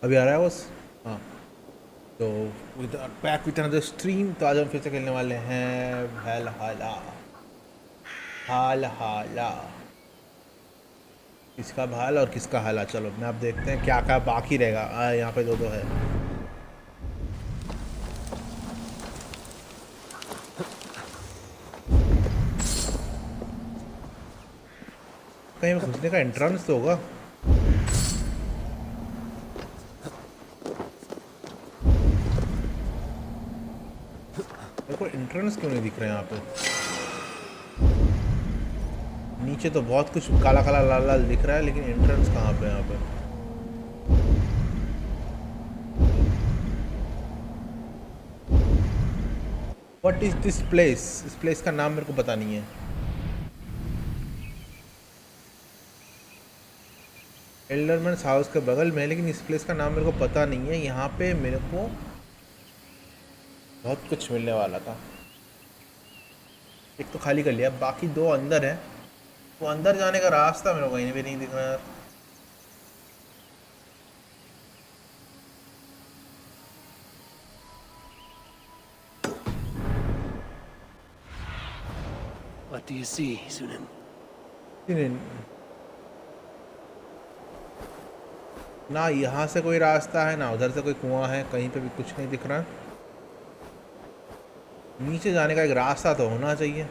अभी आ रहा है बस। हाँ, तो बैक विद अनदर स्ट्रीम। तो आज हम फिर से खेलने वाले हैं वैल्हला। हाल किसका भाल और किसका हाला। चलो मैं अब देखते हैं क्या क्या बाकी रहेगा। यहाँ पे दो है। कहीं घुसने का एंट्रेंस तो होगा। मेरे को एंट्रेंस क्यों नहीं दिख रहा है यहाँ पे। नीचे तो बहुत कुछ काला काला लाल लाल दिख रहा है, लेकिन एंट्रेंस कहाँ पे है यहाँ पे। What is this place. इस प्लेस का नाम मेरे को पता नहीं है। एल्डरमैन्स हाउस के बगल में, लेकिन इस प्लेस का नाम मेरे को पता नहीं है। यहाँ पे मेरे को बहुत कुछ मिलने वाला था। एक तो खाली कर लिया, बाकी दो अंदर है। वो अंदर जाने का रास्ता मेरे को कहीं भी नहीं दिख रहा यार। What do you see, Sunan? ना यहाँ से कोई रास्ता है, ना उधर से कोई कुआं है। कहीं पे भी कुछ नहीं दिख रहा। नीचे जाने का एक रास्ता तो होना चाहिए।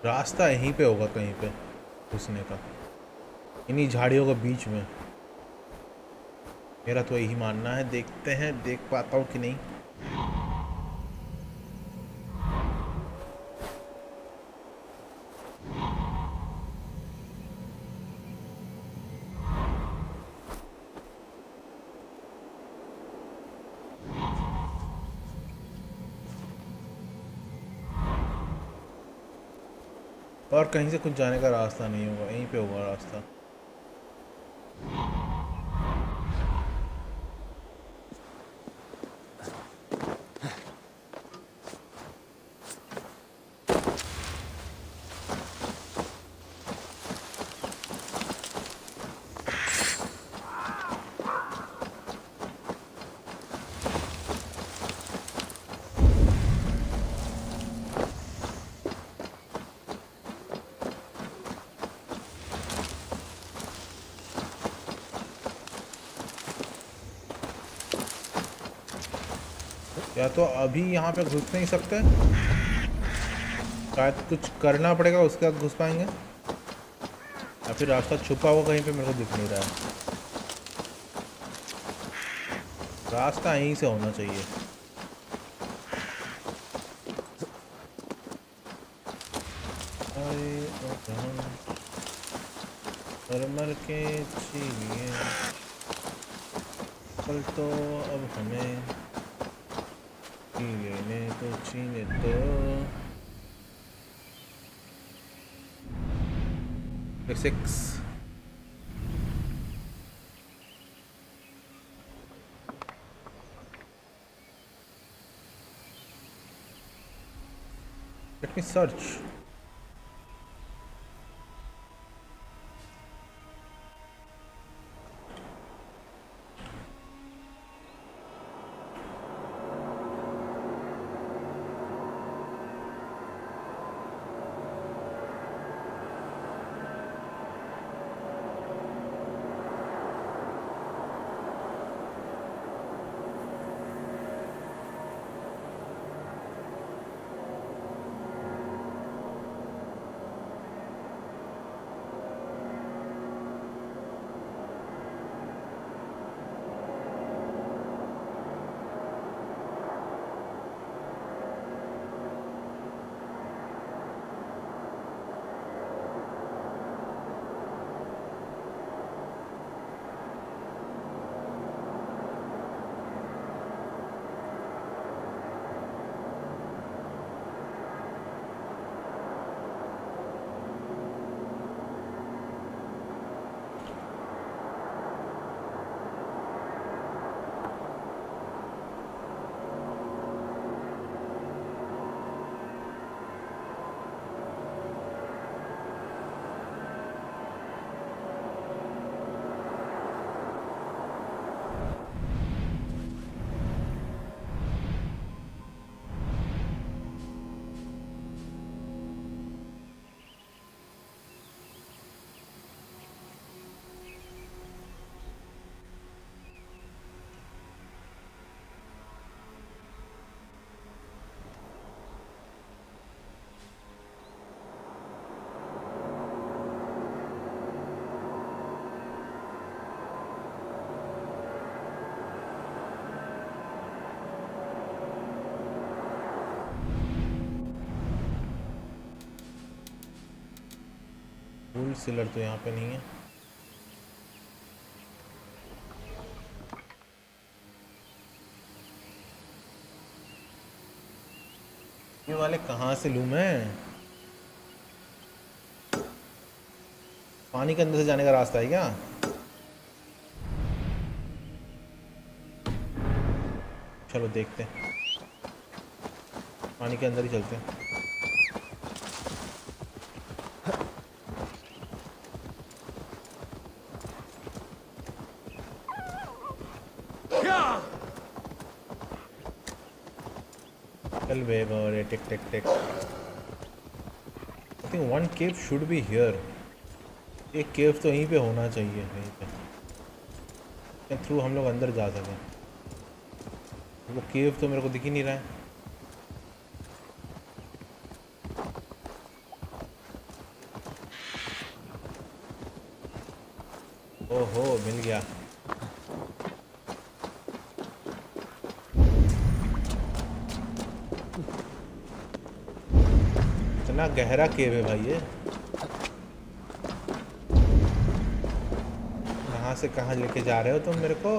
रास्ता यहीं पे होगा कहीं पे घुसने का, इन्हीं झाड़ियों के बीच में। मेरा तो यही मानना है। देखते हैं देख पाता हूँ कि नहीं। और कहीं से कुछ जाने का रास्ता नहीं होगा, यहीं पे होगा रास्ता। या तो अभी यहाँ पे घुस नहीं सकते, शायद कुछ करना पड़ेगा उसके बाद घुस पाएंगे, या फिर रास्ता छुपा हुआ कहीं पे मेरे को दिख नहीं रहा है। रास्ता यहीं से होना चाहिए। मर के चाहिए कल तो अब हमें लेने तो चीने तो 6 Let me search. Gold sealer तो यहाँ पे नहीं है। ये वाले कहाँ से लूँ मैं? पानी के अंदर से जाने का रास्ता है क्या? चलो देखते हैं, पानी के अंदर ही चलते हैं। चल Weber, tick tick tick. I think one cave should be here. एक केव तो यहीं पे होना चाहिए, यहीं पे थ्रू हम लोग अंदर जा सकें। वो केव तो मेरे को दिख ही नहीं रहा है। ओहो, मिल गया। इतना गहरा केव है भाई ये। कहाँ से कहाँ लेके जा रहे हो तुम मेरे को?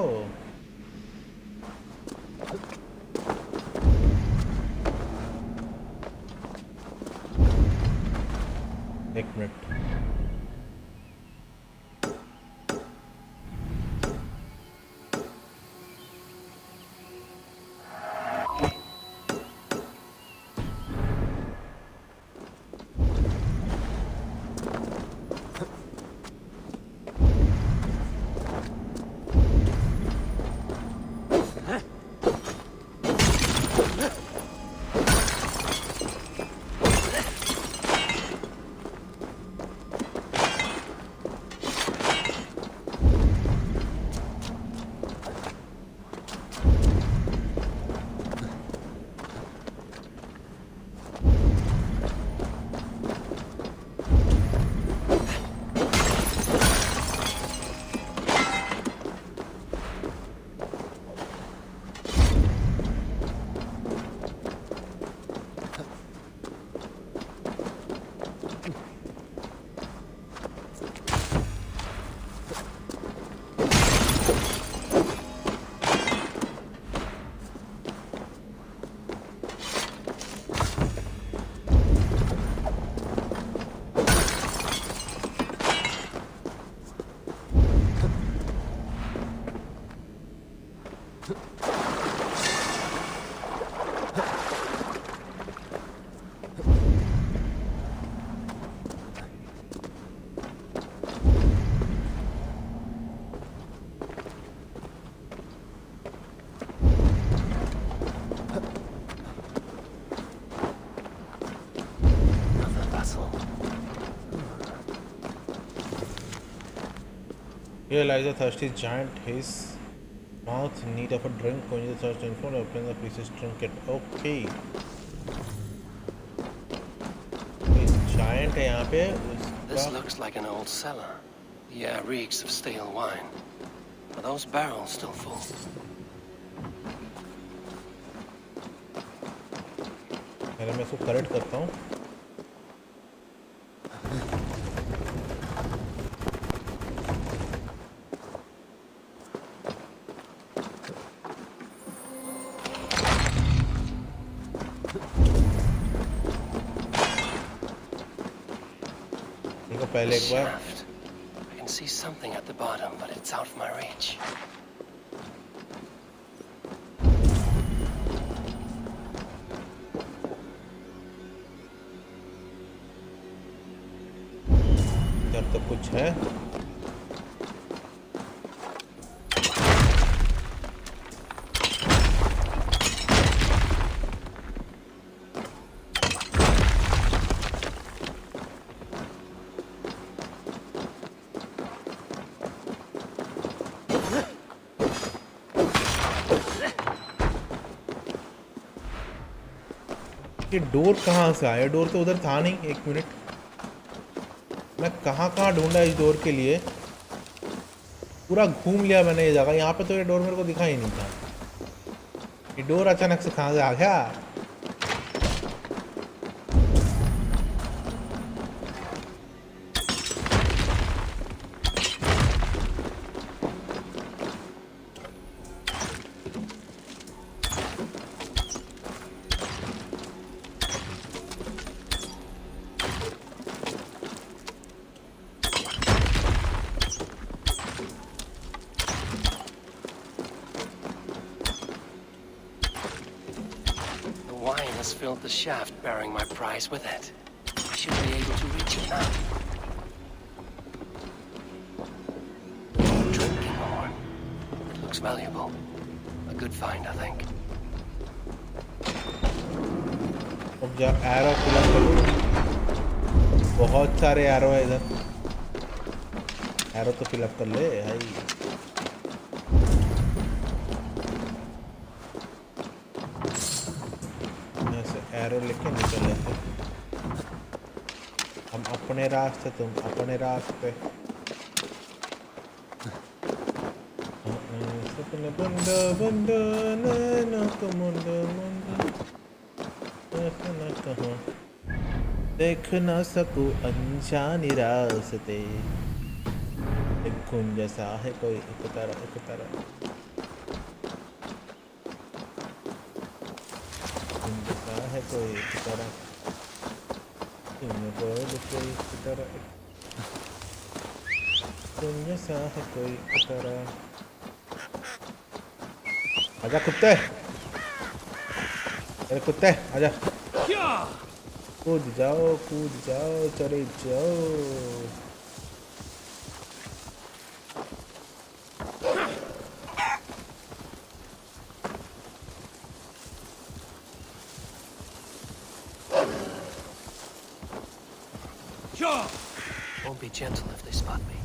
एक minute. Here lies a thirsty giant, his mouth in need of a drink. Only the thirst info open the pieces trinket. Okay. Giant है यहाँ पे. This looks like an old cellar. The air reeks of stale wine. Are those barrels still full? पहले मैं इसको correct करता हूँ. पहले एक बार. I can see something at the bottom, but it's out of my reach. इधर तो कुछ है. ये डोर कहाँ से आया? डोर तो उधर था नहीं. एक मिनट, मैं कहाँ ढूंढा इस डोर के लिए. पूरा घूम लिया मैंने ये जगह. यहाँ पे तो ये डोर मेरे को दिखा ही नहीं था. ये डोर अचानक से कहाँ से आ गया? Filled the shaft bearing my prize with it. I should be able to reach it now. Drinking horn. It looks valuable. A good find, I think. अब जा एरो फिलअप करो. बहुत सारे एरो है इधर. एरो तो फिलअप कर ले भाई. एरो लेके निकल लेते. हम अपने रास्ते, तुम अपने रास्ते. सपने बंदा बंदा नैनो को मुंडा मुंडा न कहो देख ना सकूं अनजानी रास्ते. एक खून जैसा है कोई एक तरह है कोई एक तरह. कोई एक तरह दुनिया सा है कोई एक तरह. आजा कुत्ते, अरे कुत्ते आजा. कूद जाओ चले जाओ. Won't be gentle if they spot me.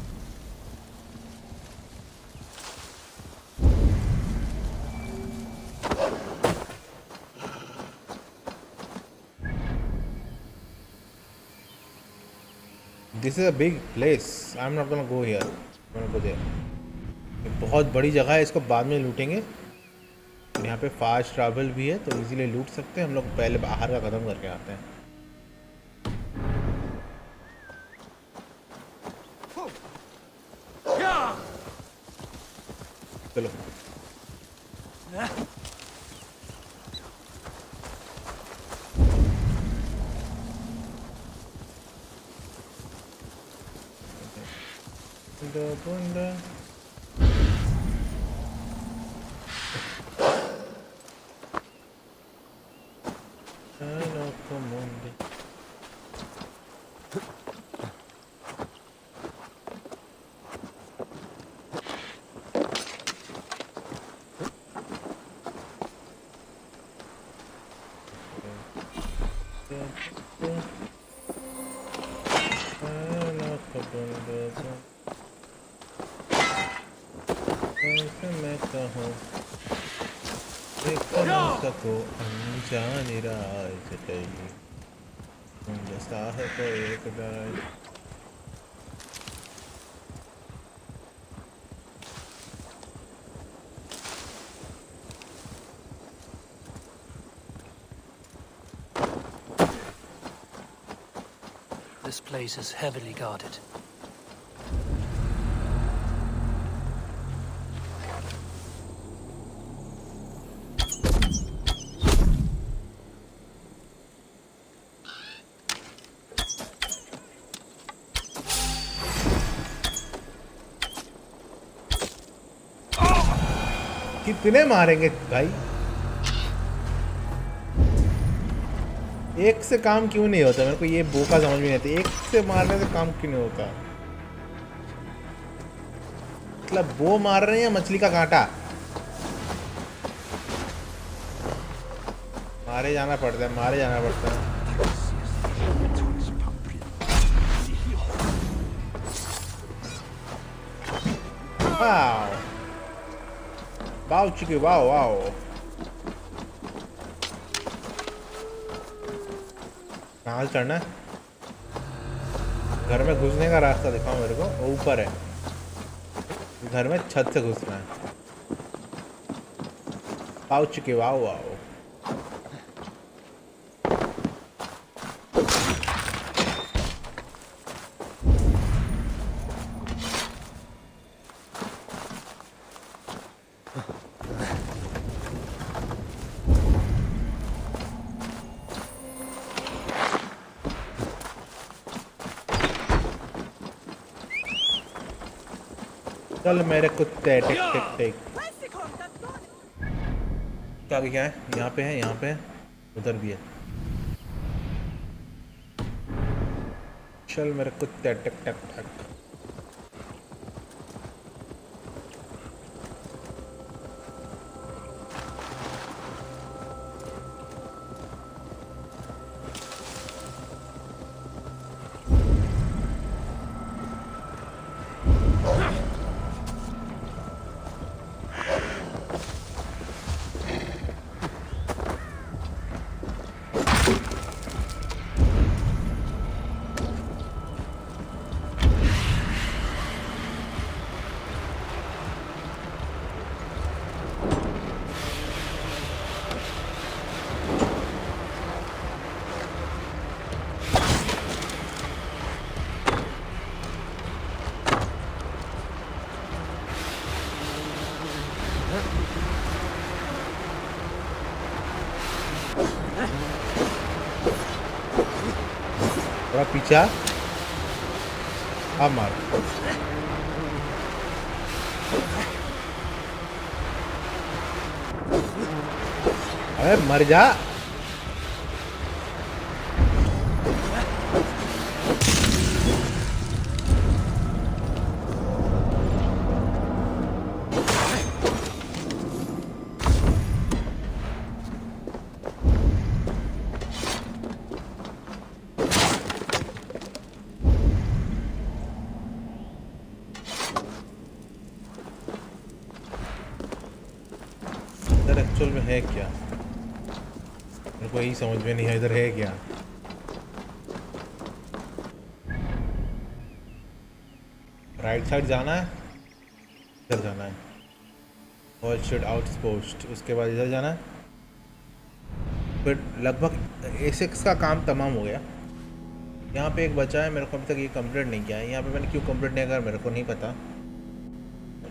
This is a big place. I'm not gonna go here. I'm gonna go there. ये बहुत बड़ी जगह है. इसको बाद में लूटेंगे. यहाँ पे फास्ट ट्रैवल भी है तो इजीली लूट सकते हैं. हम लोग पहले बाहर का कदम करके आते हैं. चलो बुंदा मैं कहूँ देखो न सको अनजान राज कहीं जैसा है तो एक राज This place is heavily guarded. कितने मारेंगे भाई? एक से काम क्यों नहीं होता? मेरे को ये बोका समझ में नहीं आती, एक से मारने से काम क्यों नहीं होता? मतलब वो मार रहे हैं या मछली का कांटा? मारे जाना पड़ता है, मारे जाना पड़ता है। वाओ वाओ चिकी वाओ वाओ। कहाँ से चढ़ना है? घर में घुसने का रास्ता दिखाओ मेरे को। वो ऊपर है, घर में छत से घुसना है। वाओ चिकी वाओ वाओ। चल मेरे कुत्ते टिक टिक टिक। क्या है? यहाँ पे है, यहाँ पे है, उधर भी है। चल मेरे कुत्ते टिक टिक टिक। थोड़ा पीछा अब मार। अबे मर जा। एक्चुअल में है क्या? मेरे को यही समझ में नहीं है, इधर है क्या? राइट साइड जाना है, इधर जाना है। और शुड आउटपोस्ट, उसके बाद इधर जाना है। फिर लगभग एसिक्स का काम तमाम हो गया। यहाँ पे एक बचा है, मेरे को अभी तक ये कंप्लीट नहीं किया है। यहाँ पे मैंने क्यों कंप्लीट नहीं किया मेरे को नहीं पता।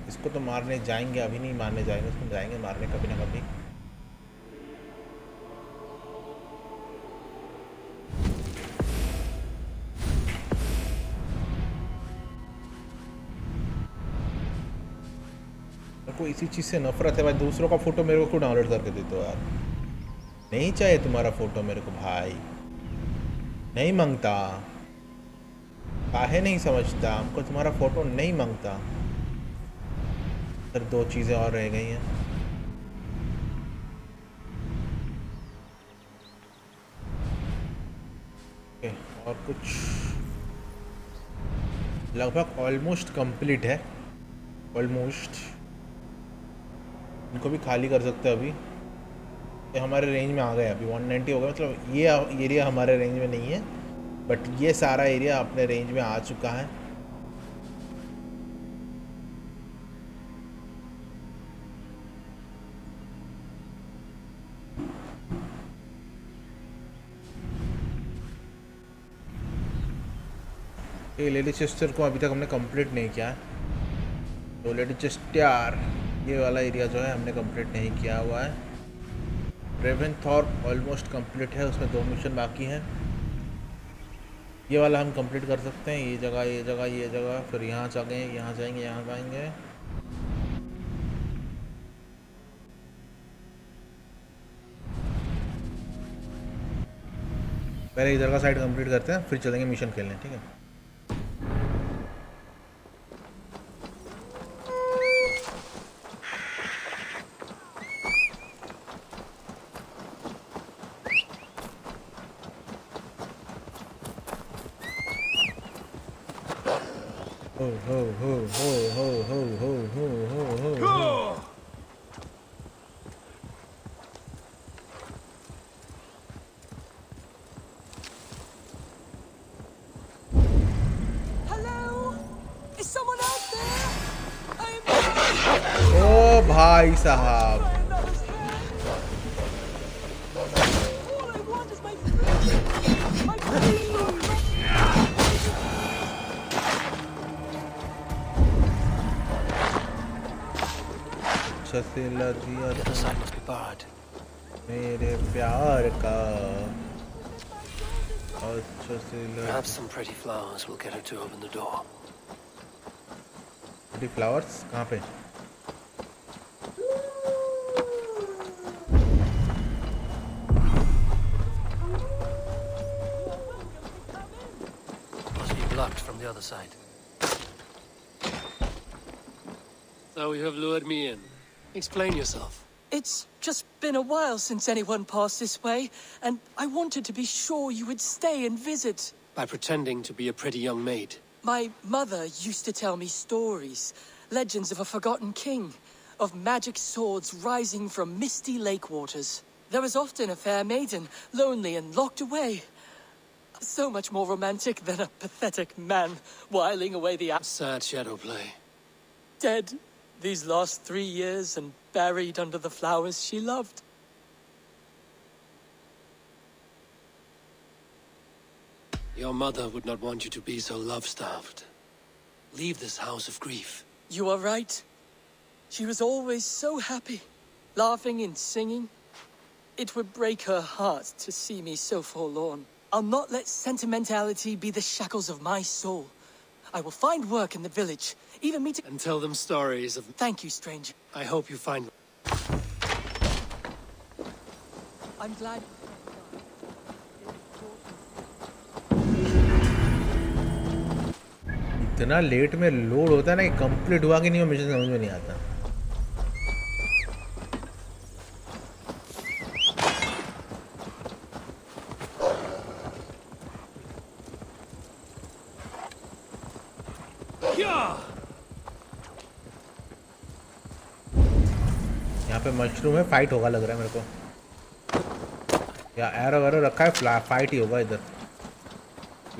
इसको तो मारने जाएंगे, अभी नहीं मारने जाएंगे, उसको जाएंगे मारने कभी ना कभी। मेरे को इसी चीज़ से नफरत है भाई, दूसरों का फोटो मेरे को क्यों डाउनलोड करके देते हो यार? नहीं चाहिए तुम्हारा फोटो मेरे को भाई, नहीं मांगता। काहे नहीं समझता, हमको तुम्हारा फोटो नहीं मांगता। सर दो चीज़ें और रह गई हैं। ओके, और कुछ लगभग ऑलमोस्ट कंप्लीट है, ऑलमोस्ट। इनको भी खाली कर सकते हैं अभी। ये हमारे रेंज में आ गए, अभी 190 हो गया, मतलब ये एरिया हमारे रेंज में नहीं है, बट ये सारा एरिया अपने रेंज में आ चुका है। ये लेडी चेस्टर को अभी तक हमने कंप्लीट नहीं किया है। तो लेडी चेस्टर ये वाला एरिया जो है हमने कंप्लीट नहीं किया हुआ है। रेवेनथॉर्प ऑलमोस्ट कंप्लीट है, उसमें 2 मिशन बाकी हैं। ये वाला हम कंप्लीट कर सकते हैं, ये जगह ये जगह ये जगह, फिर यहाँ जाएंगे यहाँ जाएंगे यहाँ जाएंगे। पहले इधर का साइड कंप्लीट करते हैं, फिर चलेंगे मिशन खेलने, ठीक है। हो हो हो हो हो हो हो हो हो हो। Hello? Is someone out there? ओ भाई साहब, All I want is my freedom. My freedom. अच्छा से दिया The other side must be barred. मेरे प्यार का, अच्छा से Perhaps some pretty flowers will get her to open the door. Flowers कहाँ पे? Must be blocked from the other side. So you have lured me in. Explain yourself. It's just been a while since anyone passed this way, and I wanted to be sure you would stay and visit. By pretending to be a pretty young maid. My mother used to tell me stories, legends of a forgotten king, of magic swords rising from misty lake waters. There was often a fair maiden, lonely and locked away. So much more romantic than a pathetic man whiling away the hours. Sad shadow play. Dead these last 3 years and buried under the flowers she loved. Your mother would not want you to be so love-starved. Leave this house of grief. You are right. She was always so happy, laughing and singing. It would break her heart to see me so forlorn. I'll not let sentimentality be the shackles of my soul. I will find work in the village, even meet... And tell them stories of... Thank you, stranger. I hope you find... I'm glad... इतना late में load होता है ना कि complete हुआ कि नहीं, वो मिशन समझ में नहीं आता। यहाँ पे मशरूम है, फाइट होगा लग रहा है मेरे को, या एरो वैरो रखा है, फाइट ही होगा इधर,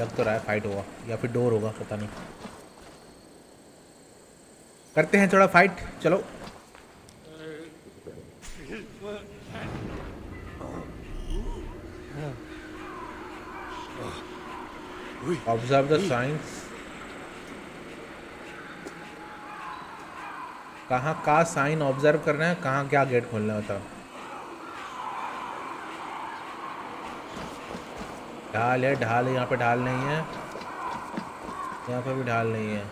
लग तो रहा है फाइट होगा, या फिर डोर होगा, पता नहीं। करते हैं थोड़ा फाइट, चलो। Observe the science. कहाँ का साइन ऑब्जर्व करना है, कहाँ क्या गेट खोलना है बताओ। ढाल है, ढाल है, यहाँ पे ढाल नहीं है, यहाँ पे भी ढाल नहीं है।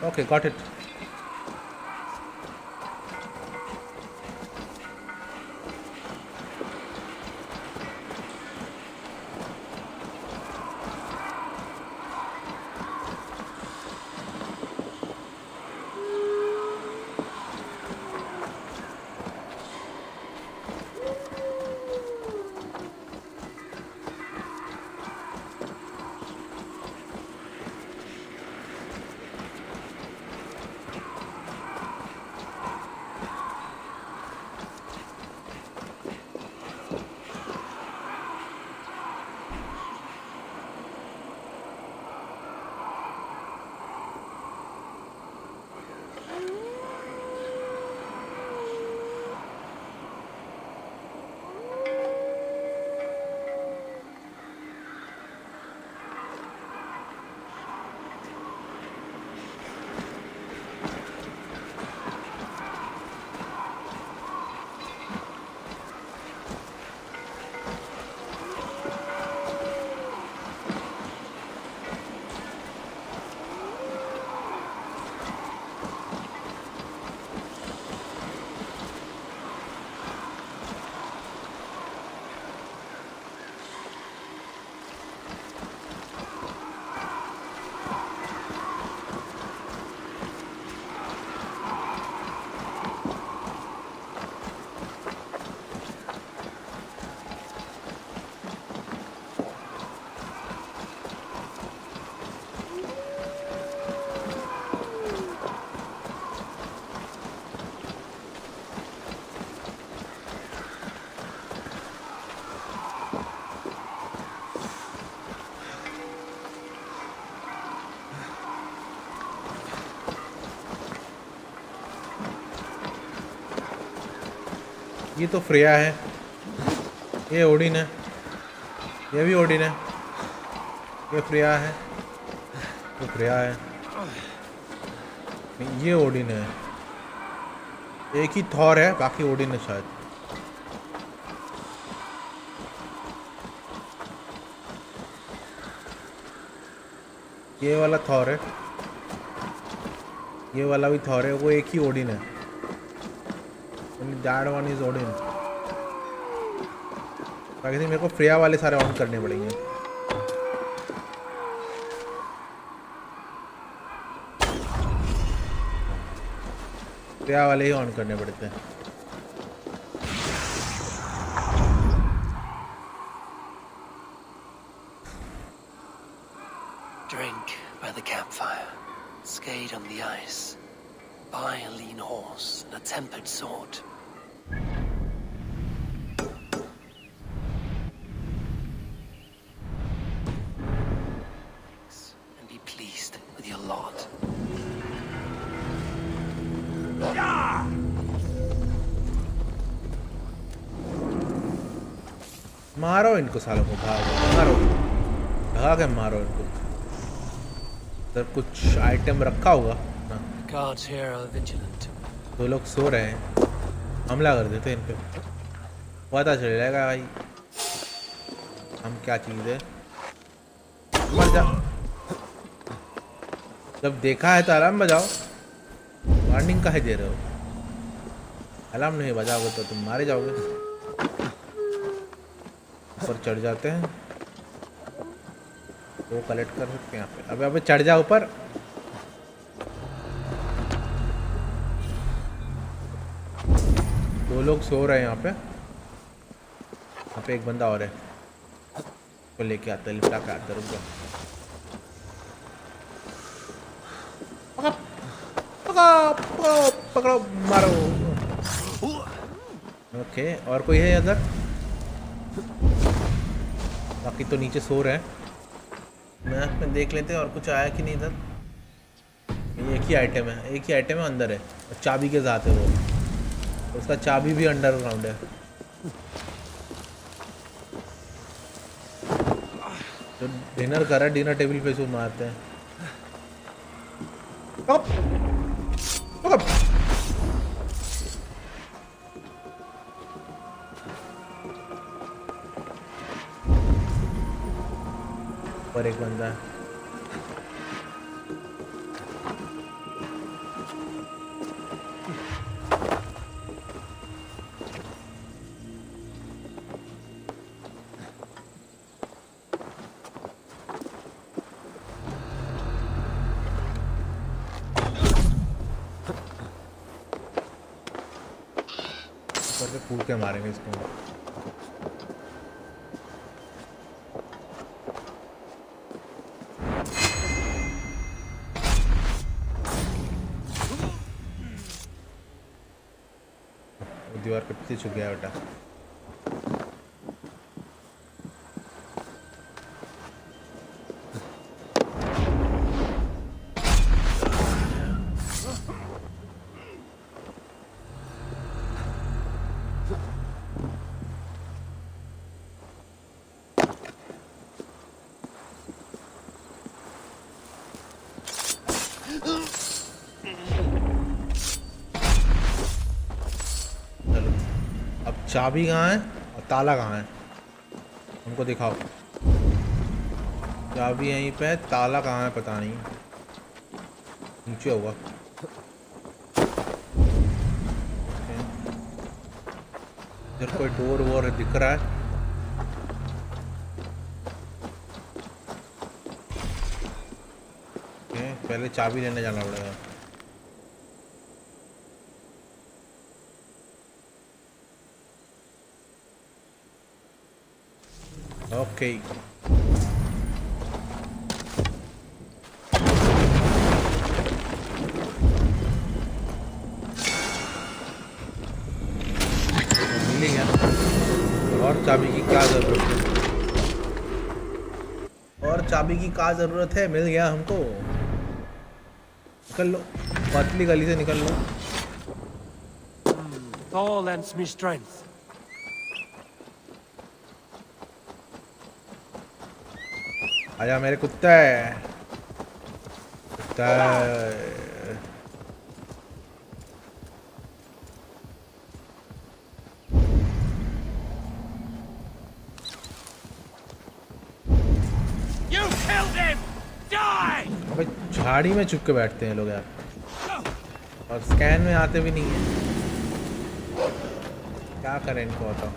Okay, got it. ये तो फ्रेया है, ये ओडिन है, ये भी ओडिन है, ये फ्रेया है, ये फ्रेया है, ये ओडिन है, एक ही थॉर है, बाकी ओडिन है शायद। ये वाला थॉर है, ये वाला भी थॉर है, वो एक ही ओडिन है। That one is Odin. बाकी मेरे को फ्रेया वाले सारे ऑन करने पड़ेंगे। फ्रेया वाले ही ऑन करने पड़ते हैं। Drink by the campfire, skate on the ice, buy a lean horse and a tempered sword. And be pleased with your lot. मारो इनको सालों को, भागो मारो, भाग मारो इनको। इधर कुछ आइटम रखा होगा ना। Guards here are vigilant. दो लोग सो रहे हैं, हमला कर देते इन पे, पता चल जाएगा भाई हम क्या चीज़ है। मर जा, जब देखा है तो अलार्म बजाओ, वार्निंग काहे दे रहे हो? अलार्म नहीं बजाओगे तो तुम मारे जाओगे। ऊपर चढ़ जाते हैं, वो कलेक्ट कर सकते हैं यहाँ पे। अबे अबे चढ़ जा ऊपर। दो लोग सो रहे हैं यहाँ पे, यहाँ पे एक बंदा और है, तो लेके आता है, लिपटा के आता है। रुक जा, पकड़ो पकड़ो पकड़ो, मारो। ओके, और कोई है इधर? बाकी तो नीचे सो रहे हैं। मैप में देख लेते हैं और कुछ आया कि नहीं इधर। ये एक ही आइटम है, एक ही आइटम है, अंदर है, और चाबी के साथ है वो, उसका चाबी भी अंडरग्राउंड है। तो डिनर कर रहा है, डिनर टेबल पे से मारते हैं। और एक बंदा है, ऊपर से कूद के मारेंगे इसको। दीवार के पीछे छुप गया बेटा। चाबी कहाँ है और ताला कहाँ है, हमको दिखाओ। चाबी यहीं पे है, ताला कहाँ है पता नहीं, नीचे होगा। इधर कोई डोर वोर दिख रहा है? पहले चाबी लेने जाना पड़ेगा। ओके, मिल गया। और चाबी की क्या जरूरत है? और चाबी की क्या जरूरत है? मिल गया हमको। निकल लो, पतली गली से निकल लो। Thor lends me strength. आजा मेरे कुत्ते कुत्ते You killed him! Die! अबे झाड़ी में छुप के बैठते हैं लोग यार और स्कैन में आते भी नहीं है क्या करें इनको बताओ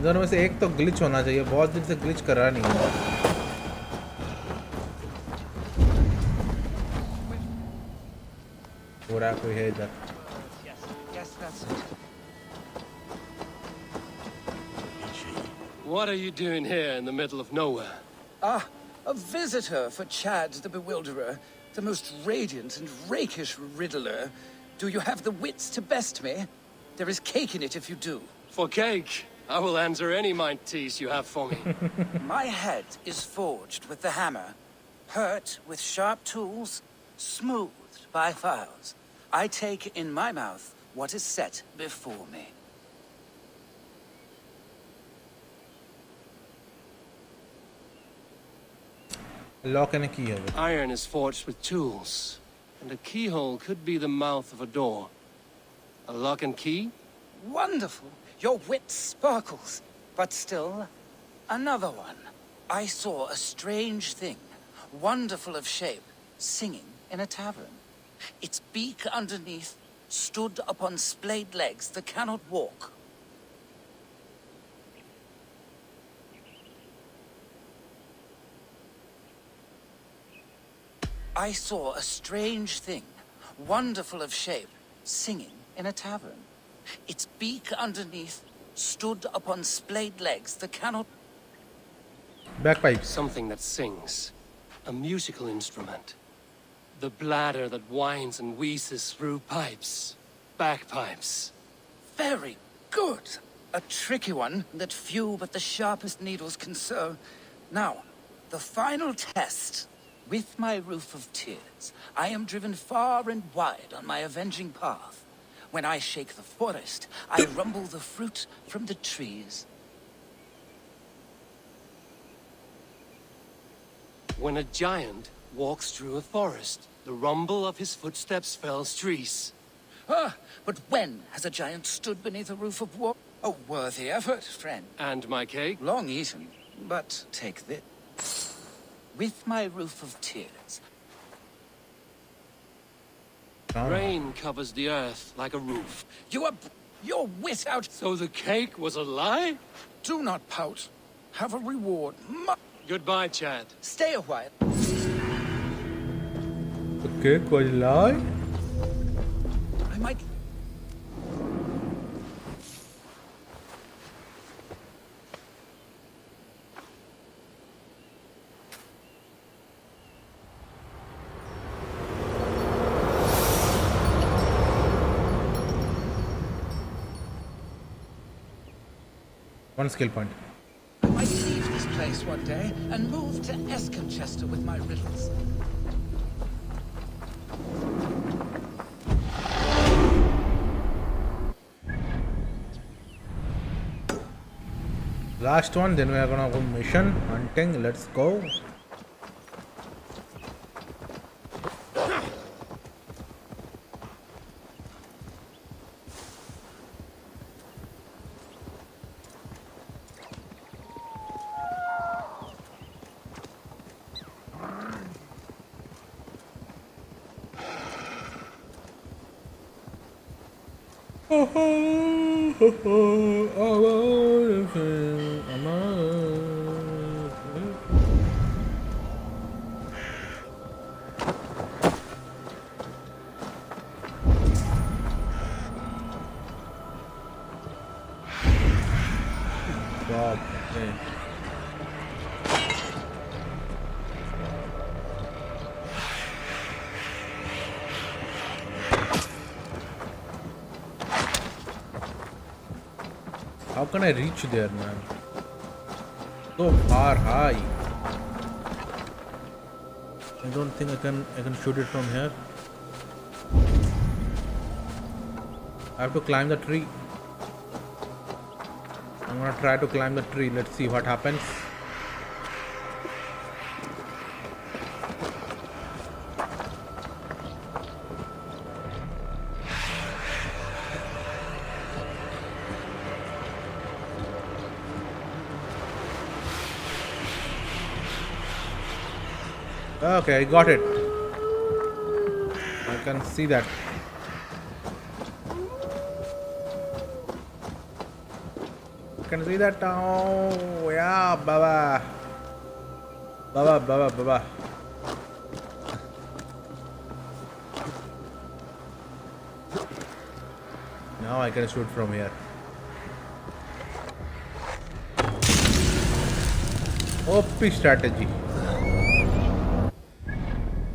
इन दोनों में से एक तो ग्लिच होना चाहिए बहुत दिन से ग्लिच कर रहा नहीं है हो रहा कोई है इधर Yes, that's it. What are you doing here in the middle of nowhere? Ah, a visitor for Chad the Bewilderer, the most radiant and rakish riddler. Do you have the wits to best me? There is cake in it if you do. For cake, I will answer any mind tease you have for me. My head is forged with the hammer, hurt with sharp tools, smoothed by files. I take in my mouth what is set before me. Lock and की है वो Iron is forged with tools, and a keyhole could be the mouth of a door. A lock and key? Wonderful. Your wit sparkles. But still, another one. I saw a strange thing, wonderful of shape, singing in a tavern. Its beak underneath stood upon splayed legs that cannot walk. I saw a strange thing, wonderful of shape, singing in a tavern. Its beak underneath stood upon splayed legs that cannot... बैकपाइप Something that sings. A musical instrument. The bladder that whines and wheezes through pipes. Bagpipes. Very good. A tricky one that few but the sharpest needles can sew. Now, the final test. With my roof of tears, I am driven far and wide on my avenging path. When I shake the forest, I rumble the fruit from the trees. When a giant walks through a forest, the rumble of his footsteps fells trees. Ah, but when has a giant stood beneath a roof of war? A worthy effort, friend. And my cake? Long eaten, but take this. With my roof of tears. Rain covers the earth like a roof. You're wit out. So the cake was a lie? Do not pout. Have a reward. Goodbye, Chad. Stay a while. Okay कोई लाई I might... one skill point I might leave this place one day and move to Esconchester with my riddles. Last one, then we are gonna go mission hunting. Let's go. How can I reach there, man? So far high. I don't think I can shoot it from here. I have to climb the tree. I'm gonna try to climb the tree. Let's see what happens. Okay, I got it. I can see that. I can see that. Oh, yeah, Baba. Baba. Now I can shoot from here. OP strategy.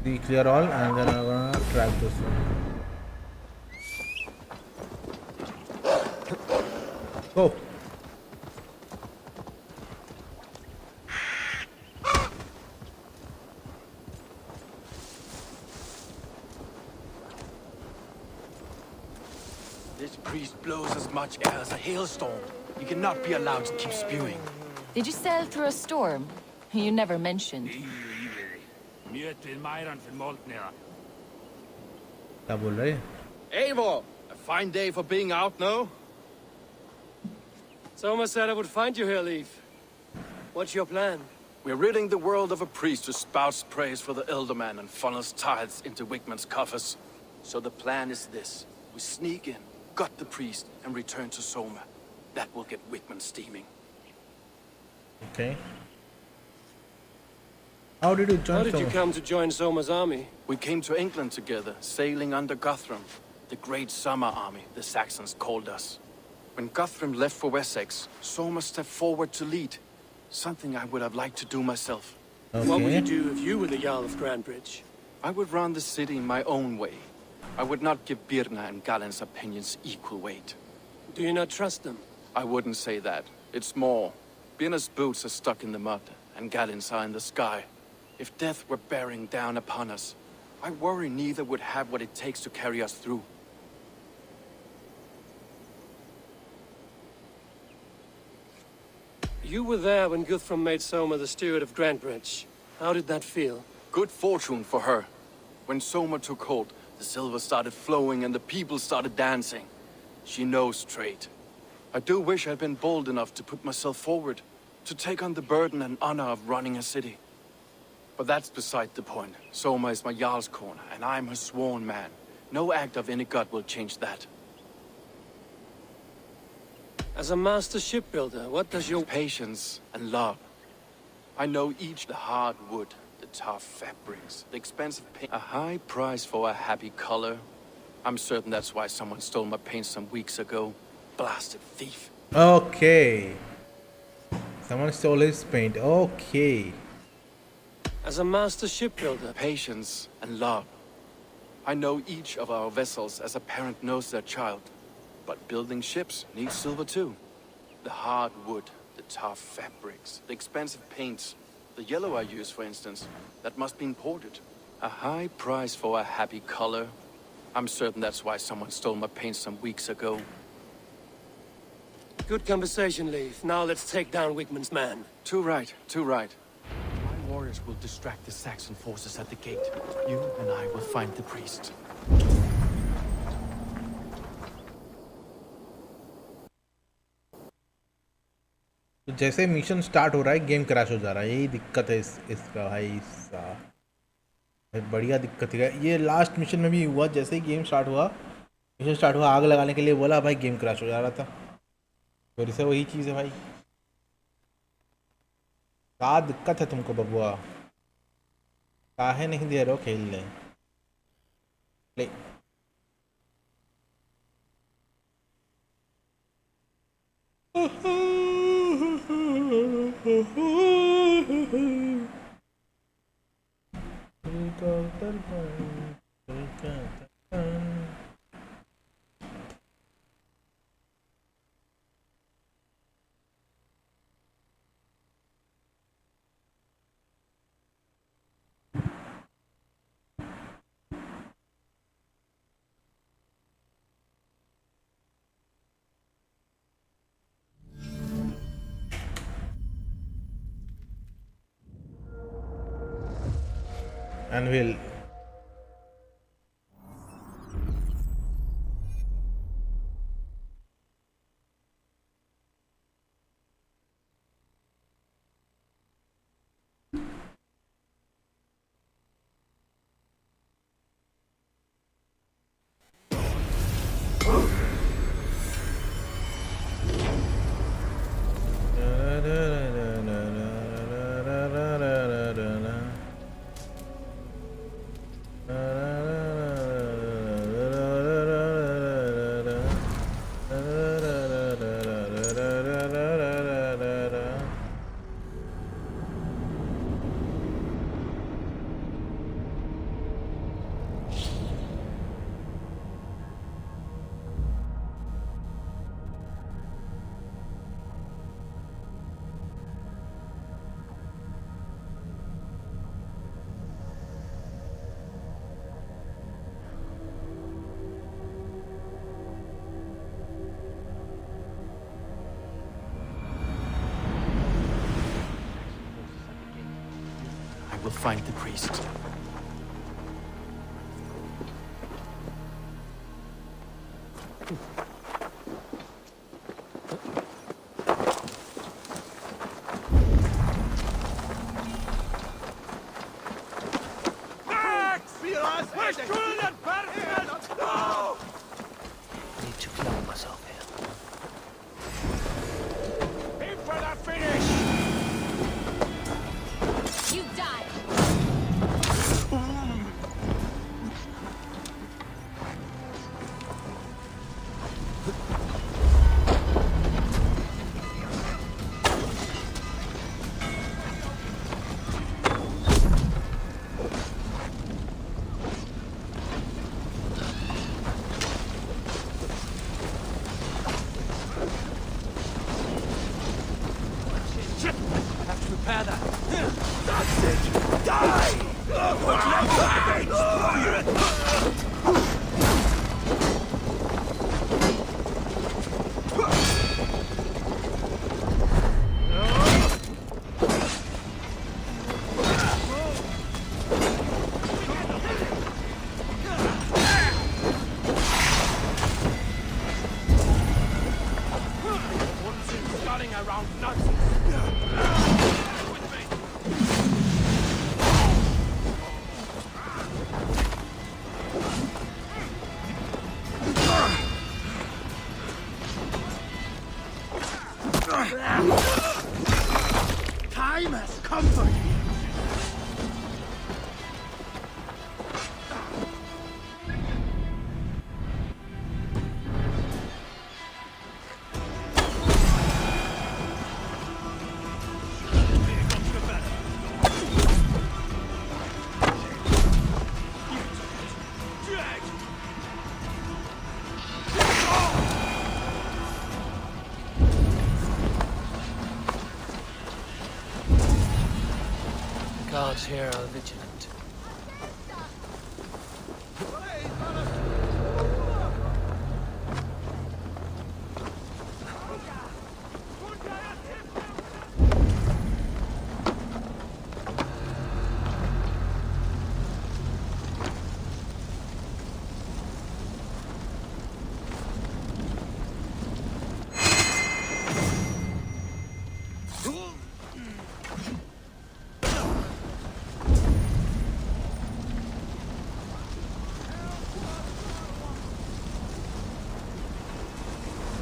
See, clear all, and then I'm gonna track this one. Go. This priest blows as much air as a hailstorm. He cannot be allowed to keep spewing. Did you sail through a storm? You never mentioned. क्या बोल रहे? Eivor, a fine day for being out, no? Soma said I would find you here, Leaf. What's your plan? We're ridding the world of a priest who spouts praise for the Älderman and funnels tithes into Wickman's coffers. So the plan is this. We sneak in, gut the priest, and return to Soma. That will get Wickman steaming. Okay. How did you join? How did you come to join Soma's army? We came to England together, sailing under Guthrum. The great summer army, the Saxons called us. When Guthrum left for Wessex, Soma stepped forward to lead. Something I would have liked to do myself. Okay. What would you do if you were the Jarl of Grandbridge? I would run the city my own way. I would not give Birna and Galen's opinions equal weight. Do you not trust them? I wouldn't say that. It's more. Birna's boots are stuck in the mud, and Galen's are in the sky. If death were bearing down upon us, I worry neither would have what it takes to carry us through. You were there when Guthrum made Soma the steward of Grandbridge. How did that feel? Good fortune for her. When Soma took hold, the silver started flowing and the people started dancing. She knows trade. I do wish I'd been bold enough to put myself forward, to take on the burden and honor of running a city. But that's beside the point. Soma is my Jarl's corner, and I'm her sworn man. No act of any god will change that. As a master shipbuilder, what does your... Patience and love. I know each the hard wood, the tough fabrics, the expensive paint. A high price for a happy color. I'm certain that's why someone stole my paint some weeks ago. Blasted thief. Okay. Someone stole his paint. Okay. As a master shipbuilder... Patience and love. I know each of our vessels as a parent knows their child. But building ships needs silver too. The hard wood, the tough fabrics, the expensive paints. The yellow I use, for instance, that must be imported. A high price for a happy color. I'm certain that's why someone stole my paint some weeks ago. Good conversation, Leaf. Now let's take down Wickman's man. Too right, too right. My warriors will distract the Saxon forces at the gate. You and I will find the priest. तो जैसे mission start हो रहा है game crash हो जा रहा है. यही दिक्कत है इसका भाई. बढ़िया दिक्कत है. ये लास्ट मिशन में भी हुआ. जैसे ही गेम स्टार्ट हुआ, मिशन स्टार्ट हुआ, आग लगाने के लिए बोला, भाई गेम क्रैश हो जा रहा था. फिर से वही चीज़ है भाई. क्या दिक्कत है तुमको बबुआ? काहे नहीं दे रहे हो खेलने? ले and we'll we'll find the priest. Need to clone myself here. You die! Time has come for you. Guards here are vigilant.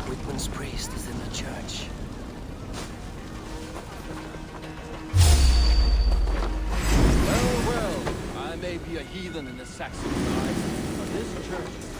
Whitman's priest is in the church. Well, well, I may be a heathen in the Saxon eyes, but this church is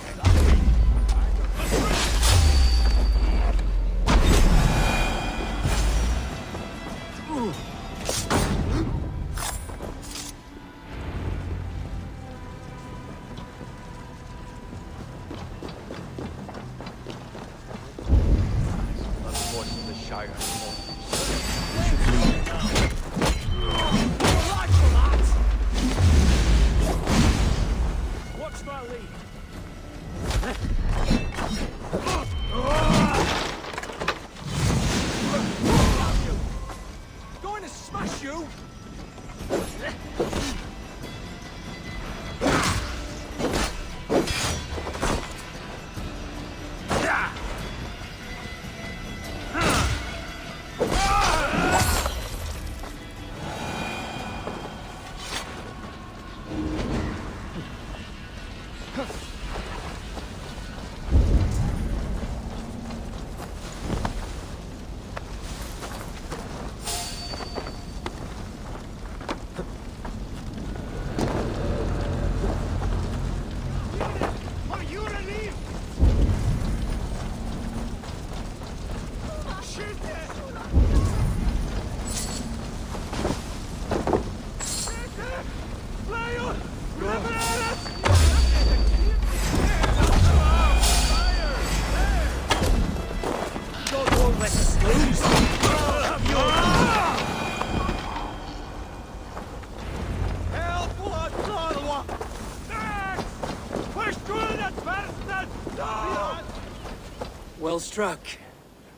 Well struck.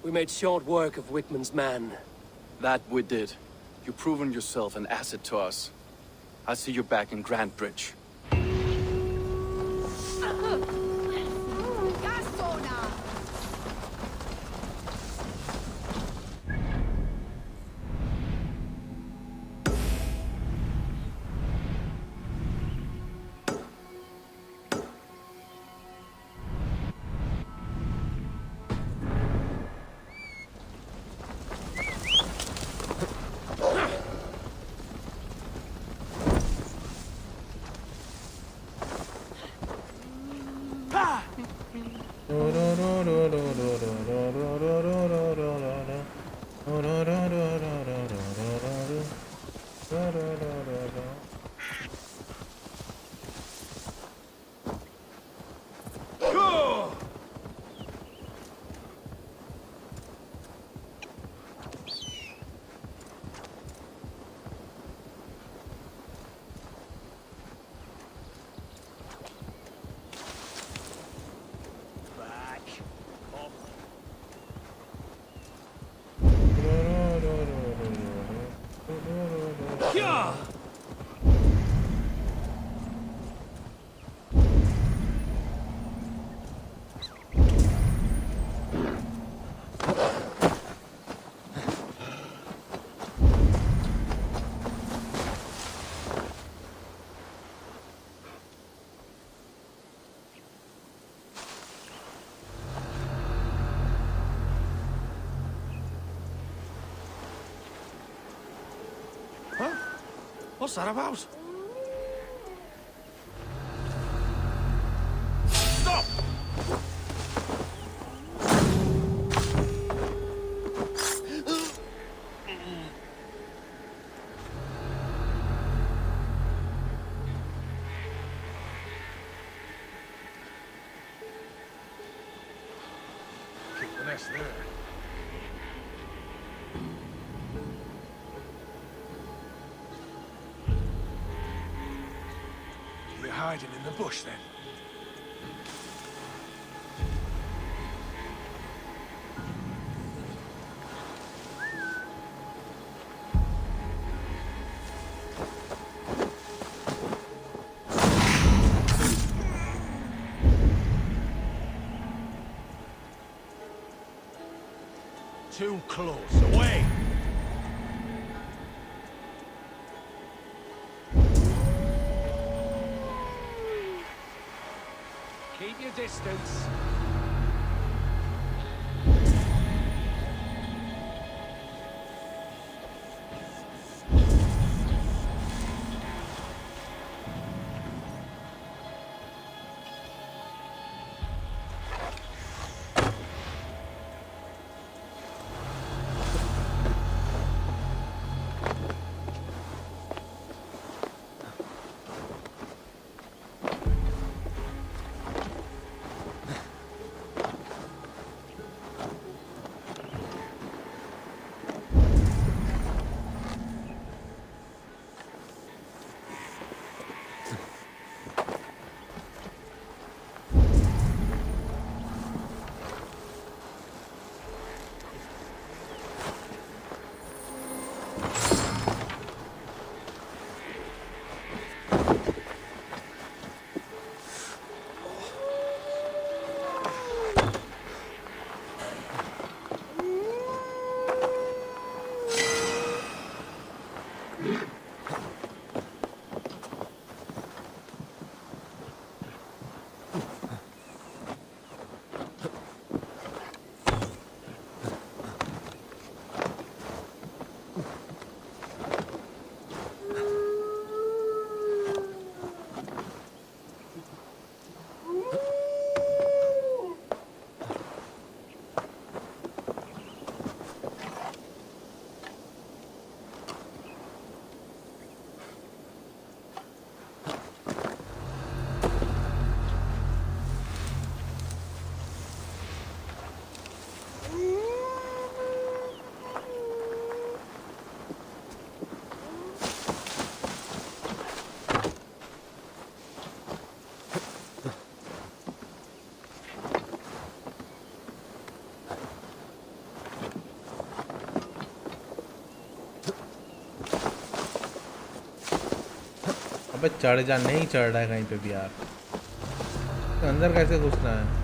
We made short work of Whitman's man. that we did. You've proven yourself an asset to us. I'll see you back in Grand Bridge. What's that about? Stop! Keep the nest there. Hiding in the bush, then. Too close. Away! Keep your distance. अबे चढ़ जा, नहीं चढ़ रहा है कहीं पे भी यार। तो अंदर कैसे घुसना है?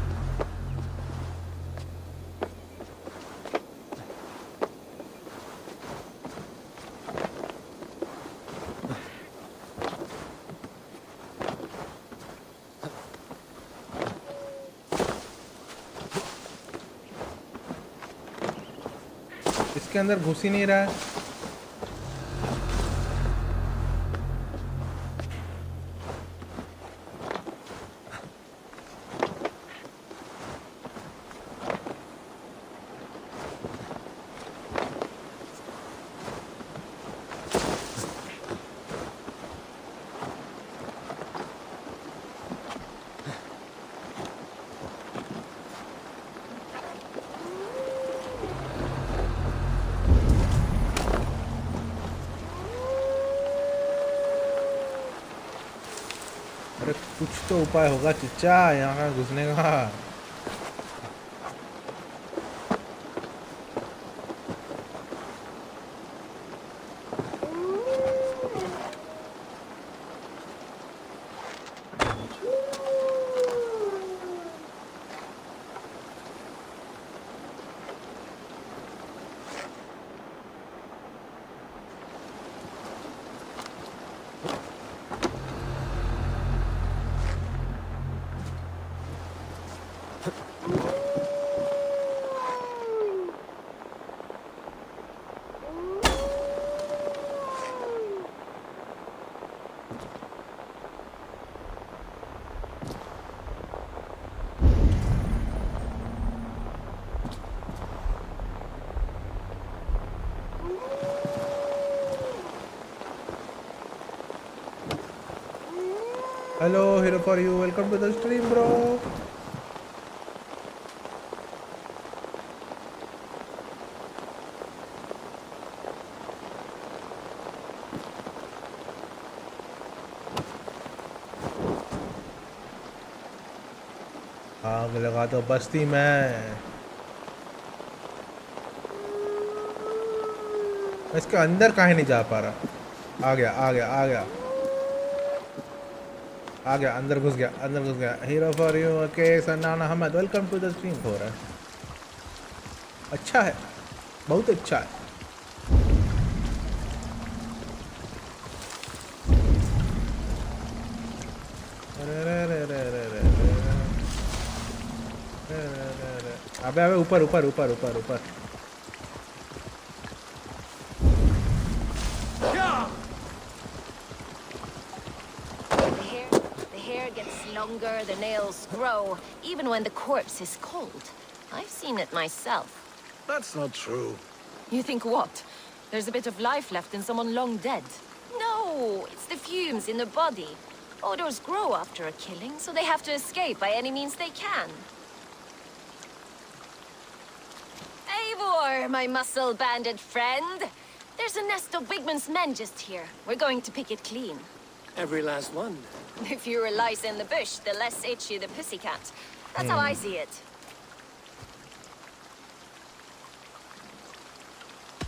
इसके अंदर घुस ही नहीं रहा है। अरे कुछ तो उपाय होगा चिच्चा यहाँ घुसने का। Hello, here for you. Welcome to the stream, bro. आग लगा दो बस्ती में। इसके अंदर काहे नहीं जा पा रहा? आ गया आ गया आ गया आ गया, अंदर घुस गया अंदर घुस गया। Hero for you. Okay Sannana Ahmad, welcome to the stream. हो रहा है, अच्छा है, बहुत अच्छा है। अबे अबे ऊपर ऊपर ऊपर ऊपर ऊपर। Longer, the nails grow, even when the corpse is cold. I've seen it myself. That's not true. You think what? There's a bit of life left in someone long dead? No, it's the fumes in the body. Odors grow after a killing, so they have to escape by any means they can. Eivor, my muscle-banded friend. There's a nest of Wigman's men just here. We're going to pick it clean. Every last one. The fewer lice in the bush, the less itchy the pussycat. That's how I see it.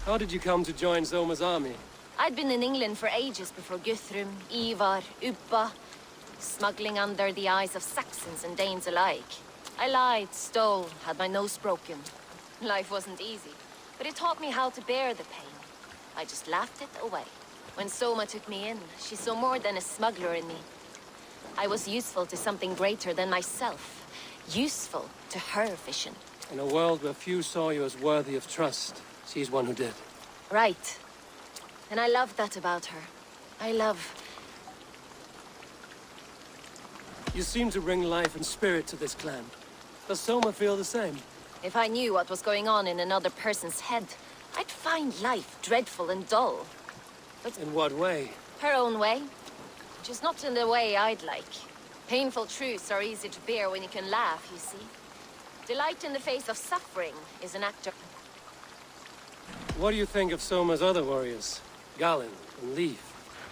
How did you come to join Ħommands' army? I'd been in England for ages before Guthrum, Ivar, Ubba, smuggling under the eyes of Saxons and Danes alike. I lied, stole, had my nose broken. Life wasn't easy, but it taught me how to bear the pain. I just laughed it away. When Soma took me in, she saw more than a smuggler in me. I was useful to something greater than myself. Useful to her vision. In a world where few saw you as worthy of trust, she's one who did. Right. And I love that about her. I love... You seem to bring life and spirit to this clan. Does Soma feel the same? If I knew what was going on in another person's head, I'd find life dreadful and dull. But in what way? Her own way. Just not in the way I'd like. Painful truths are easy to bear when you can laugh, you see. Delight in the face of suffering is an act of... What do you think of Soma's other warriors? Galin and Leaf?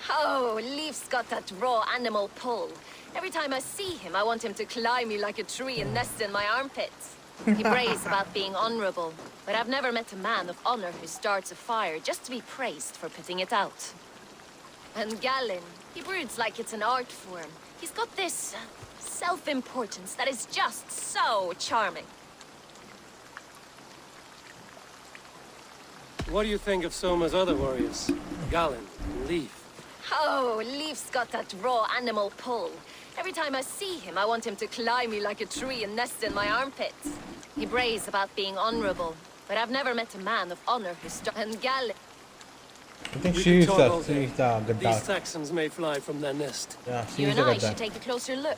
Oh, Leaf's got that raw animal pull. Every time I see him, I want him to climb me like a tree and nest in my armpits. He brags about being honorable, but I've never met a man of honor who starts a fire just to be praised for putting it out. And Galen, he broods like it's an art form. He's got this self-importance that is just so charming. What do you think of Soma's other warriors? Galen and Leaf. Oh, Leaf's got that raw animal pull. Every time I see him, I want him to climb me like a tree and nest in my armpits. He brays about being honorable, but I've never met a man of honor who's and Galen. I think We she's can talk all the day. Gaddar. These Saxons may fly from their nest. Yeah, You she's and the I should Gaddar. take a closer look.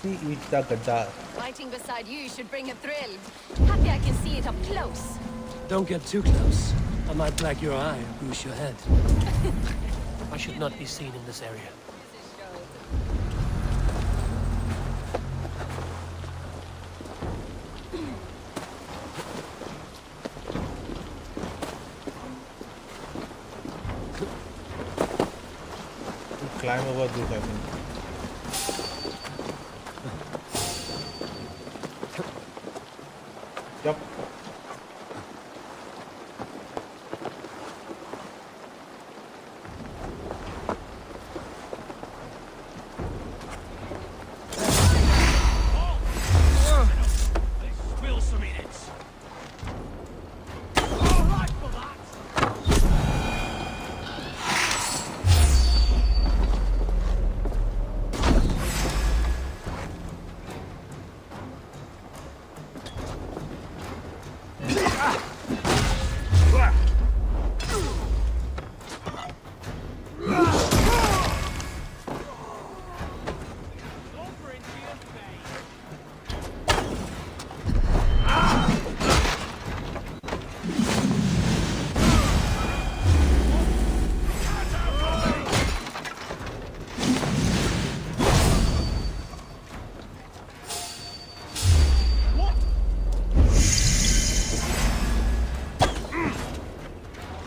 She is the Gaddar. Fighting beside you should bring a thrill. Happy I can see it up close. Don't get too close. I might black your eye or bruise your head. I should not be seen in this area. Climb over this, I think. Yep. Spill some in it. All right for that.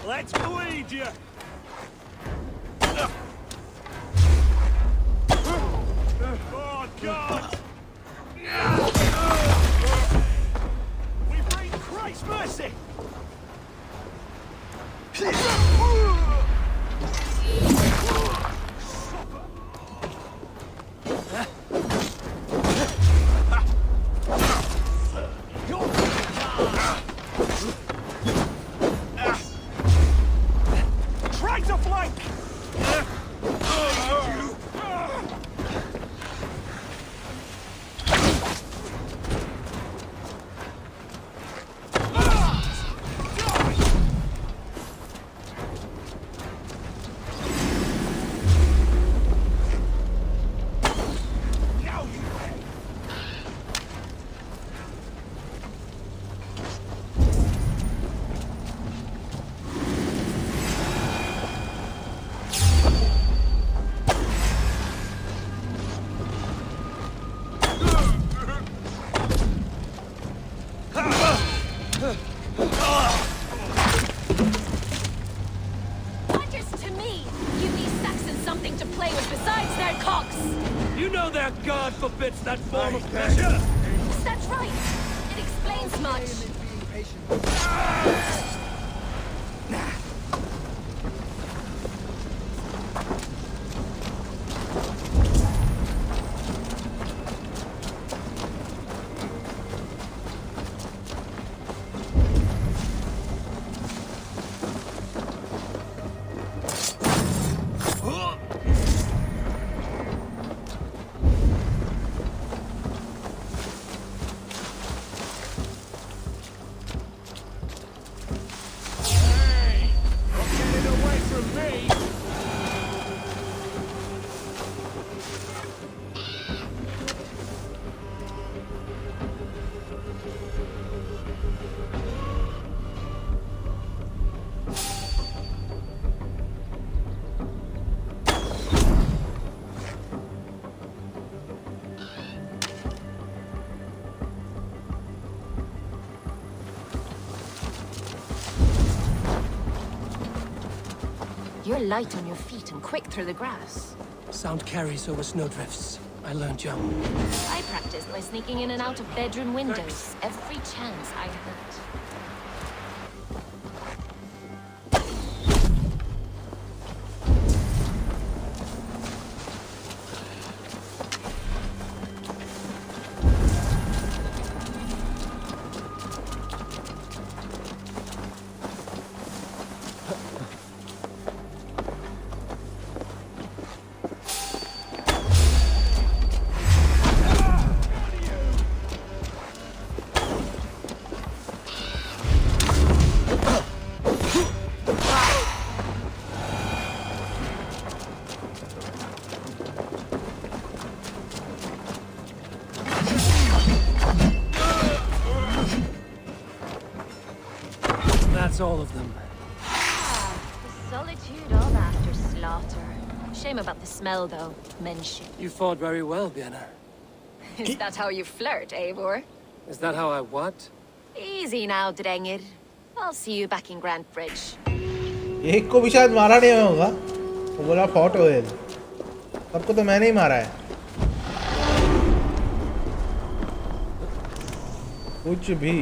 Let's bleed you. Oh God! We bring Christ's mercy. Try to flank. Wonders to me, give these Saxons something to play with besides their cocks. You know their god forbids that form of pleasure. That's right. It explains much. Hey, not getting away from me. You're light on your feet and quick through the grass. Sound carries over snowdrifts. I learned young. I practiced by sneaking in and out of bedroom windows every chance I had. That's all of them. The solitude of after slaughter. Shame about the smell, though. Mention. You fought very well, Vienna. Is that how you flirt, Eivor? Is that how I what? Easy now, Drengir. I'll see you back in Grand Bridge. एक को भी शायद मारा नहीं होगा, वो बोला fought oil, सबको तो मैंने ही मारा है। कुछ भी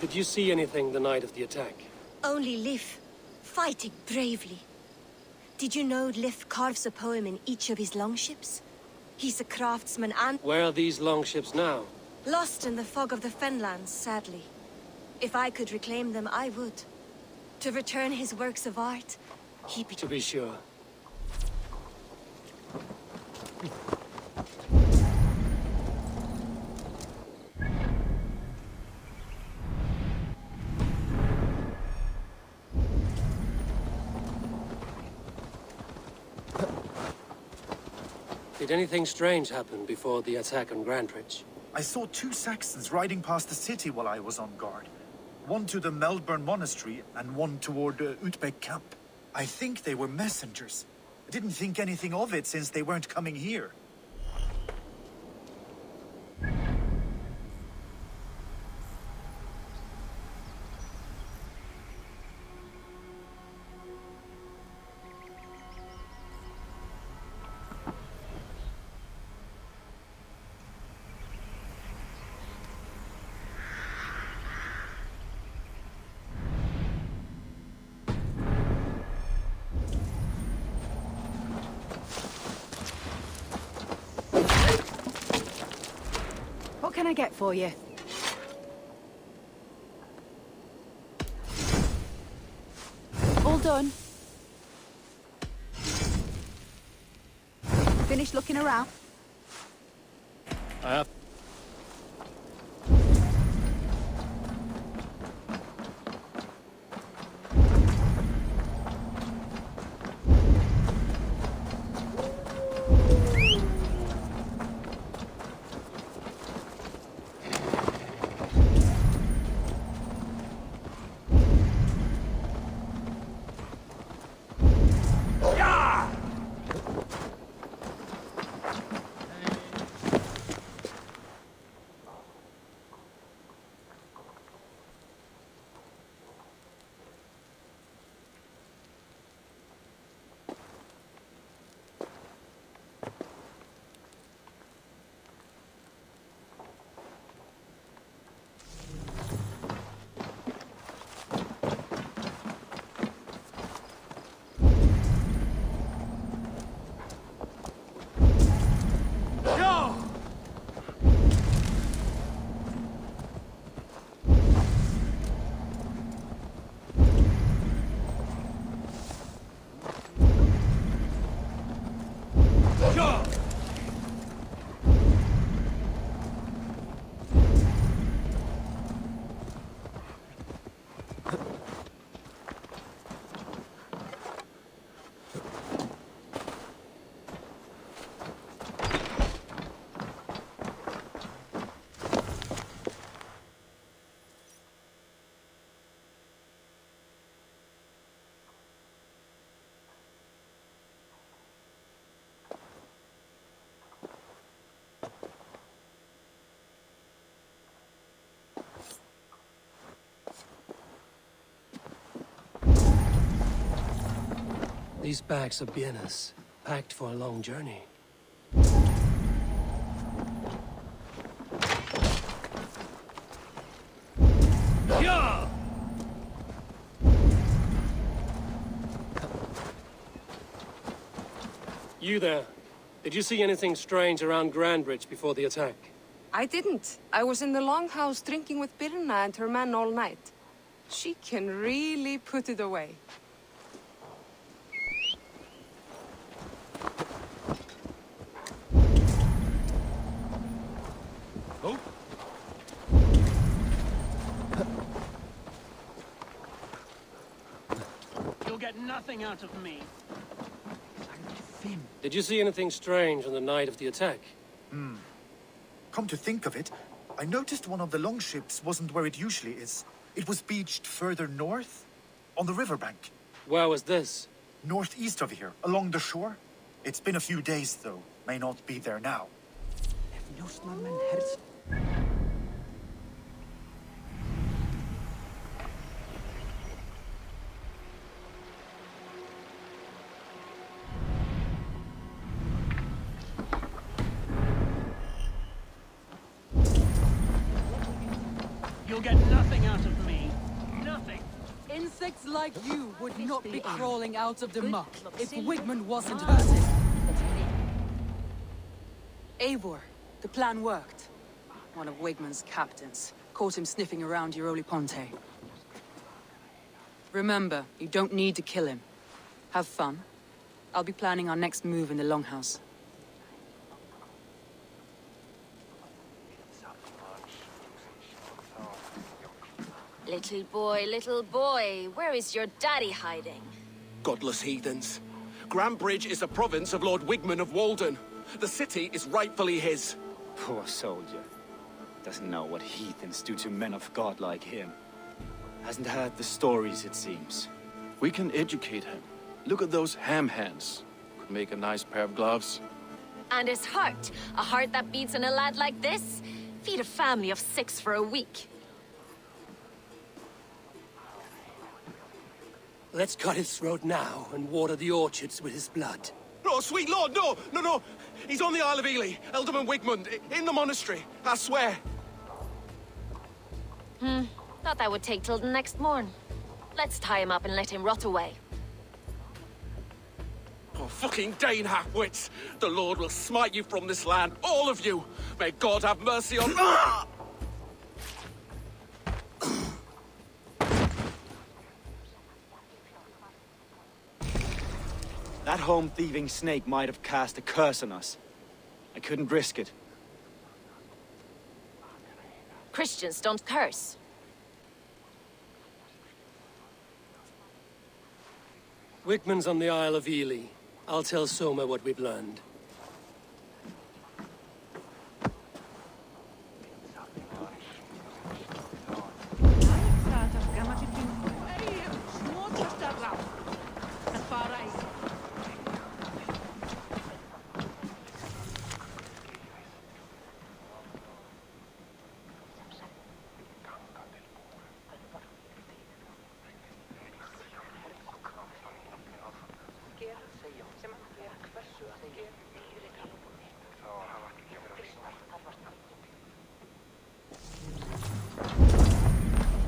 Did you see anything the night of the attack? Only Lif, fighting bravely. Did you know Lif carves a poem in each of his longships? He's a craftsman and Where are these longships now? lost in the fog of the Fenlands, sadly. If I could reclaim them, I would. To return his works of art, he'd be... To be sure. Did anything strange happen before the attack on Grantridge? I saw 2 Saxons riding past the city while I was on guard. One to the Melbourne Monastery and one toward Utbeck Camp. I think they were messengers. I didn't think anything of it since they weren't coming here. What can I get for you? All done. Finished looking around? These bags are bienes, packed for a long journey. Yeah! You there. Did you see anything strange around Grandbridge before the attack? I didn't. I was in the longhouse drinking with Birna and her men all night. She can really put it away. Oh? You'll get nothing out of me. Did you see anything strange on the night of the attack? Come to think of it, I noticed one of the longships wasn't where it usually is. It was beached further north, on the riverbank. Where was this? Northeast of here, along the shore. It's been a few days, though. May not be there now. You'll get nothing out of me. Nothing. Insects like you would not be crawling out of the muck if Wigmund wasn't hurting. Eivor, the plan worked. One of Wigmund's captains caught him sniffing around Euroli Ponte. Remember, you don't need to kill him. Have fun. I'll be planning our next move in the Longhouse. Little boy, where is your daddy hiding? Godless heathens. Grandbridge is a province of Lord Wigmund of Walden. The city is rightfully his. Poor soldier. Doesn't know what heathens do to men of God like him. Hasn't heard the stories, it seems. We can educate him. Look at those ham hands. Could make a nice pair of gloves. And his heart. A heart that beats in a lad like this? Feed a family of 6 for a week. Let's cut his throat now and water the orchards with his blood. No, sweet lord, no, no, no. He's on the Isle of Ely, Ealdorman Wigmund, in the monastery, I swear. Thought that would take till the next morn. Let's tie him up and let him rot away. Oh, fucking Dane half-wits. The Lord will smite you from this land, all of you. May God have mercy on... That home-thieving snake might have cast a curse on us. I couldn't risk it. Christians don't curse. Wigmund's on the Isle of Ely. I'll tell Soma what we've learned.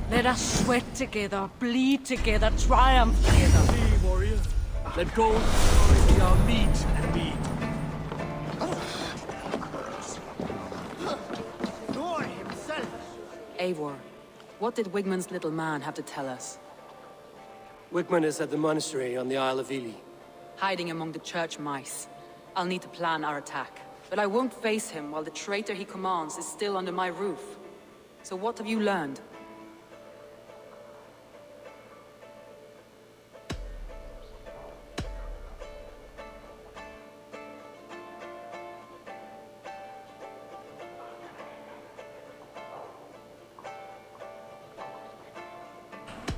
Let us sweat together, bleed together, triumph together. Hey, warrior. Let gold and glory be our meat and meat. Eivor, what did Wigmund's little man have to tell us? Wigmund is at the monastery on the Isle of Ely. Hiding among the church mice. I'll need to plan our attack. But I won't face him while the traitor he commands is still under my roof. So what have you learned?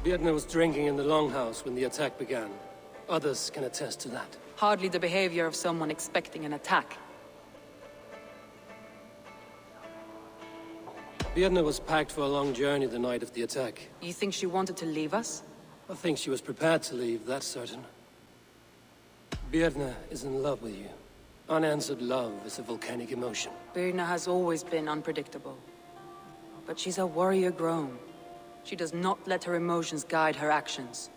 Vietna was drinking in the longhouse when the attack began. Others can attest to that. Hardly the behavior of someone expecting an attack. Vietna was packed for a long journey the night of the attack. You think she wanted to leave us? I think she was prepared to leave, that's certain. Birna is in love with you. Unanswered love is a volcanic emotion. Birna has always been unpredictable. But she's a warrior grown. She does not let her emotions guide her actions.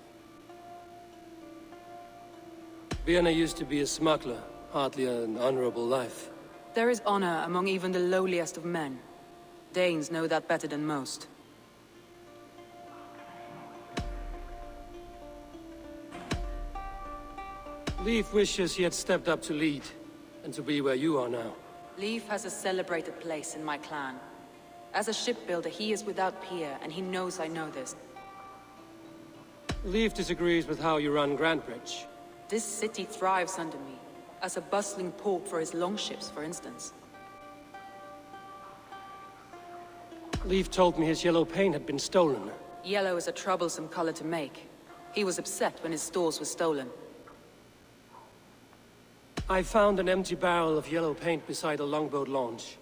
Birna used to be a smuggler, hardly an honorable life. There is honor among even the lowliest of men. Danes know that better than most. Leif wishes he had stepped up to lead, and to be where you are now. Leif has a celebrated place in my clan. As a shipbuilder, he is without peer, and he knows I know this. Leif disagrees with how you run Grantbridge. This city thrives under me, as a bustling port for his longships, for instance. Leif told me his yellow paint had been stolen. Yellow is a troublesome color to make. He was upset when his stores were stolen. I found an empty barrel of yellow paint beside a longboat launch.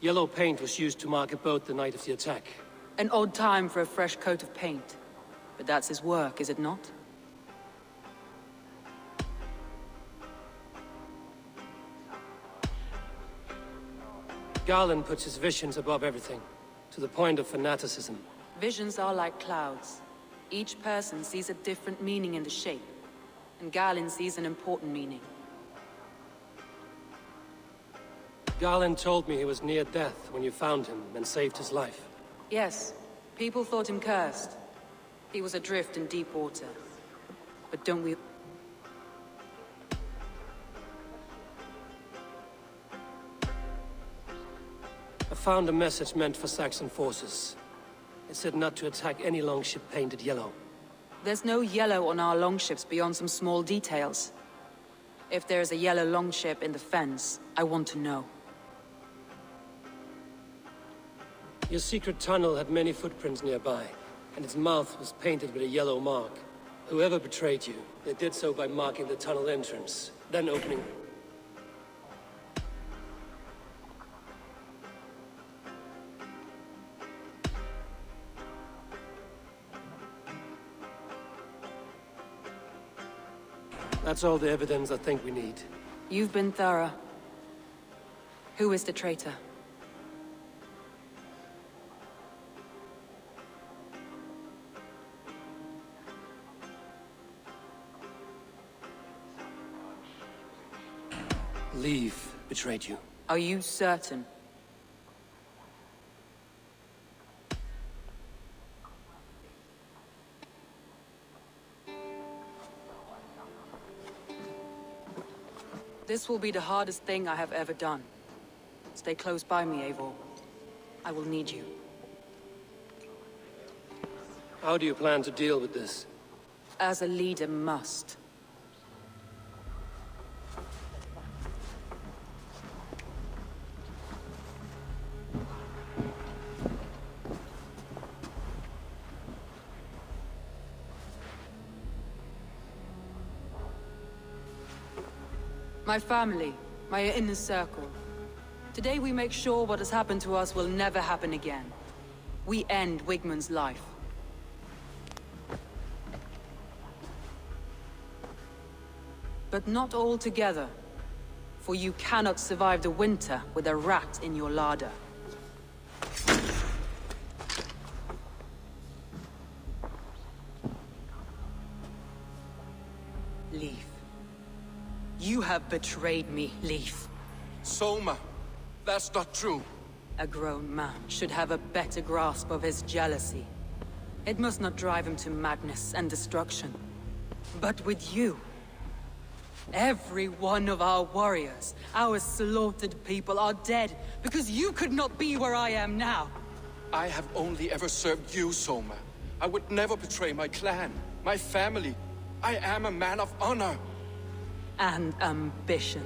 Yellow paint was used to mark a boat the night of the attack. An odd time for a fresh coat of paint. But that's his work, is it not? Garland puts his visions above everything, to the point of fanaticism. Visions are like clouds. Each person sees a different meaning in the shape, and Garland sees an important meaning. Garland told me he was near death when you found him and saved his life. Yes, people thought him cursed. He was adrift in deep water. But don't we... I found a message meant for Saxon forces. It said not to attack any longship painted yellow. There's no yellow on our longships beyond some small details. If there's a yellow longship in the fens, I want to know. Your secret tunnel had many footprints nearby, and its mouth was painted with a yellow mark. Whoever betrayed you, they did so by marking the tunnel entrance, then opening... That's all the evidence I think we need. You've been thorough. Who is the traitor? Leif betrayed you. Are you certain? This will be the hardest thing I have ever done. Stay close by me, Ābout. I will need you. How do you plan to deal with this? As a leader must. My family, my inner circle. Today we make sure what has happened to us will never happen again. We end Wigmund's life. But not all together. For you cannot survive the winter with a rat in your larder. Leif. You have betrayed me, Leif. Soma, that's not true. A grown man should have a better grasp of his jealousy. It must not drive him to madness and destruction. But with you, every one of our warriors, our slaughtered people are dead because you could not be where I am now. I have only ever served you, Soma. I would never betray my clan, my family. I am a man of honor. And ambition.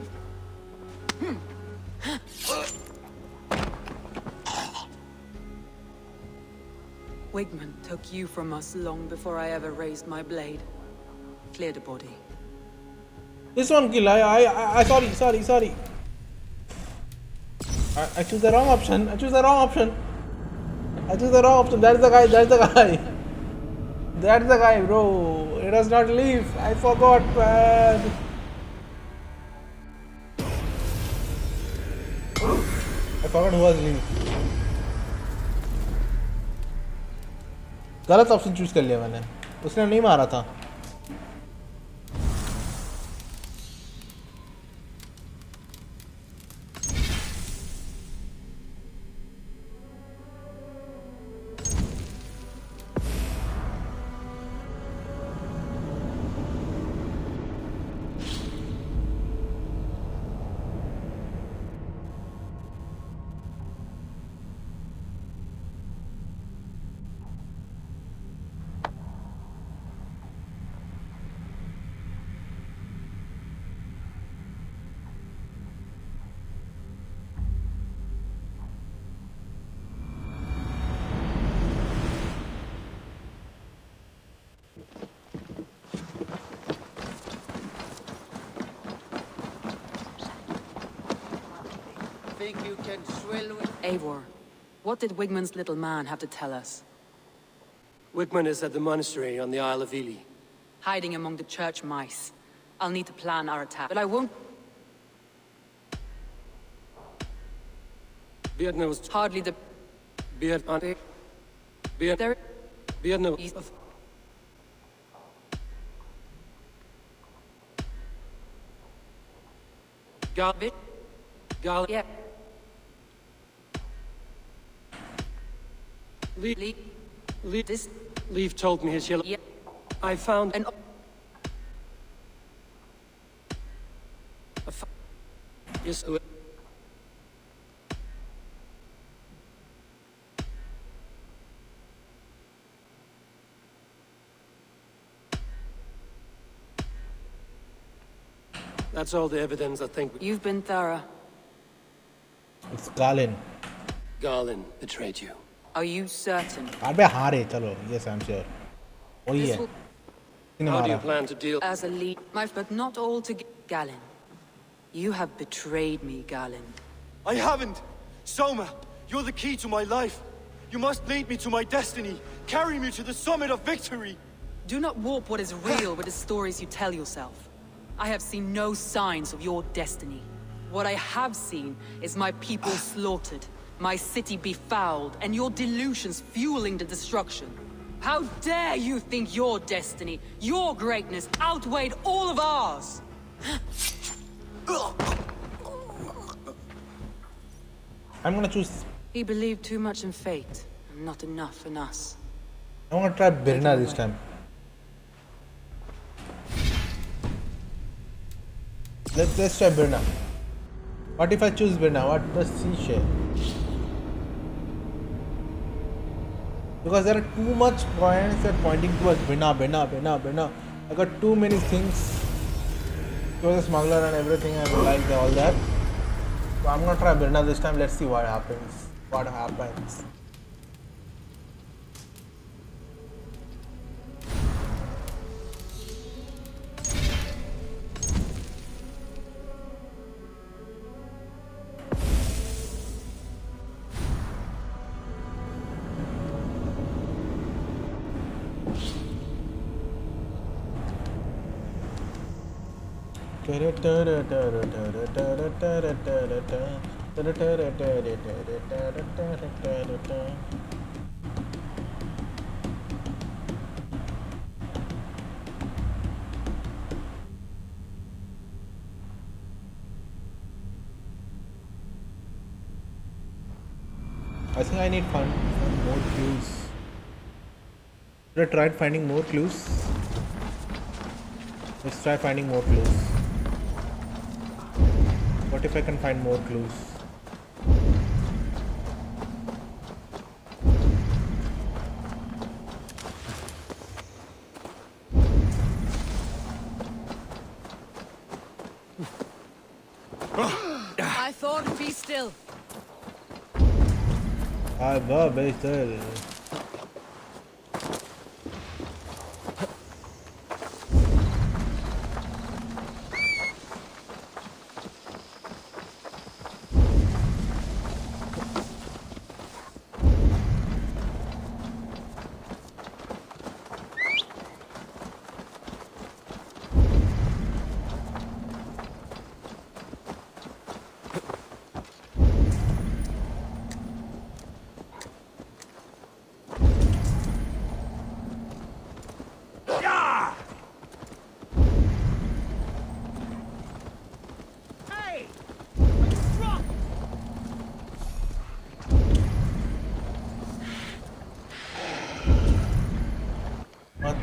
Wigmund took you from us long before I ever raised my blade. Clear the body. This one kill. I sorry. I choose the wrong option. That's the guy. That's the guy, bro. It was not Leif. I forgot, man. I forgot who was Lee. गलत option choose कर लिया मैंने. उसने नहीं मारा था. Think you can swill with Eivor? What did Wigmund's little man have to tell us? Wigmund is at the monastery on the Isle of Ely. Hiding among the church mice. I'll need to plan our attack, but I won't... Beardna was Hardly the... Beard Auntie. Beard There... Beardna East of... Galvit. Gal Yeah. This... Leaf told me his yellow. Yeah. I found An... Yes. That's all the evidence I think. You've been thorough. It's Galen. Garland betrayed you. Are you certain? अबे हाँ रे चलो. Yes, I'm sure. वही This है. will... किसने How do you मारा? plan to deal? As a lead... But not all to... Galen. You have betrayed me, Galen. I haven't! Soma, you're the key to my life. You must lead me to my destiny. Carry me to the summit of victory. Do not warp what is real with the stories you tell yourself. I have seen no signs of your destiny. What I have seen is my people slaughtered, my city befouled, and your delusions fueling the destruction. How dare you think your destiny, your greatness, outweighed all of ours? I'm gonna choose. He believed too much in fate, and not enough in us. I'm gonna try Birna this time. Let's try Birna. What if I choose Birna? What does she share? Because there are too much points that pointing towards Birna. I got too many things. She was a smuggler and everything, and I like all that. So I'm gonna try Birna this time. Let's see what happens. I think I need find more clues. Should I try finding more clues? Let's try finding more clues. What if I can find more clues? I thought be still. I will be still.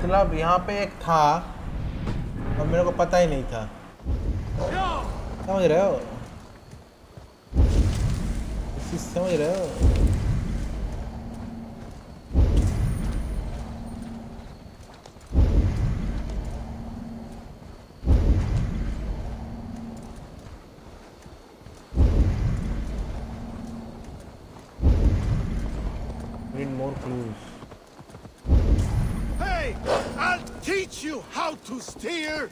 मतलब यहाँ पे एक था और मेरे को पता ही नहीं था, समझ रहे हो? समझ रहे हो? Need more clues. Hey, I'll teach you how to steer.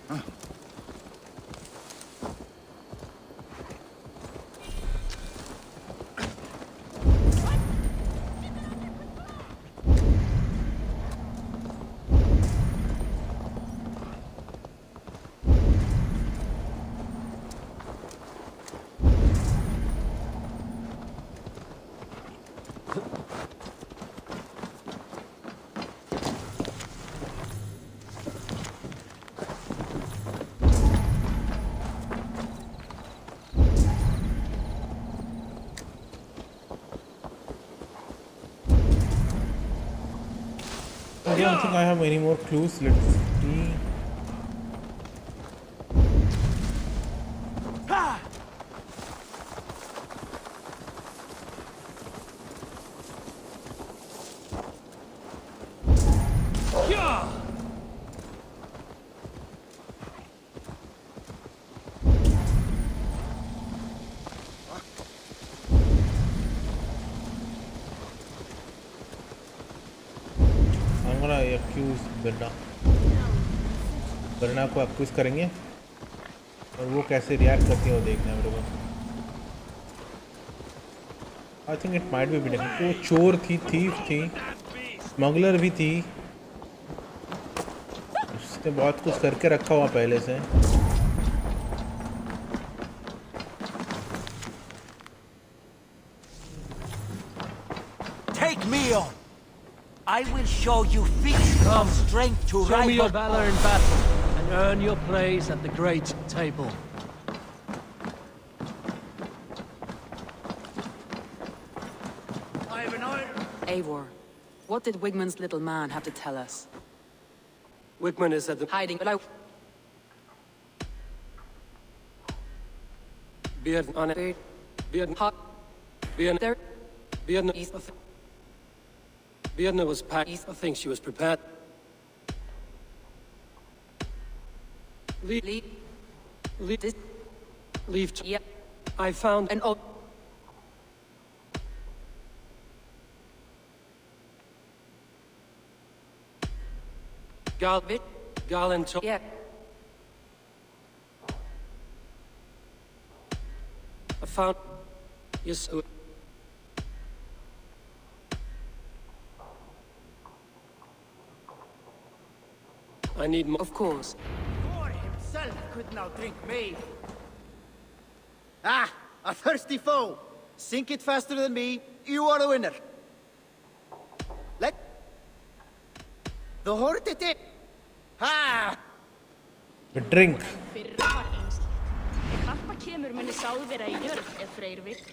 I don't think I have any more clues. Let's see. बरना को एक्यूज करेंगे और वो कैसे रिएक्ट करती है वो देखना है मेरे को। I think it might be different. वो चोर थी, थीफ थी, स्मगलर भी थी, उसने बहुत कुछ करके रखा हुआ पहले से। Take me on. I will show you feats of strength to Show me your rival. valor in battle and earn your place at the great table. Eivor, what did Wigmund's little man have to tell us? Wigmund is at the hiding, but I... Beard on it. Beard hot. Beard there. Beard Beardna was packed. I think she was prepared. Leave. Yeah. I found an old... Garland. Yeah. I found... Yes. I need more. Of course. Thor himself could now drink me. Ah, a thirsty foe. Sink it faster than me. You are the winner. Let the horde it. Ha! A drink. Kappa kemur muni sáð vera í jörð Freyr vill.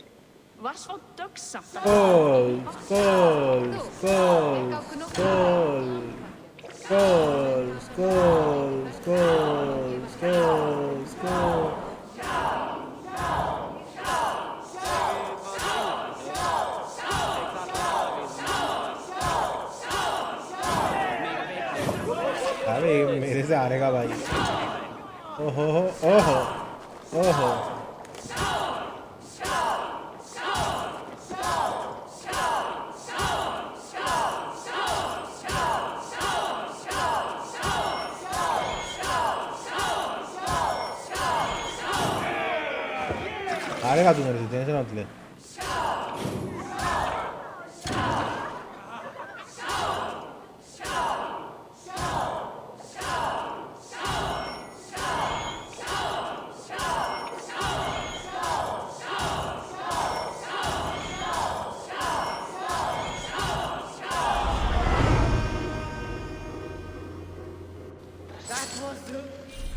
Var svo dögsamt. Skål, skål, skål, skål. Skål, skål, skål, skål, skål. अरे मेरे से हारेगा भाई। ओहो ओहो ओहो। हारेगा तू मेरे से, टेंशन मत ले।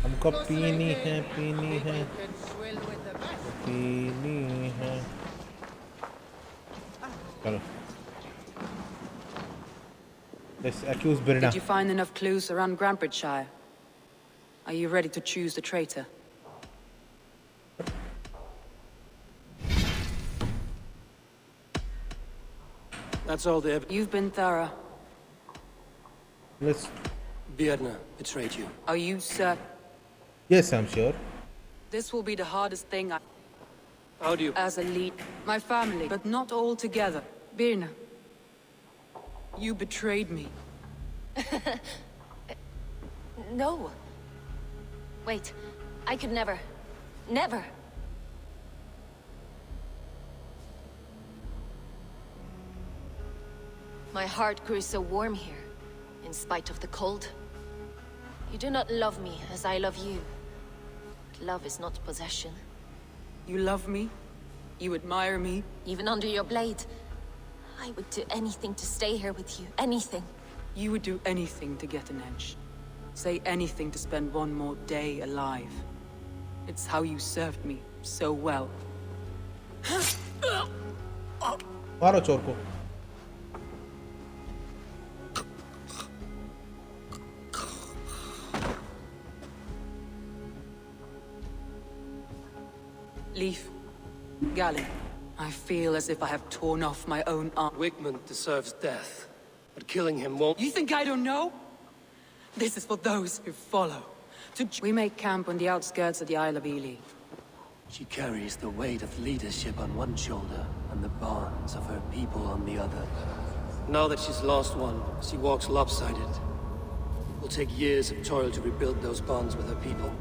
हमको पीनी है, पीनी है, पीनी है। चलो Let's accuse Birna. Did you find enough clues around Grandbridgeshire? Are you ready to choose the traitor? That's all they have. You've been thorough. Let's. Birna betrayed you. Are you certain? Yes, I'm sure. This will be the hardest thing How do you... as a lead. My family, but not all together. Birna, you betrayed me. No. Wait, I could never. Never. My heart grew so warm here, in spite of the cold. You do not love me as I love you. Love is not possession. You love me? You admire me? Even under your blade, I would do anything to stay here with you. Anything. You would do anything to get an edge. Say anything to spend one more day alive. It's how you served me so well. मारो चोर को. Leaf, Galley, I feel as if I have torn off my own arm. Wickman deserves death, but killing him won't... You think I don't know? This is for those who follow. We make camp on the outskirts of the Isle of Ely. She carries the weight of leadership on one shoulder and the bonds of her people on the other. Now that she's lost one, she walks lopsided. It will take years of toil to rebuild those bonds with her people.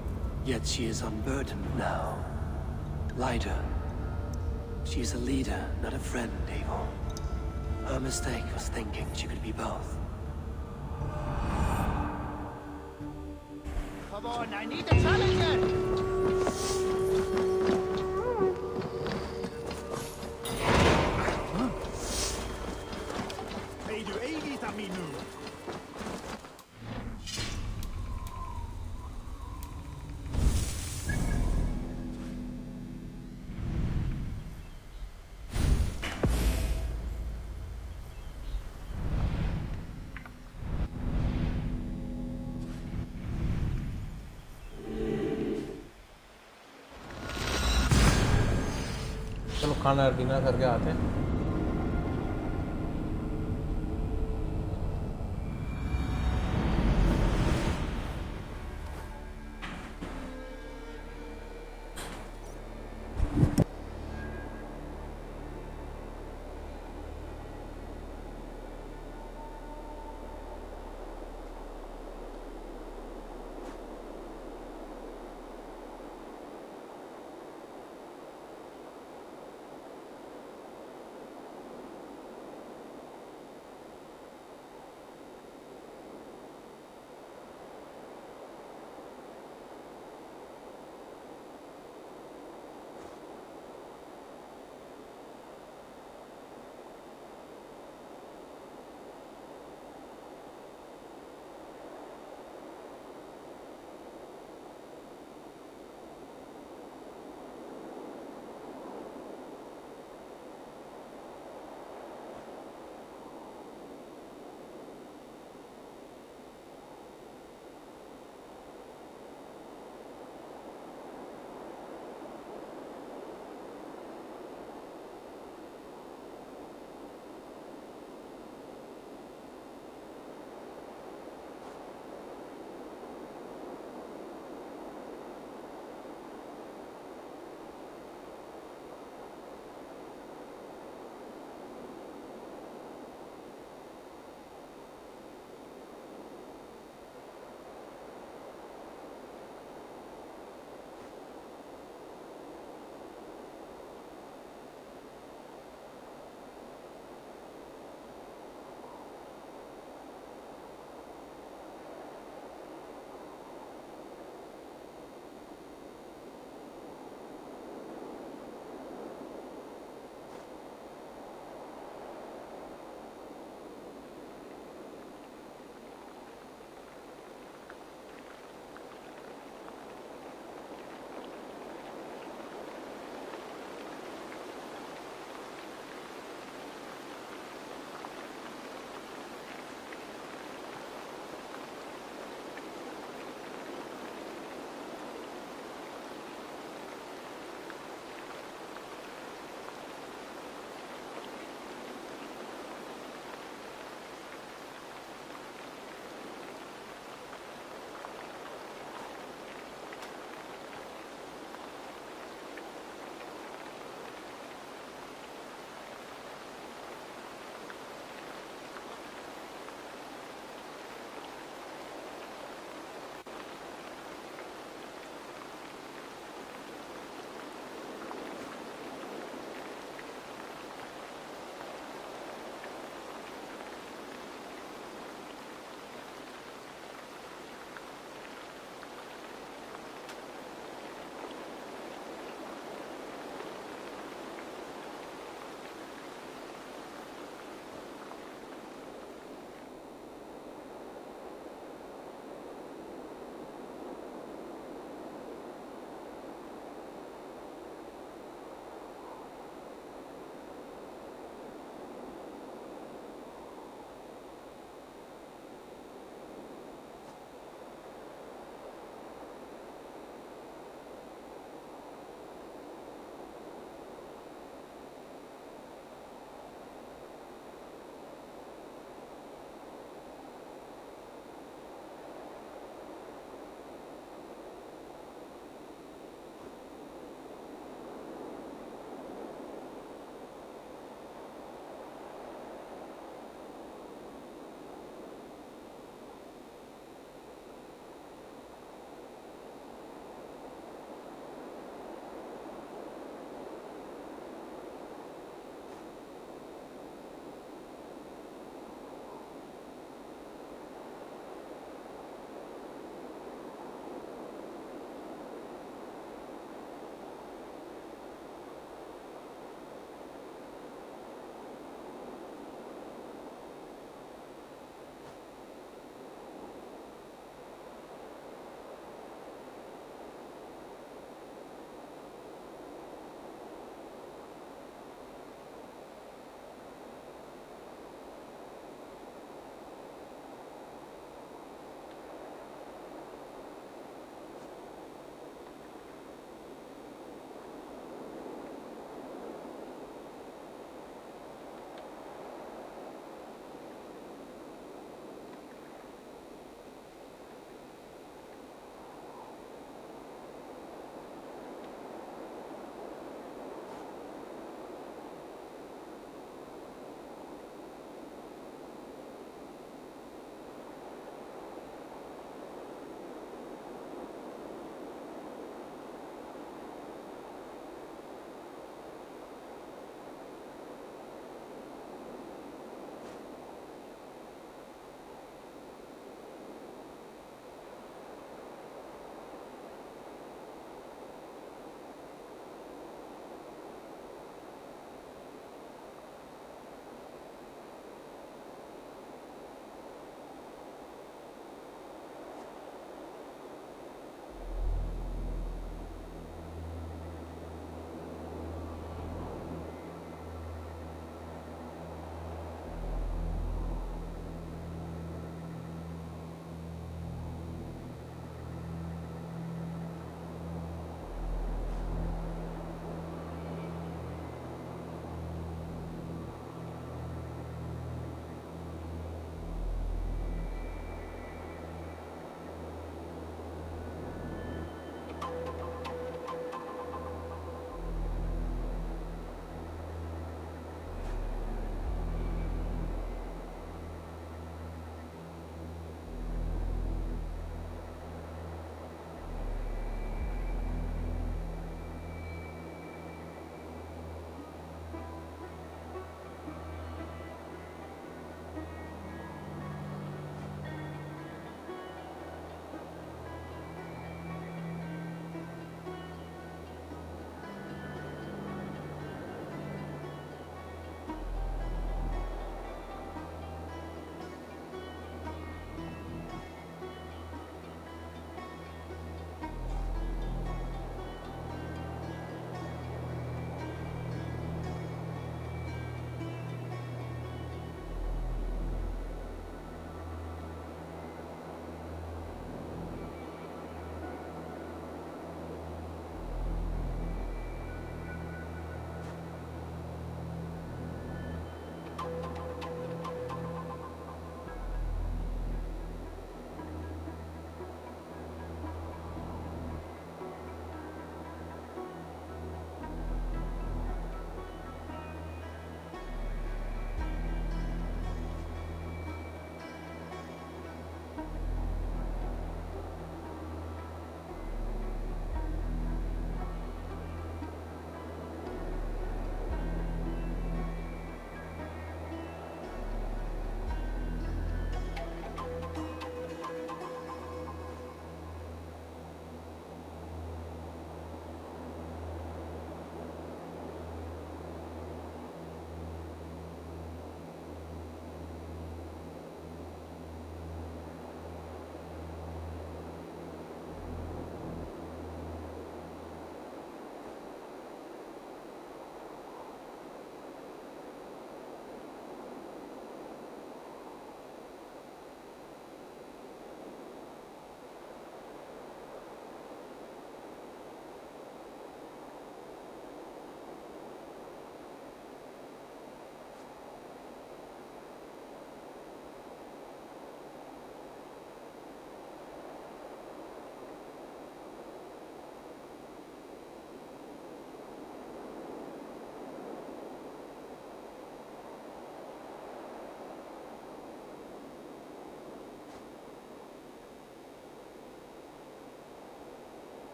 Yet she is unburdened now. Lighter. She is a leader, not a friend, Eivor. Her mistake was thinking she could be both. Come on, I need a challenger! चलो खाना dinner करके आते हैं.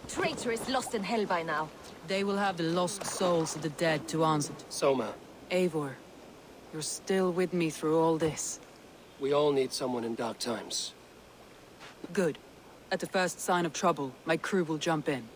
Traitor is lost in hell by now. They will have the lost souls of the dead to answer to. Soma, Eivor, you're still with me through all this. we all need someone in dark times. Good. At the first sign of trouble, my crew will jump in.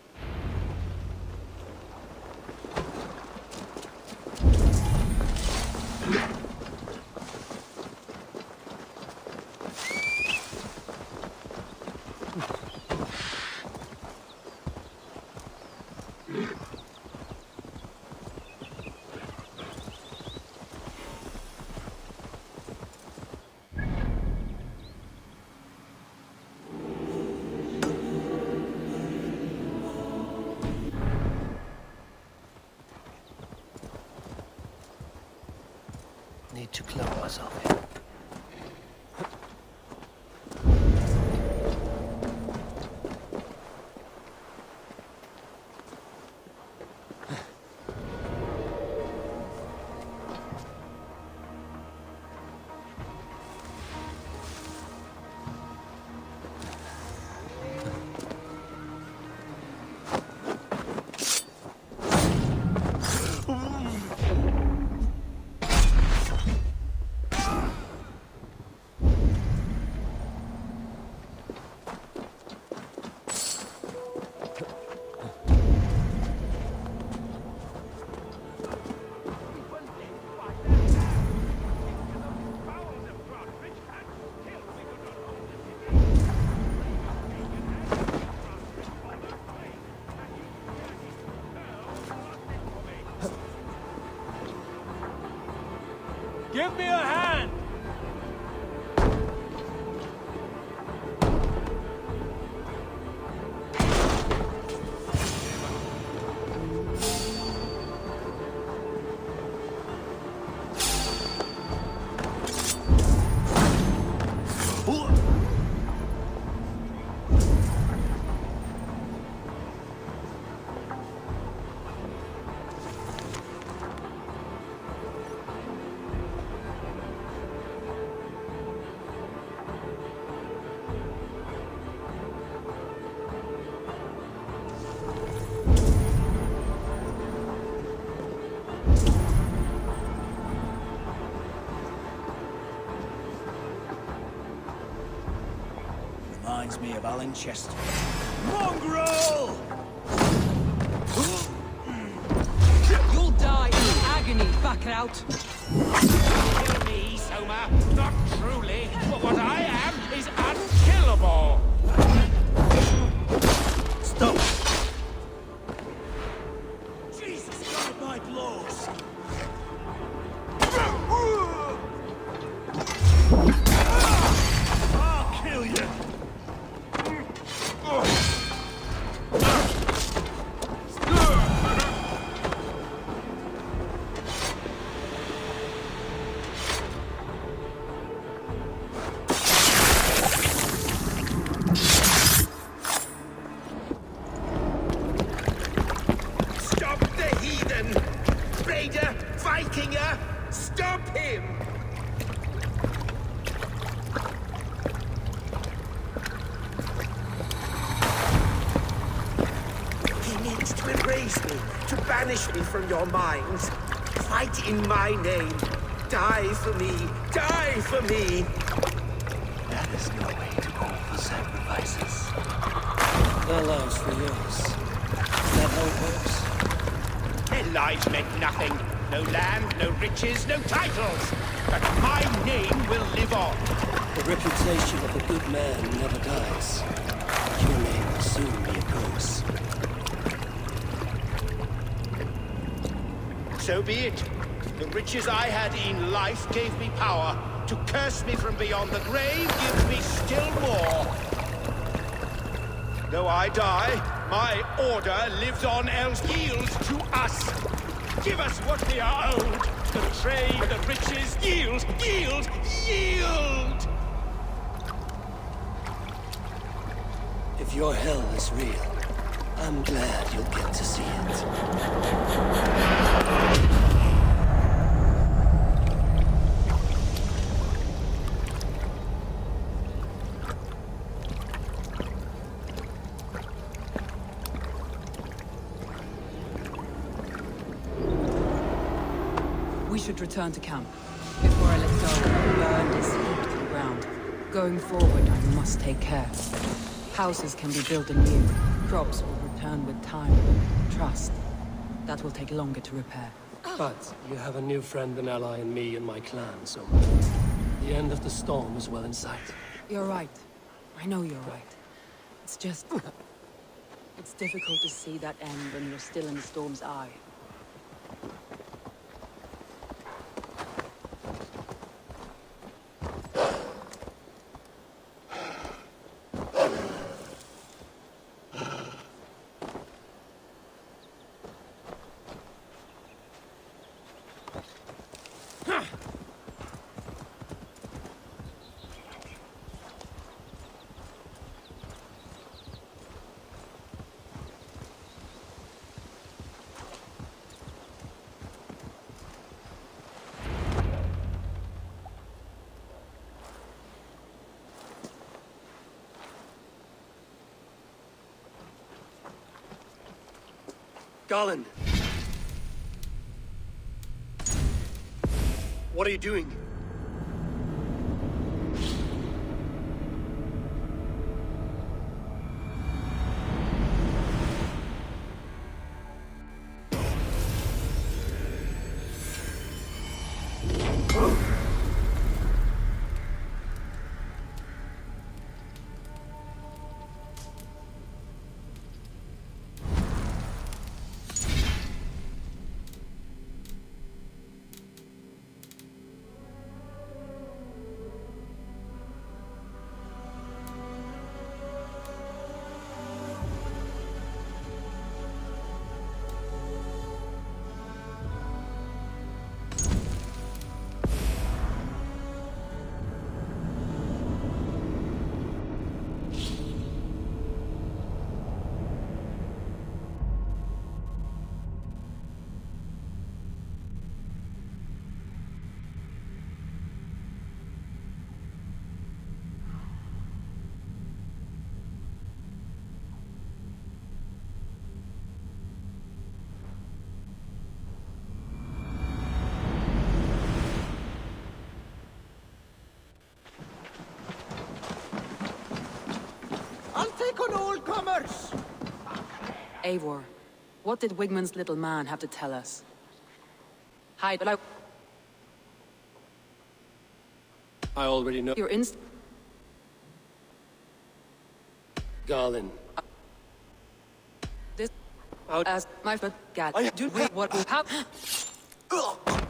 Need to clone myself here. Give me a hand! Reminds me of Alan Chester. Mongrel! You'll die in agony, back out. Kill me, Soma. Not truly, but what I am is unkillable. Stop! Jesus, guide my blows. I'll kill you. Stop the heathen! Raider! Vikinger! Stop him! He needs to erase me, to banish me from your minds. Fight in my name. Die for me! Die for me! That is no way to call for sacrifices. Their lives for yours. Is that how it works? Their lives meant nothing. No land, no riches, no titles. that my name will live on. The reputation of a good man never dies. Your name will soon be a curse. So be it. The riches I had in life gave me power. To curse me from beyond the grave gives me still more. Though I die, my order lives on, else yield to us. Give us what we are owed. The trade, the riches, yield, yield, yield! If your hell is real, I'm glad you'll get to see it. We should return to camp. Before I let go, burned is heaped to the ground. Going forward, I must take care. Houses can be built anew. Crops will return with time. Trust. That will take longer to repair. But you have a new friend and ally in me and my clan, so the end of the storm is well in sight. You're right. I know you're right. It's just... it's difficult to see that end when you're still in the storm's eye. Garland! What are you doing? Eivor, what did Wigmund's little man have to tell us? Hide, but I already know. You're in... Garland. This... Out. As my foot... Gad. I Do what... How...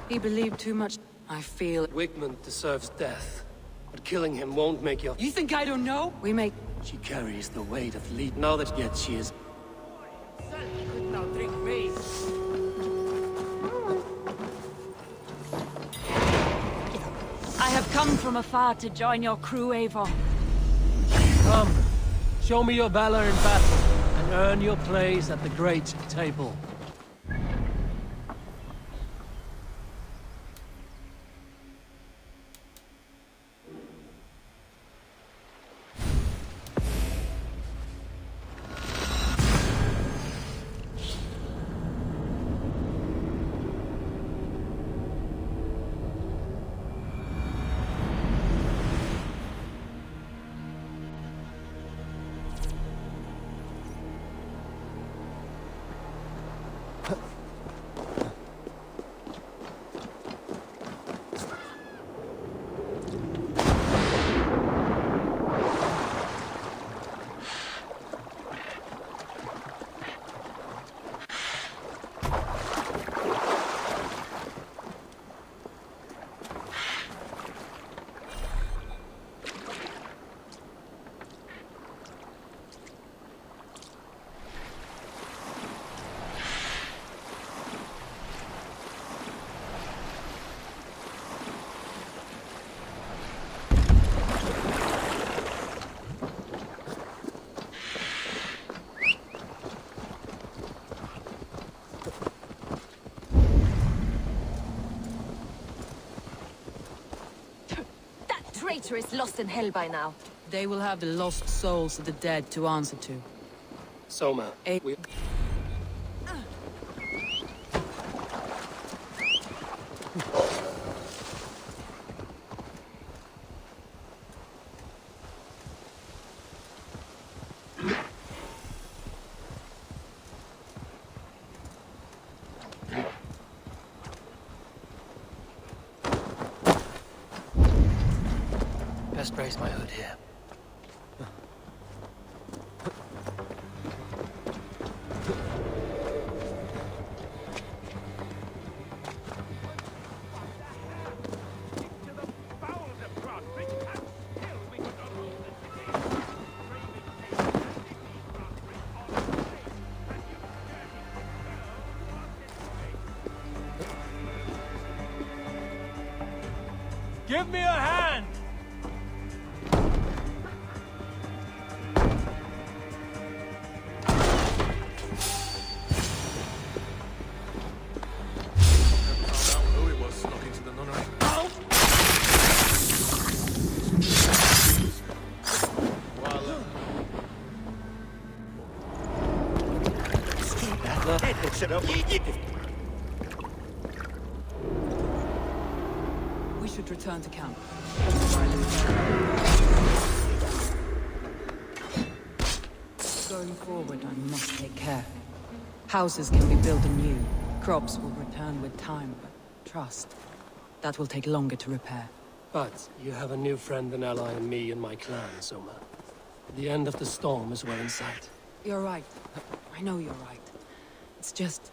He believed too much. I feel... Wigmund deserves death, but killing him won't make you... You think I don't know? We make... She carries the weight of lead. Now that yet she is... Could not drink me. I have come from afar to join your crew, Eivor. Come, show me your valor in battle, and earn your place at the great table. traitor is lost in hell by now. They will have the lost souls of the dead to answer to. Soma, we... Best brace my hood here. Give me a hand! We should return to camp. Going forward, I must take care. Houses can be built anew. Crops will return with time, but trust. That will take longer to repair. But you have a new friend and ally in me and my clan, Soma. The end of the storm is well in sight. You're right. I know you're right. It's just...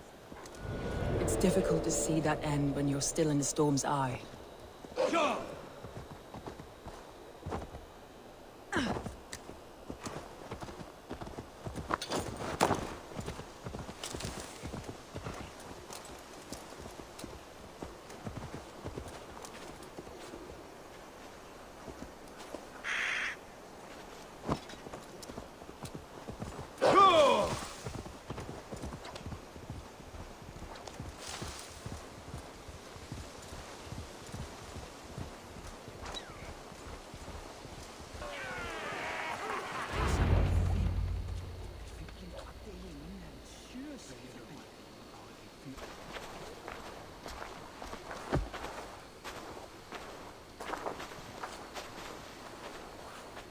it's difficult to see that end when you're still in the storm's eye. Sure.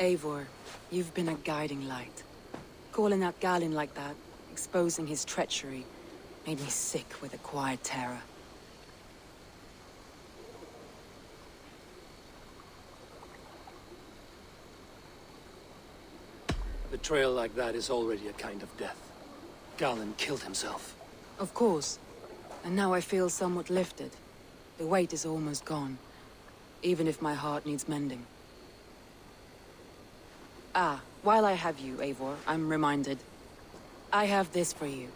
Eivor, you've been a guiding light. Calling out Galinn like that, exposing his treachery, made me sick with a quiet terror. A betrayal like that is already a kind of death. Galinn killed himself. Of course. And now I feel somewhat lifted. The weight is almost gone, even if my heart needs mending. Ah, while I have you, Eivor, I'm reminded. I have this for you.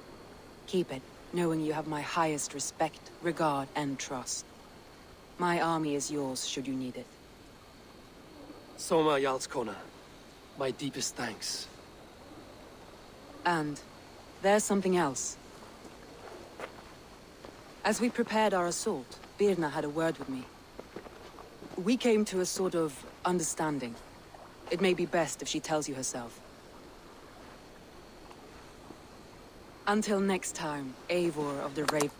Keep it, knowing you have my highest respect, regard, and trust. My army is yours, should you need it. Soma Jarlskona, my deepest thanks. And there's something else. As we prepared our assault, Birna had a word with me. We came to a sort of understanding. It may be best if she tells you herself. Until next time, Eivor of the Raven.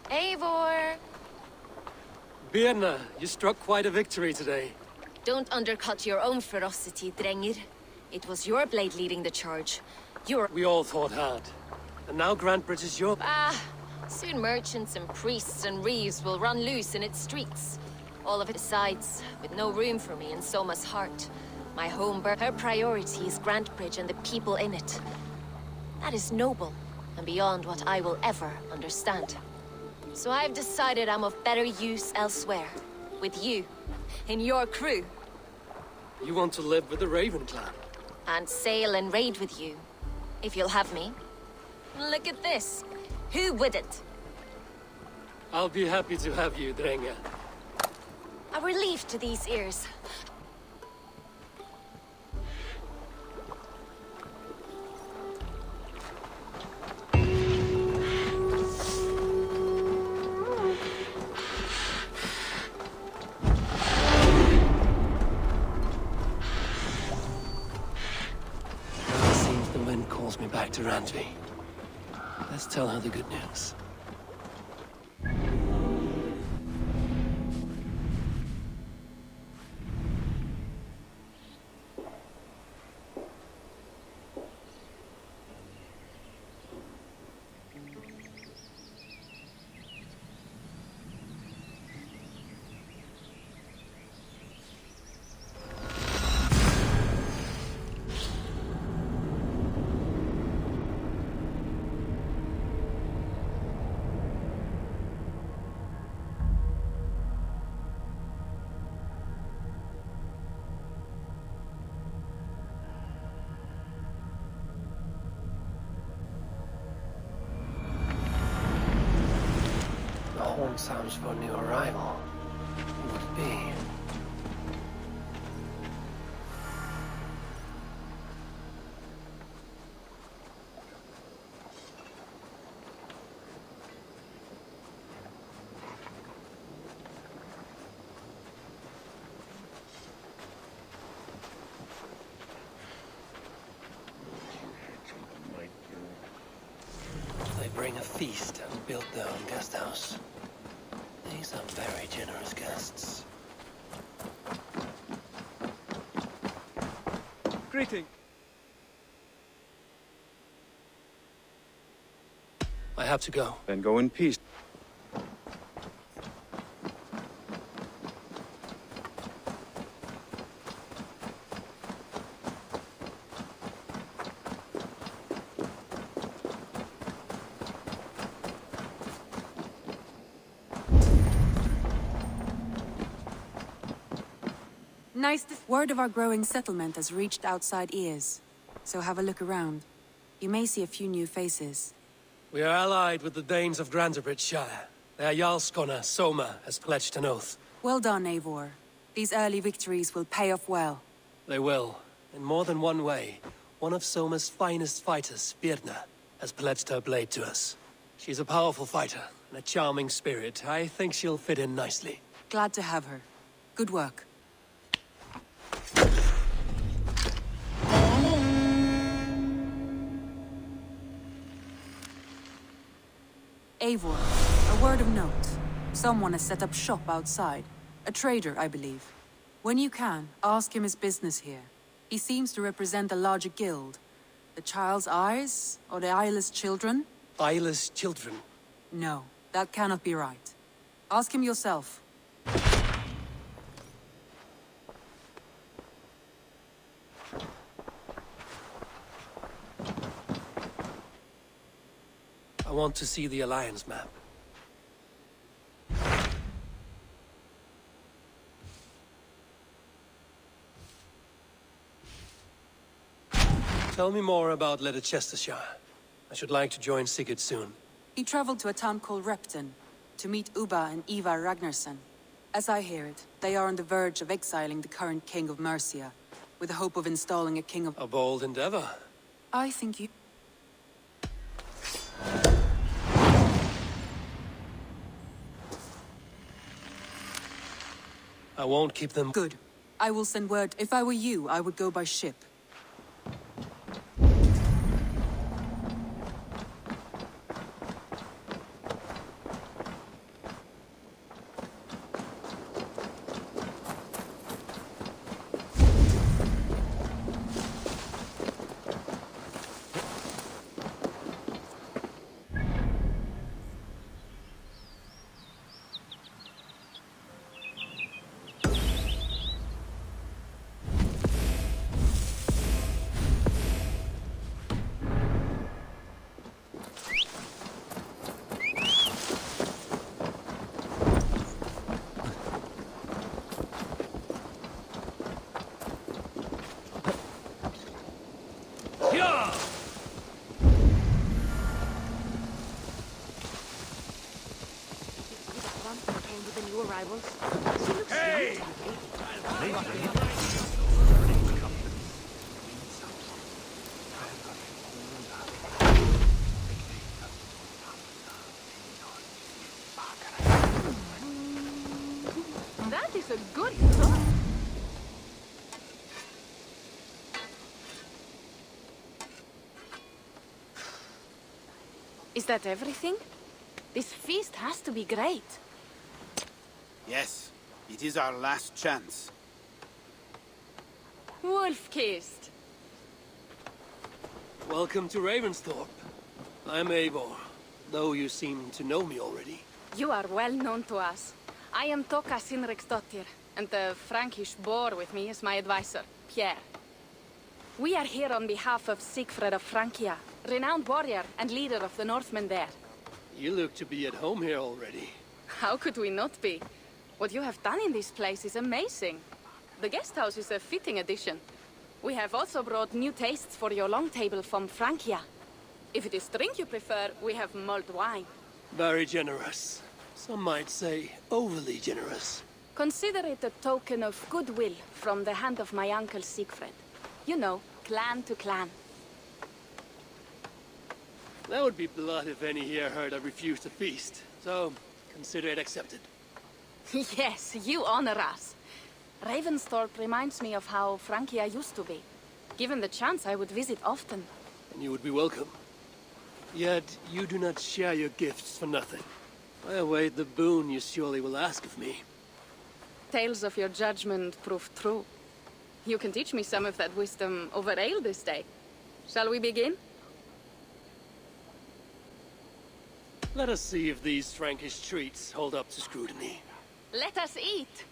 Eivor! Birna, you struck quite a victory today. Don't undercut your own ferocity, Drengir. It was your blade leading the charge. We all fought hard. And now Grantbridge is your... Soon merchants and priests and reeves will run loose in its streets. All of it sides, with no room for me in Soma's heart. My home birth, her priority is Grantbridge and the people in it. That is noble, and beyond what I will ever understand. So I've decided I'm of better use elsewhere. With you, in your crew. You want to live with the Raven clan? And sail and raid with you, if you'll have me. Look at this. Who wouldn't? I'll be happy to have you, Drenge. A relief to these ears. back to Randvi. Let's tell her the good news. Horn sounds for a new arrival. Who would it be? They bring a feast and build their own guest house. These are very generous guests. Greeting. I have to go. Then go in peace. Nice. Word of our growing settlement has reached outside ears. So have a look around. You may see a few new faces. We are allied with the Danes of Shire. Their Jarlskona, Soma, has pledged an oath. Well done, Eivor. These early victories will pay off well. They will, in more than one way. One of Soma's finest fighters, Birna, has pledged her blade to us. She's a powerful fighter and a charming spirit. I think she'll fit in nicely. Glad to have her. Good work. Eivor, a word of note. Someone has set up shop outside. A trader, I believe. When you can, ask him his business here. He seems to represent a larger guild. The Child's Eyes? Or the Eyeless Children? Eyeless children? No, that cannot be right. Ask him yourself. I want to see the Alliance map. Tell me more about Leicestershire. I should like to join Sigurd soon. He traveled to a town called Repton to meet Ubba and Ivar Ragnarsson. As I hear it, they are on the verge of exiling the current king of Mercia, with the hope of installing a king of... A bold endeavor. I think you... I won't keep them... Good. I will send word. If I were you, I would go by ship. Hey! That is a good thought. Is that everything? This feast has to be great. Yes, it is our last chance. Wolf-kissed. Welcome to Ravensthorpe. I'm Eivor, though you seem to know me already. You are well known to us. I am Toka Sinriksdottir, and the Frankish boar with me is my advisor, Pierre. We are here on behalf of Sigfred of Francia, renowned warrior and leader of the Northmen there. You look to be at home here already. How could we not be? What you have done in this place is amazing. The guest house is a fitting addition. We have also brought new tastes for your long table from Francia. If it is drink you prefer, we have mulled wine. Very generous. Some might say overly generous. Consider it a token of goodwill from the hand of my uncle Sigfred. You know, clan to clan. That would be blood if any here heard I refused to feast. So, consider it accepted. Yes, you honor us. Ravensthorpe reminds me of how Francia used to be. Given the chance, I would visit often. And you would be welcome. Yet, you do not share your gifts for nothing. I await the boon you surely will ask of me. Tales of your judgment prove true. You can teach me some of that wisdom over ale this day. Shall we begin? Let us see if these Frankish treats hold up to scrutiny. Let us eat!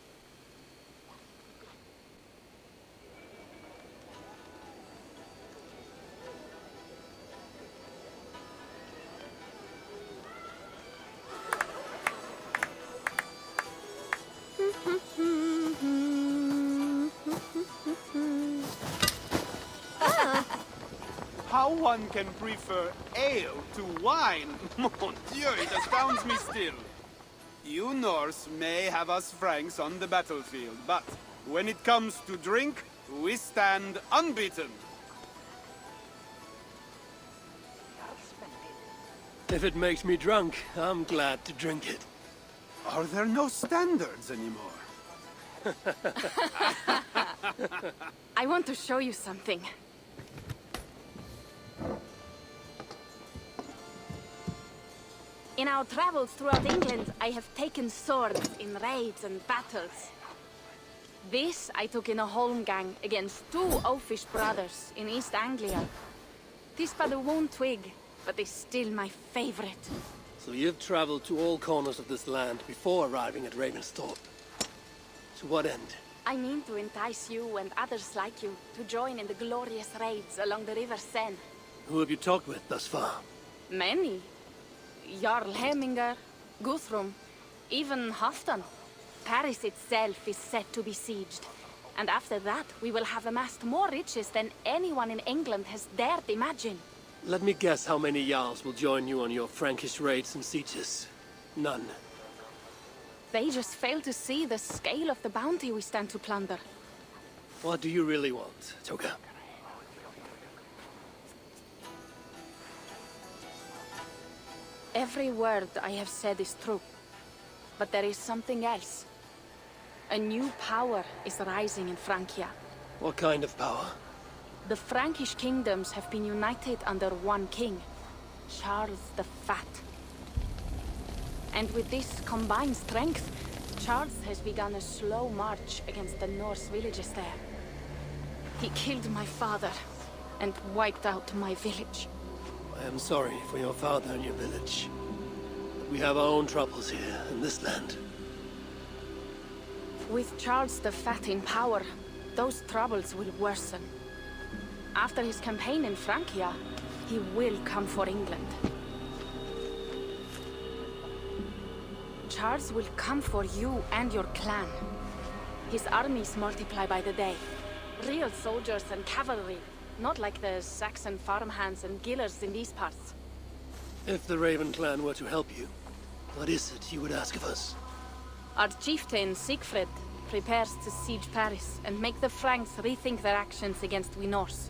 How one can prefer ale to wine? Mon Dieu, it astounds me still. You Norse may have us Franks on the battlefield, but when it comes to drink, we stand unbeaten. If it makes me drunk, I'm glad to drink it. Are there no standards anymore? I want to show you something. In our travels throughout England, I have taken swords in raids and battles. This I took in a holmgang against two oafish brothers in East Anglia. Tis but a worn twig, but is still my favorite. So you've traveled to all corners of this land before arriving at Ravensthorpe. To what end? I mean to entice you and others like you to join in the glorious raids along the River Seine. Who have you talked with thus far? Many. Jarl Hemminger, Guthrum, even Halfdan. Paris itself is set to be sieged. And after that, we will have amassed more riches than anyone in England has dared imagine. Let me guess how many Jarls will join you on your Frankish raids and sieges. None. They just fail to see the scale of the bounty we stand to plunder. What do you really want, Toka? Every word I have said is true. But there is something else. A new power is rising in Francia. What kind of power? The Frankish kingdoms have been united under one king, Charles the Fat. And with this combined strength, Charles has begun a slow march against the Norse villages there. He killed my father and wiped out my village. I am sorry for your father and your village. But we have our own troubles here in this land. With Charles the Fat in power, those troubles will worsen. After his campaign in Francia, he will come for England. Charles will come for you and your clan. His armies multiply by the day. Real soldiers and cavalry, not like the Saxon farmhands and gillers in these parts. If the Raven clan were to help you, what is it you would ask of us? Our chieftain, Sigfred, prepares to siege Paris and make the Franks rethink their actions against we Norse.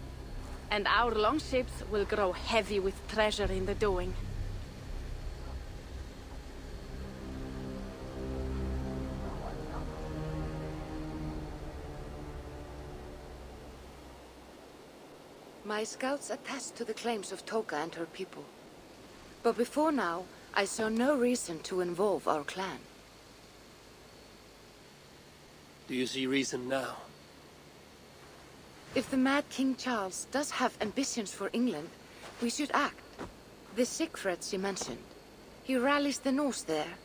And our longships will grow heavy with treasure in the doing. My scouts attest to the claims of Toka and her people. But before now, I saw no reason to involve our clan. Do you see reason now? If the Mad King Charles does have ambitions for England, we should act. The Siegfrieds you mentioned, he rallies the Norse there.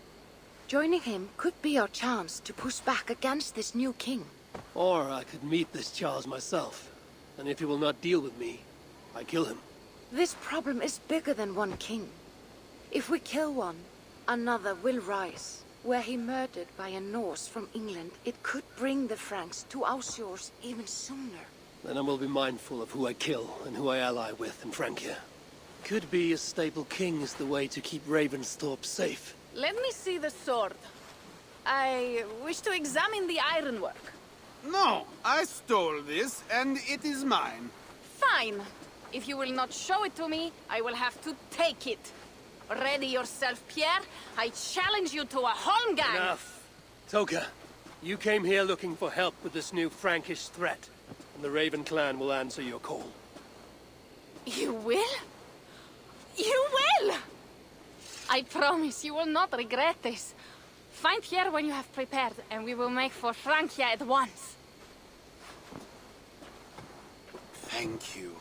Joining him could be our chance to push back against this new king. Or I could meet this Charles myself, and if he will not deal with me, I kill him. This problem is bigger than one king. If we kill one, another will rise. Were he murdered by a Norse from England, it could bring the Franks to our shores even sooner. Then I will be mindful of who I kill and who I ally with in Francia. Could be a stable king is the way to keep Ravensthorpe safe. Let me see the sword. I wish to examine the ironwork. No, I stole this, and it is mine. Fine. If you will not show it to me, I will have to take it. Ready yourself, Pierre. I challenge you to a holmgang. Enough. Toka, you came here looking for help with this new Frankish threat, and the Raven clan will answer your call. You will? You will! I promise you will not regret this. Find Pierre when you have prepared, and we will make for Francia at once. Thank you.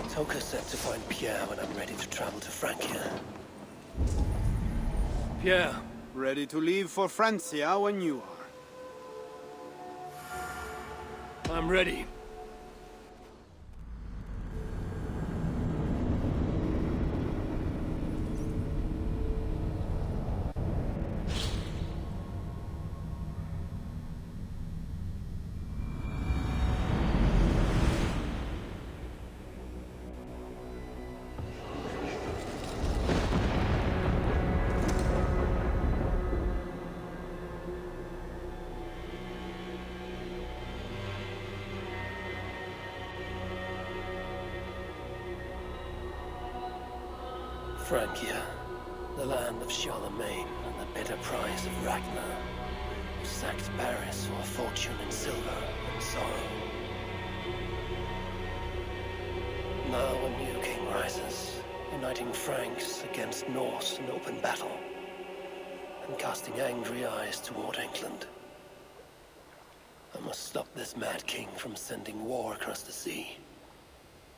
Toka said to find Pierre when I'm ready to travel to Francia. Pierre. Ready to leave for Francia when you are. I'm ready. Francia, the land of 𝔊ames and the bitter price of Ragnar, who sacked Paris for a fortune in silver and sorrow. Now a new king rises, uniting Franks against Norse in open battle, and casting angry eyes toward England. I must stop this mad king from sending war across the sea.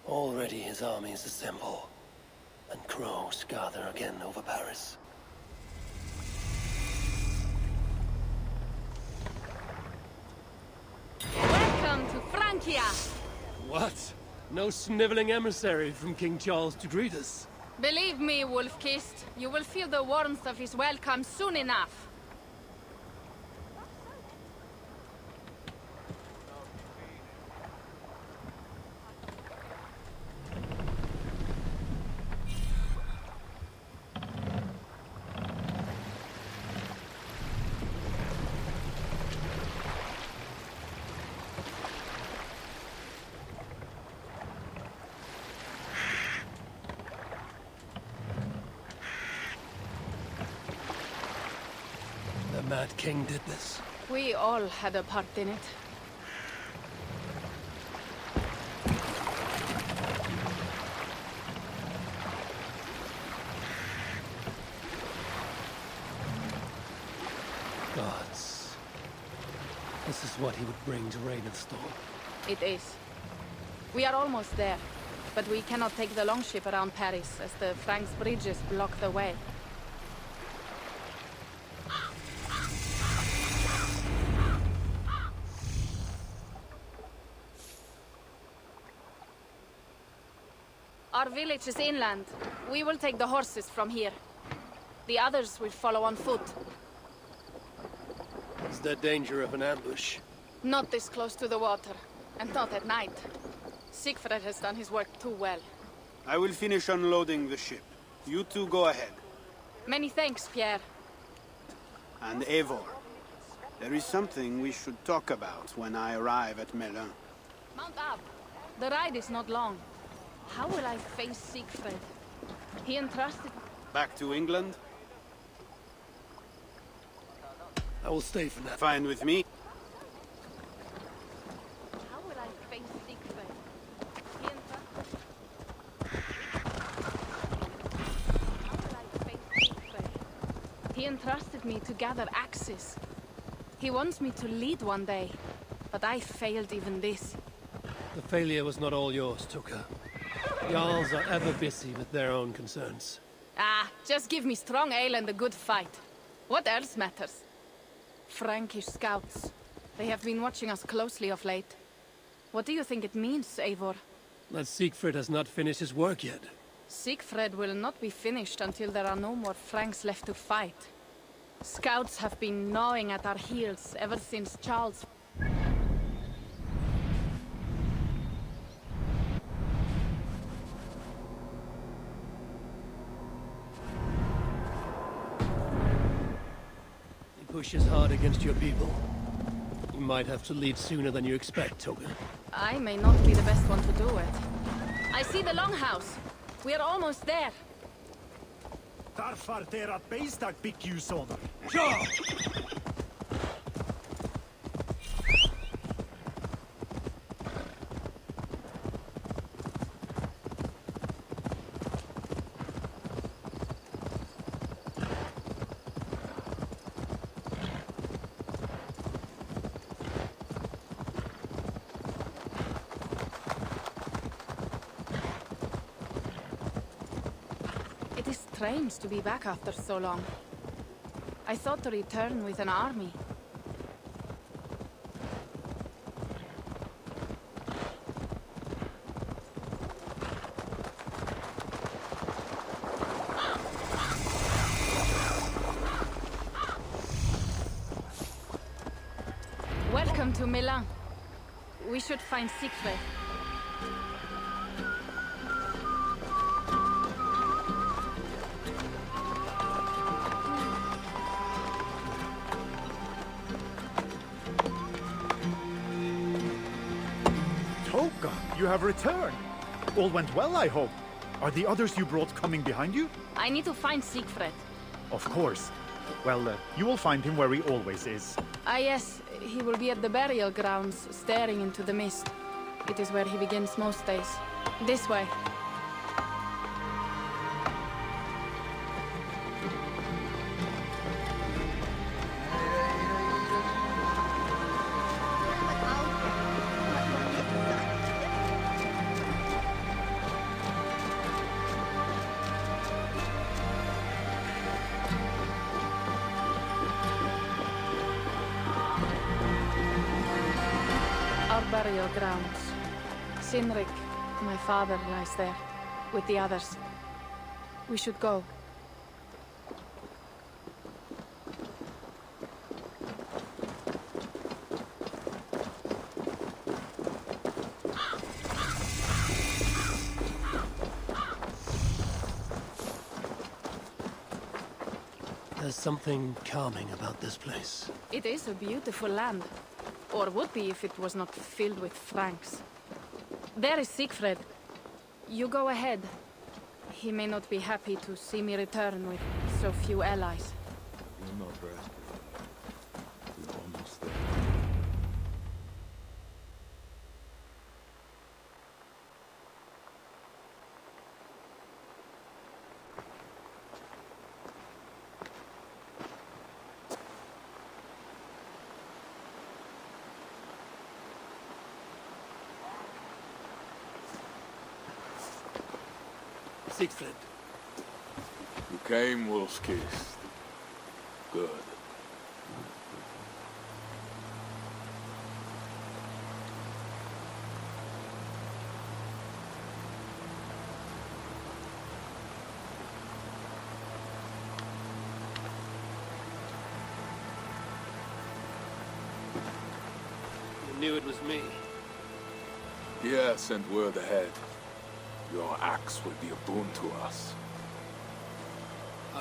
Already his armies assemble, and crows gather again over Paris. Welcome to Francia! What? No sniveling emissary from King Charles to greet us? Believe me, Wolf-Kissed, you will feel the warmth of his welcome soon enough. The Mad King did this. We all had a part in it. Gods. This is what he would bring to Ravensthorpe. It is. We are almost there, but we cannot take the longship around Paris as the Franks' bridges block the way. Our village is inland. We will take the horses from here. The others will follow on foot. Is there danger of an ambush? Not this close to the water, and not at night. Siegfried has done his work too well. I will finish unloading the ship. You two go ahead. Many thanks, Pierre. And Eivor. There is something we should talk about when I arrive at Melun. Mount up. The ride is not long. How will I face Siegfried? He entrusted... Back to England? I will stay for now. Fine with me. How will I face Siegfried? He entrusted... How will I face Siegfried? He entrusted me to gather axes. He wants me to lead one day, but I failed even this. The failure was not all yours, Tuka. Jarls are ever busy with their own concerns. Ah, just give me strong ale and a good fight. What else matters? Frankish scouts. They have been watching us closely of late. What do you think it means, Eivor? That Siegfried has not finished his work yet. Siegfried will not be finished until there are no more Franks left to fight. Scouts have been gnawing at our heels ever since Charles... He pushes hard against your people. You might have to lead sooner than you expect, Tuka. I may not be the best one to do it. I see the longhouse. We are almost there. Tarfar derat beistag big sone. Sure! It is strange to be back after so long. I thought to return with an army. Welcome to Melun. We should find Siegfried. You have returned. All went well, I hope. Are the others you brought coming behind you? I need to find Siegfried. Of course. Well, you will find him where he always is. Ah yes, he will be at the burial grounds, staring into the mist. It is where he begins most days. This way. Burial grounds. Sinrik, my father, lies there, with the others. We should go. There's something calming about this place. It is a beautiful land. Or would be if it was not filled with Franks. There is Siegfried. You go ahead. He may not be happy to see me return with so few allies. You're not right. We're almost there. Siegfried. You came, wolf-kissed. Good. You knew it was me. Yeah, sent word ahead. Your axe will be a boon to us.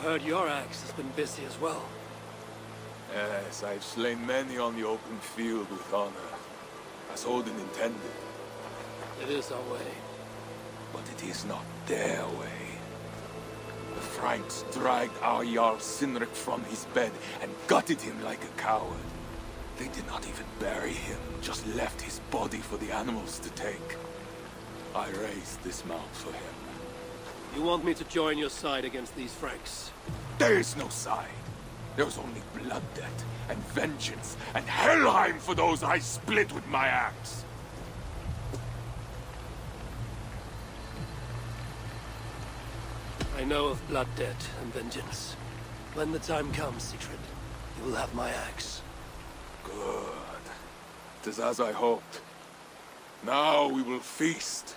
I heard your axe has been busy as well. Yes, I've slain many on the open field with honor, as Odin intended. It is our way. But it is not their way. The Franks dragged our Jarl Sinric from his bed and gutted him like a coward. They did not even bury him, just left his body for the animals to take. I raised this mount for him. You want me to join your side against these Franks? There is no side. There was only blood debt, and vengeance, and Helheim for those I split with my axe. I know of blood debt and vengeance. When the time comes, Siegfried, you will have my axe. Good. 'Tis as I hoped. Now we will feast,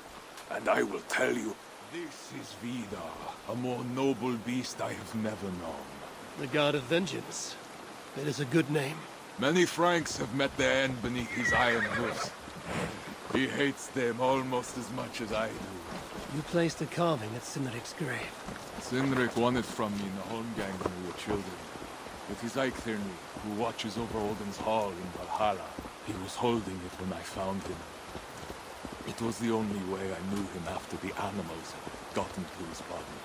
and I will tell you, this is Vidar, a more noble beast I have never known. The God of Vengeance. It is a good name. Many Franks have met their end beneath his iron hoofs. He hates them almost as much as I do. You placed a carving at Sinric's grave. Sinric won it from me in the Holmgang when we were children. With his Eiktherni, who watches over Odin's hall in Valhalla. He was holding it when I found him. It was the only way I knew him after the animals had gotten to his body.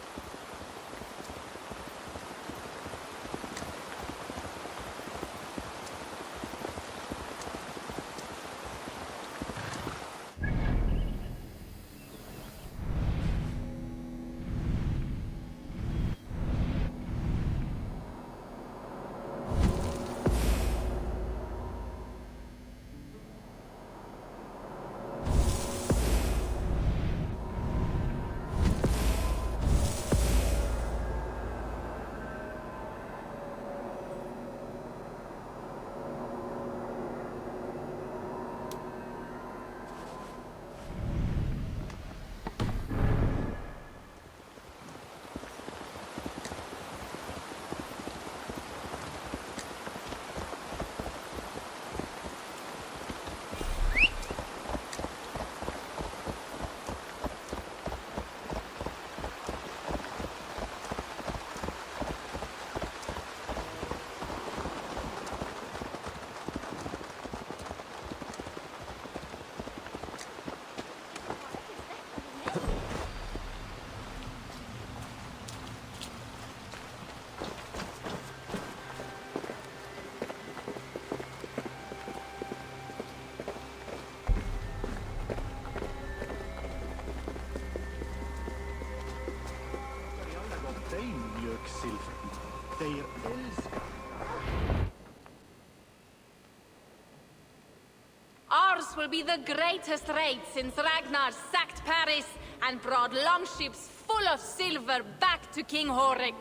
Ours will be the greatest raid since Ragnar sacked Paris and brought longships full of silver back to King Horik.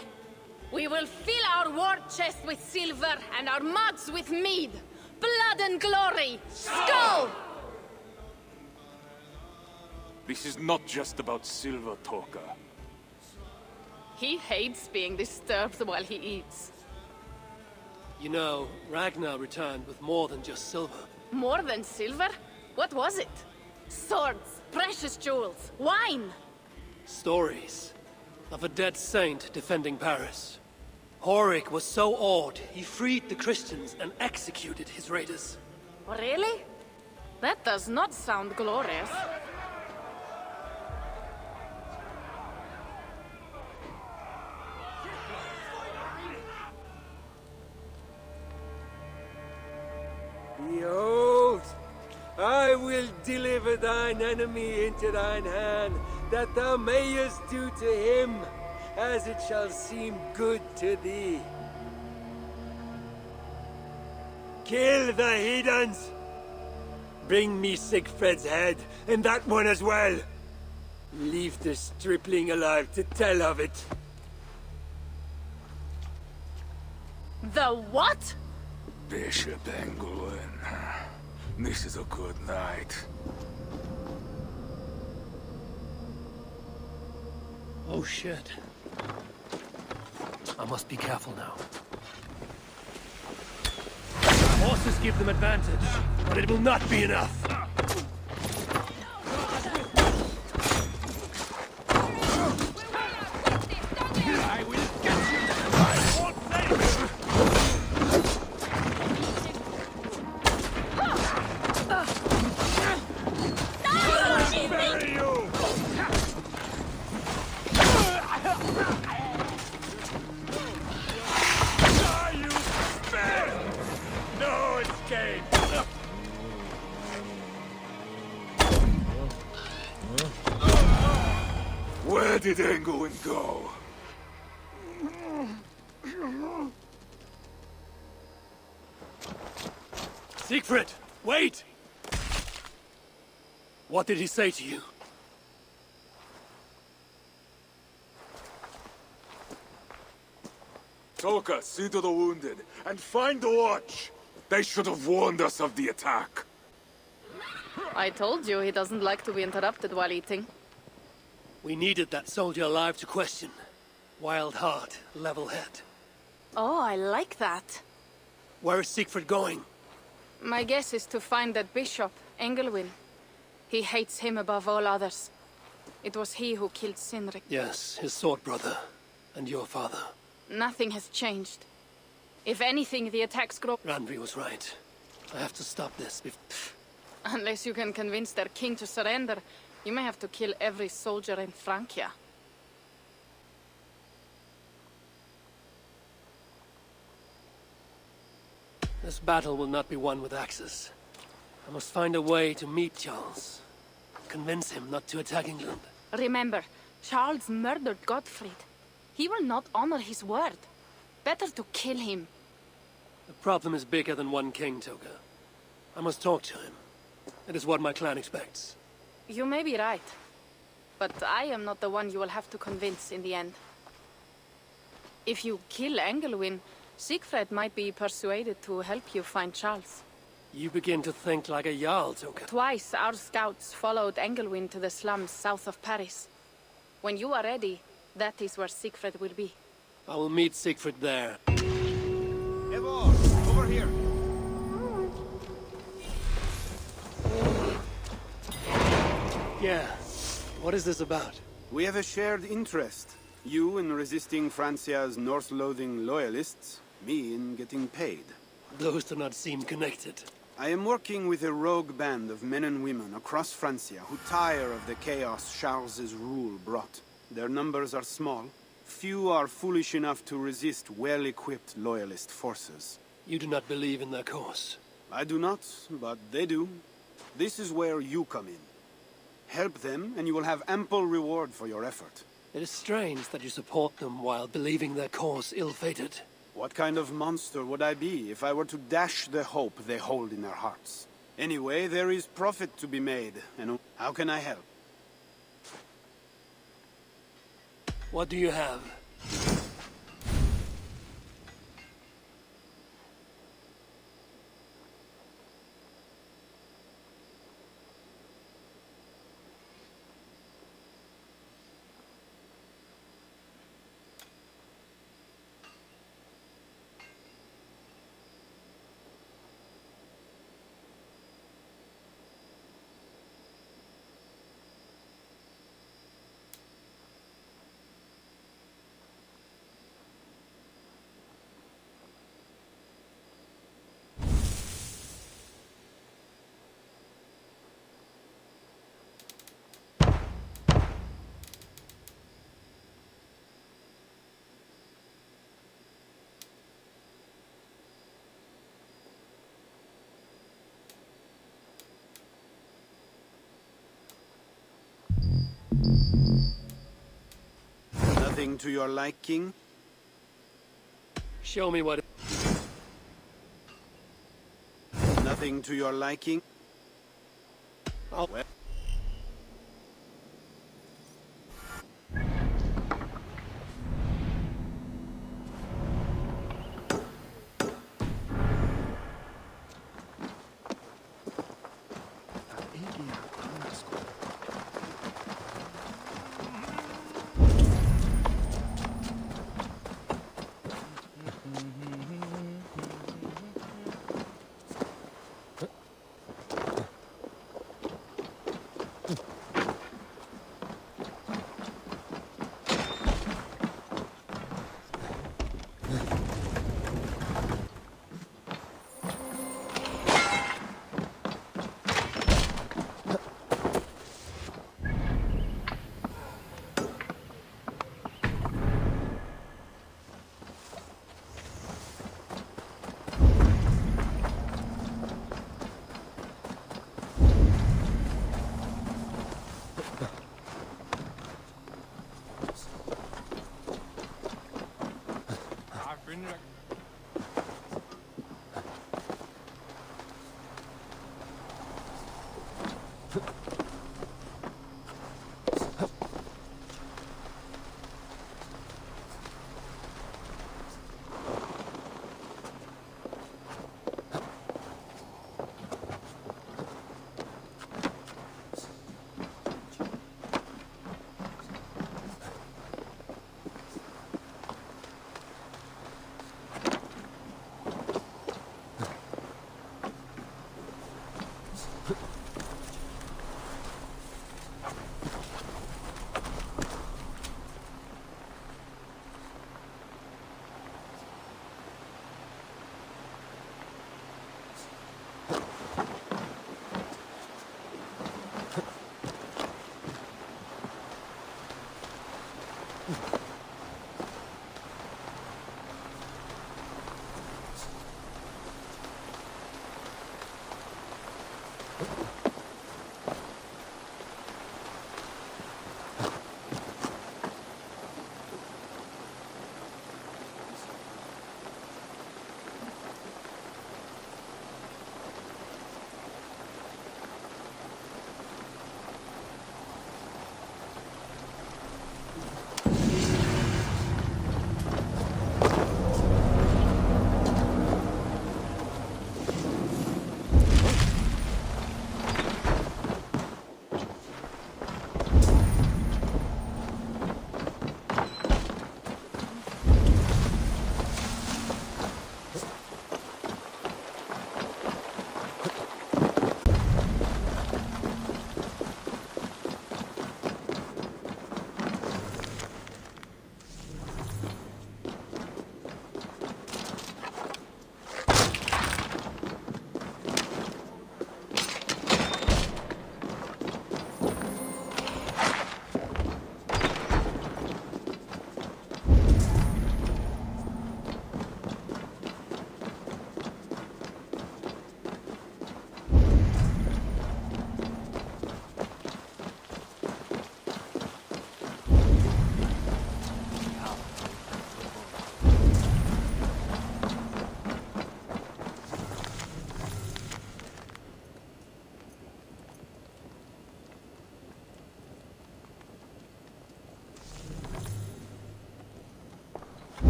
We will fill our war chest with silver and our mugs with mead. Blood and glory! Skull! This is not just about silver, Torka. He hates being disturbed while he eats. You know, Ragnar returned with more than just silver. More than silver? What was it? Swords, precious jewels, wine! Stories of a dead saint defending Paris. Horik was so awed, he freed the Christians and executed his raiders. Really? That does not sound glorious. Behold, I will deliver thine enemy into thine hand, that thou mayest do to him as it shall seem good to thee. Kill the heathens! Bring me Siegfried's head, and that one as well. Leave the stripling alive to tell of it. The what? Bishop England. This is a good night. Oh shit. I must be careful now. Horses give them advantage, but it will not be enough. I will get you! Where did England go? Siegfried, wait! What did he say to you? Toka, see to the wounded, and find the watch! They should have warned us of the attack. I told you he doesn't like to be interrupted while eating. We needed that soldier alive to question. Wild heart, level head. Oh, I like that. Where is Siegfried going? My guess is to find that bishop, Engelwin. He hates him above all others. It was he who killed Cynric. Yes, his sword brother. And your father. Nothing has changed. If anything, the attacks grow... Randvi was right. I have to stop this Unless you can convince their king to surrender, you may have to kill every soldier in Francia. This battle will not be won with axes. I must find a way to meet Charles. Convince him not to attack England. Remember, Charles murdered Godfried. He will not honor his word. Better to kill him. The problem is bigger than one king, Toka. I must talk to him. It is what my clan expects. You may be right. But I am not the one you will have to convince in the end. If you kill Engelwin, Siegfried might be persuaded to help you find Charles. You begin to think like a Jarl, Toka. Twice our scouts followed Engelwin to the slums south of Paris. When you are ready, that is where Siegfried will be. I will meet Siegfried there. Älbout, over here. Yeah. What is this about? We have a shared interest. You in resisting Francia's North-loathing loyalists, me in getting paid. Those do not seem connected. I am working with a rogue band of men and women across Francia who tire of the chaos Charles's rule brought. Their numbers are small. Few are foolish enough to resist well-equipped loyalist forces. You do not believe in their cause? I do not, but they do. This is where you come in. Help them, and you will have ample reward for your effort. It is strange that you support them while believing their cause ill-fated. What kind of monster would I be if I were to dash the hope they hold in their hearts? Anyway, there is profit to be made, and how can I help? What do you have? Nothing to your liking? Show me what... Nothing to your liking? Oh. Well.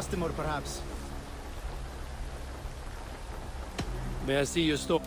customer, perhaps. May I see your store?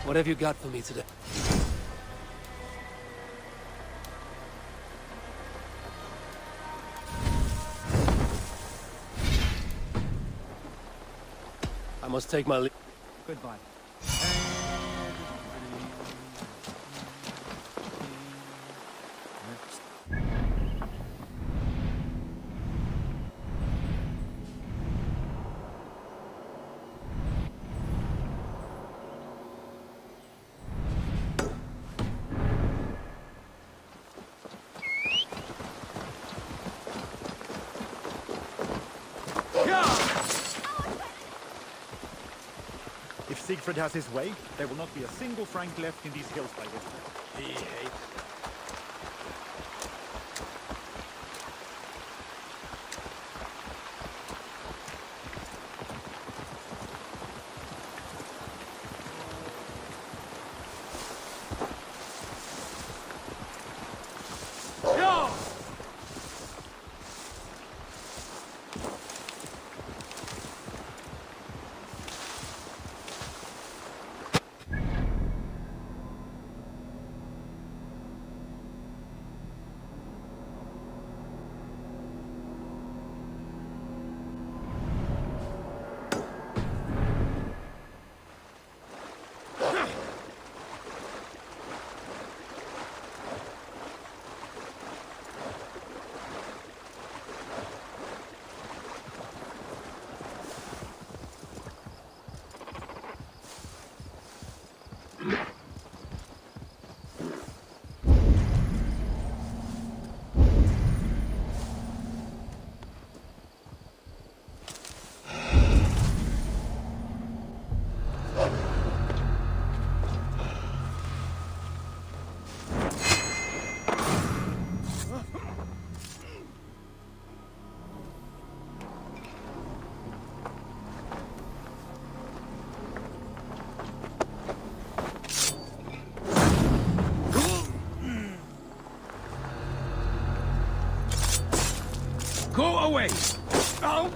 What have you got for me today? I must take my leave. Goodbye. If Siegfried has his way, there will not be a single Frank left in these hills by this time. He hates. Go away! Ow!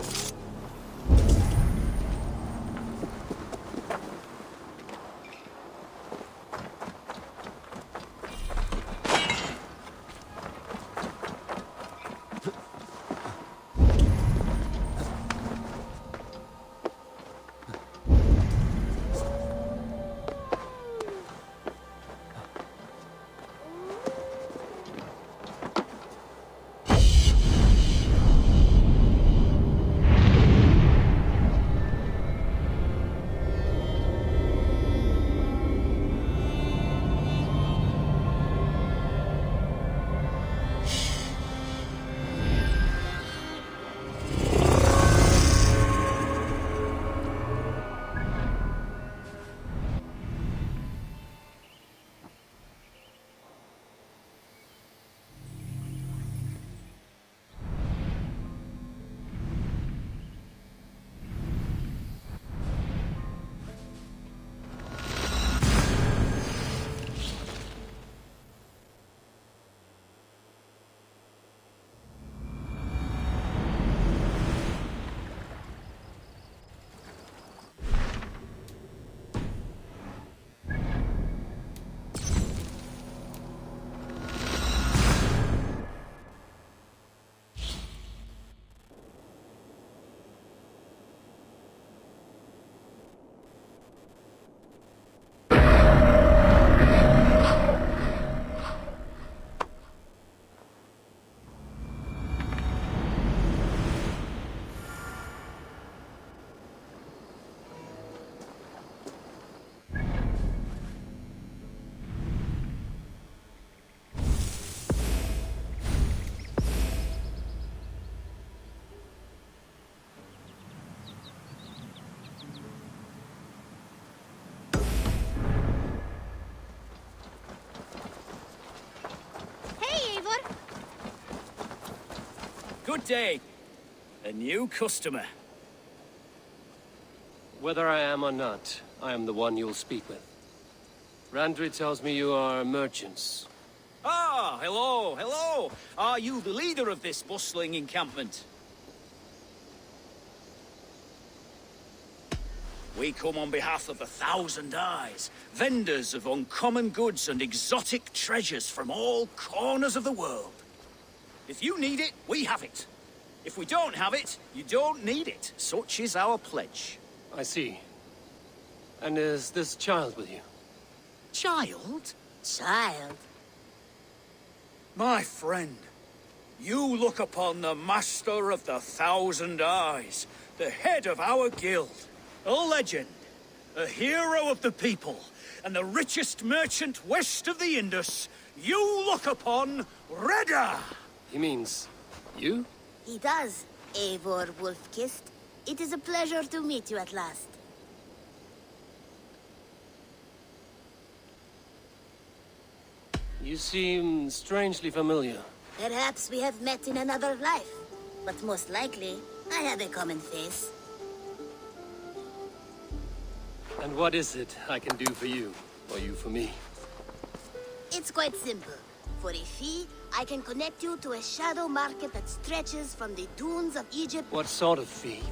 Good day. A new customer. Whether I am or not, I am the one you'll speak with. Randri tells me you are merchants. Ah, hello, hello. Are you the leader of this bustling encampment? We come on behalf of 1,000 Eyes, vendors of uncommon goods and exotic treasures from all corners of the world. If you need it, we have it. If we don't have it, you don't need it. Such is our pledge. I see. And is this child with you? Child? Child? My friend, you look upon the master of the 1,000 Eyes, the head of our guild. A legend, a hero of the people, and the richest merchant west of the Indus. You look upon Reda! He means you? He does, Eivor Wolf-Kissed. It is a pleasure to meet you at last. You seem strangely familiar. Perhaps we have met in another life, but most likely, I have a common face. And what is it I can do for you, or you for me? It's quite simple. For a fee, I can connect you to a shadow market that stretches from the dunes of Egypt. What sort of fee?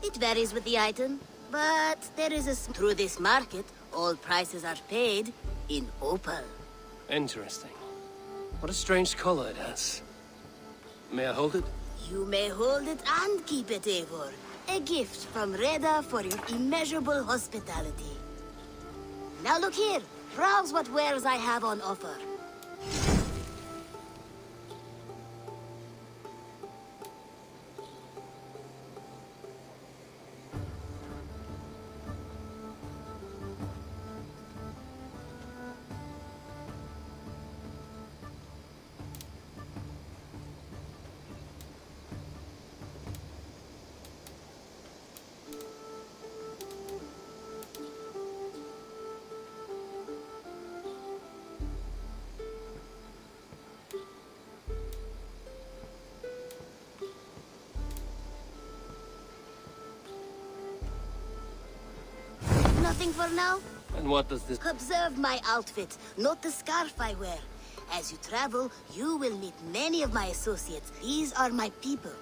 It varies with the item, but there is a... Through this market, all prices are paid in opal. Interesting. What a strange color it has. May I hold it? You may hold it and keep it, Eivor. A gift from Reda for your immeasurable hospitality. Now look here. Browse what wares I have on offer. Nothing for now? And what does this... Observe my outfit, not the scarf I wear. As you travel, you will meet many of my associates. These are my people,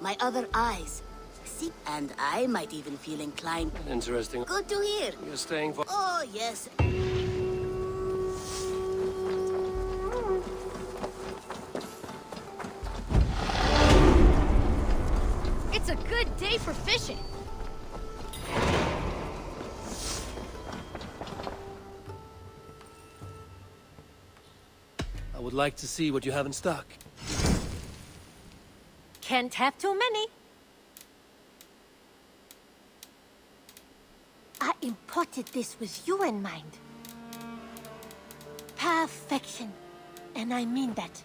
my other eyes. See, and I might even feel inclined... Interesting. Good to hear. You're staying for... Oh, yes. It's a good day for fishing. I would like to see what you have in stock. Can't have too many. I imported this with you in mind. Perfection. And I mean that.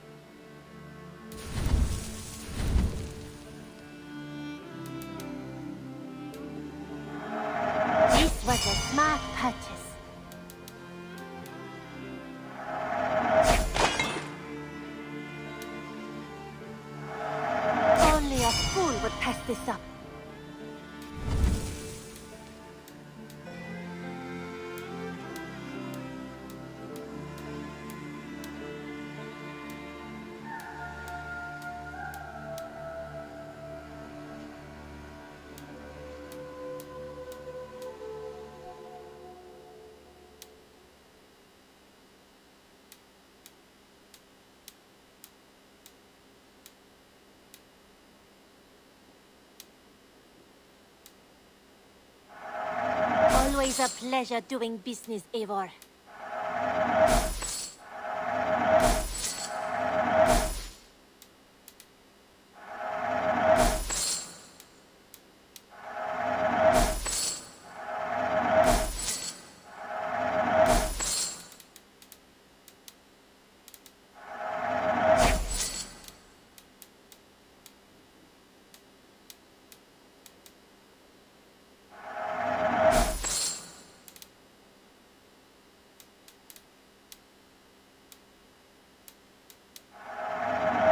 This was a smart purchase. Only a fool would pass this up. Always a pleasure doing business, Eivor.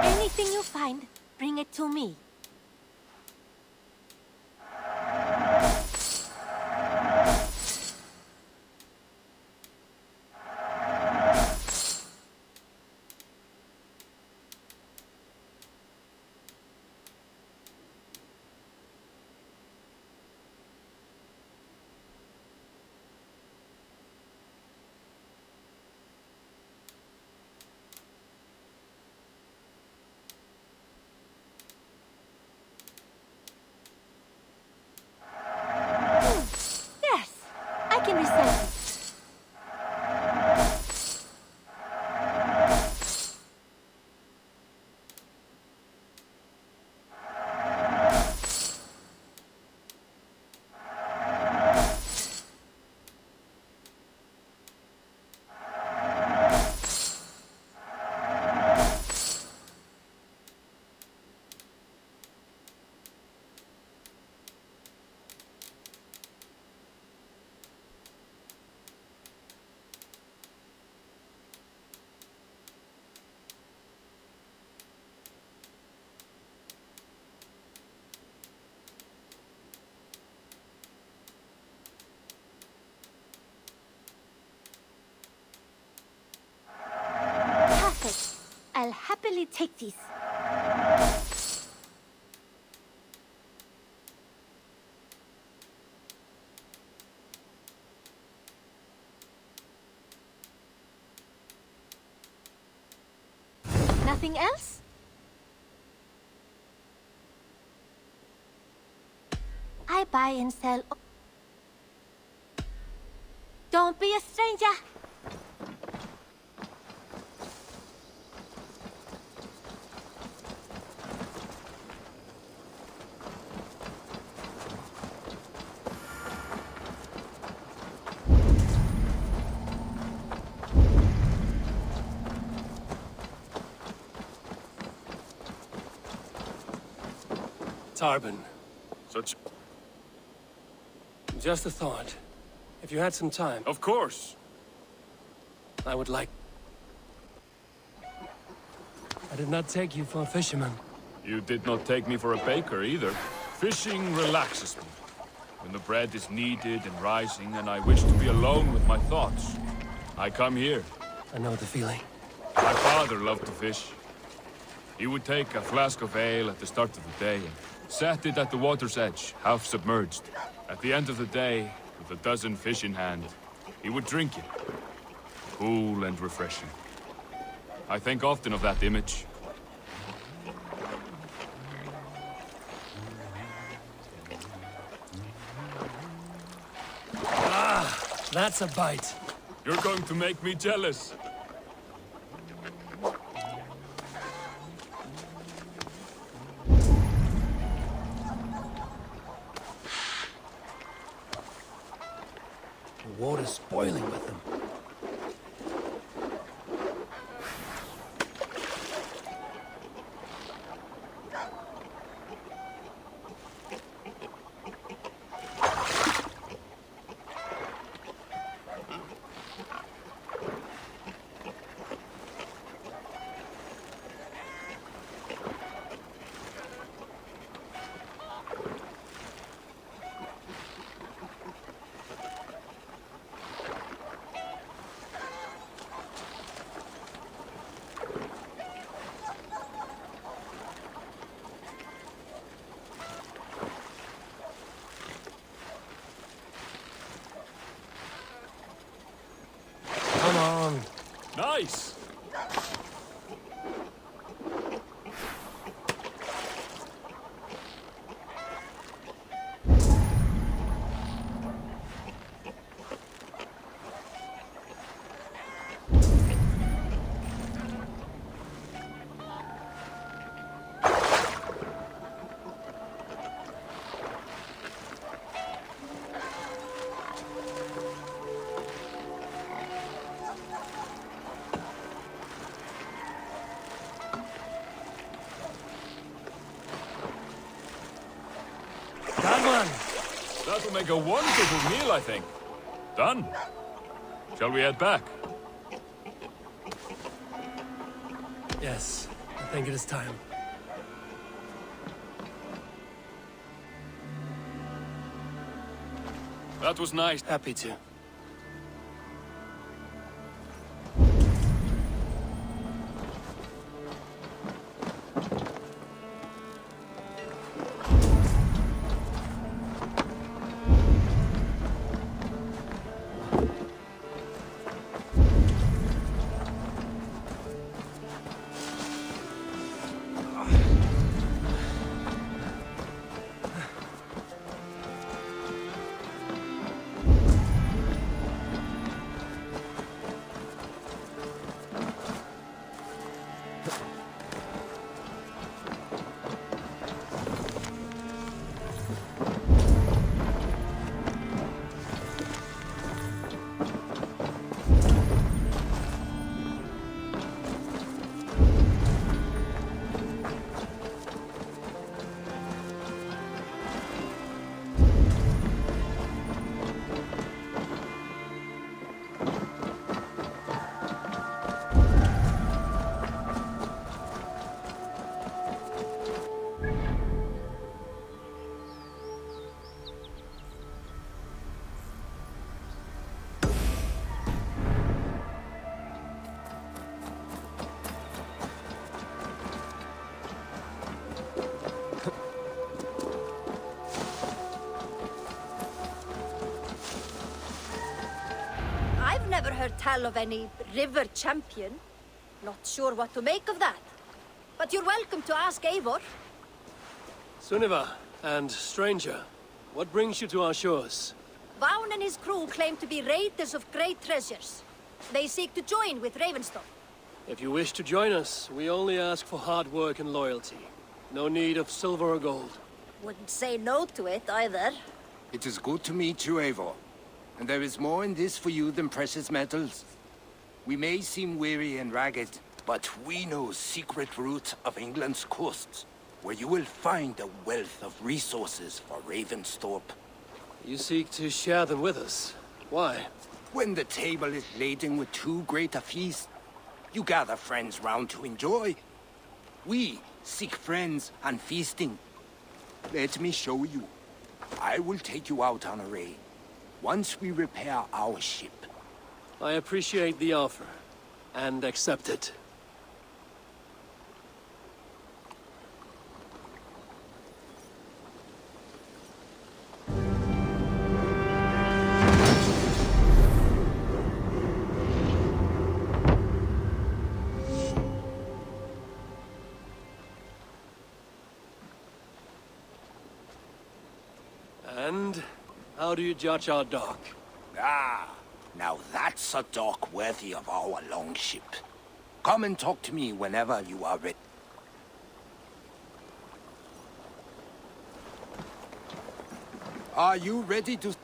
Anything you find, Bring it to me. I can resell it. Perfect. I'll happily take this. Nothing else? I buy and sell. Don't be a stranger. Tarban. Such... Just a thought. If you had some time... Of course! I would like... I did not take you for a fisherman. You did not take me for a baker either. Fishing relaxes me. When the bread is kneaded and rising and I wish to be alone with my thoughts, I come here. I know the feeling. My father loved to fish. He would take a flask of ale at the start of the day and set it at the water's edge, half submerged. At the end of the day, with a dozen fish in hand, he would drink it. Cool and refreshing. I think often of that image. Ah, that's a bite. You're going to make me jealous. The water's boiling with them. Come on. Nice! That'll make a wonderful meal, I think. Done. Shall we head back? Yes, I think it is time. That was nice. Happy to. I've never heard tell of any river champion. Not sure what to make of that. But you're welcome to ask Eivor. Sunniva, and stranger, what brings you to our shores? Vaughn and his crew claim to be raiders of great treasures. They seek to join with Ravenstone. If you wish to join us, we only ask for hard work and loyalty. No need of silver or gold. Wouldn't say no to it, either. It is good to meet you, Eivor. And there is more in this for you than precious metals. We may seem weary and ragged, but we know secret route of England's coasts, where you will find a wealth of resources for Ravensthorpe. You seek to share them with us. Why? When the table is laden with too great a feast, you gather friends round to enjoy. We seek friends and feasting. Let me show you. I will take you out on a raid. Once we repair our ship. I appreciate the offer, and accept it. And how do you judge our dock? Ah, now that's a dock worthy of our longship. Come and talk to me whenever you are ready. Are you ready to...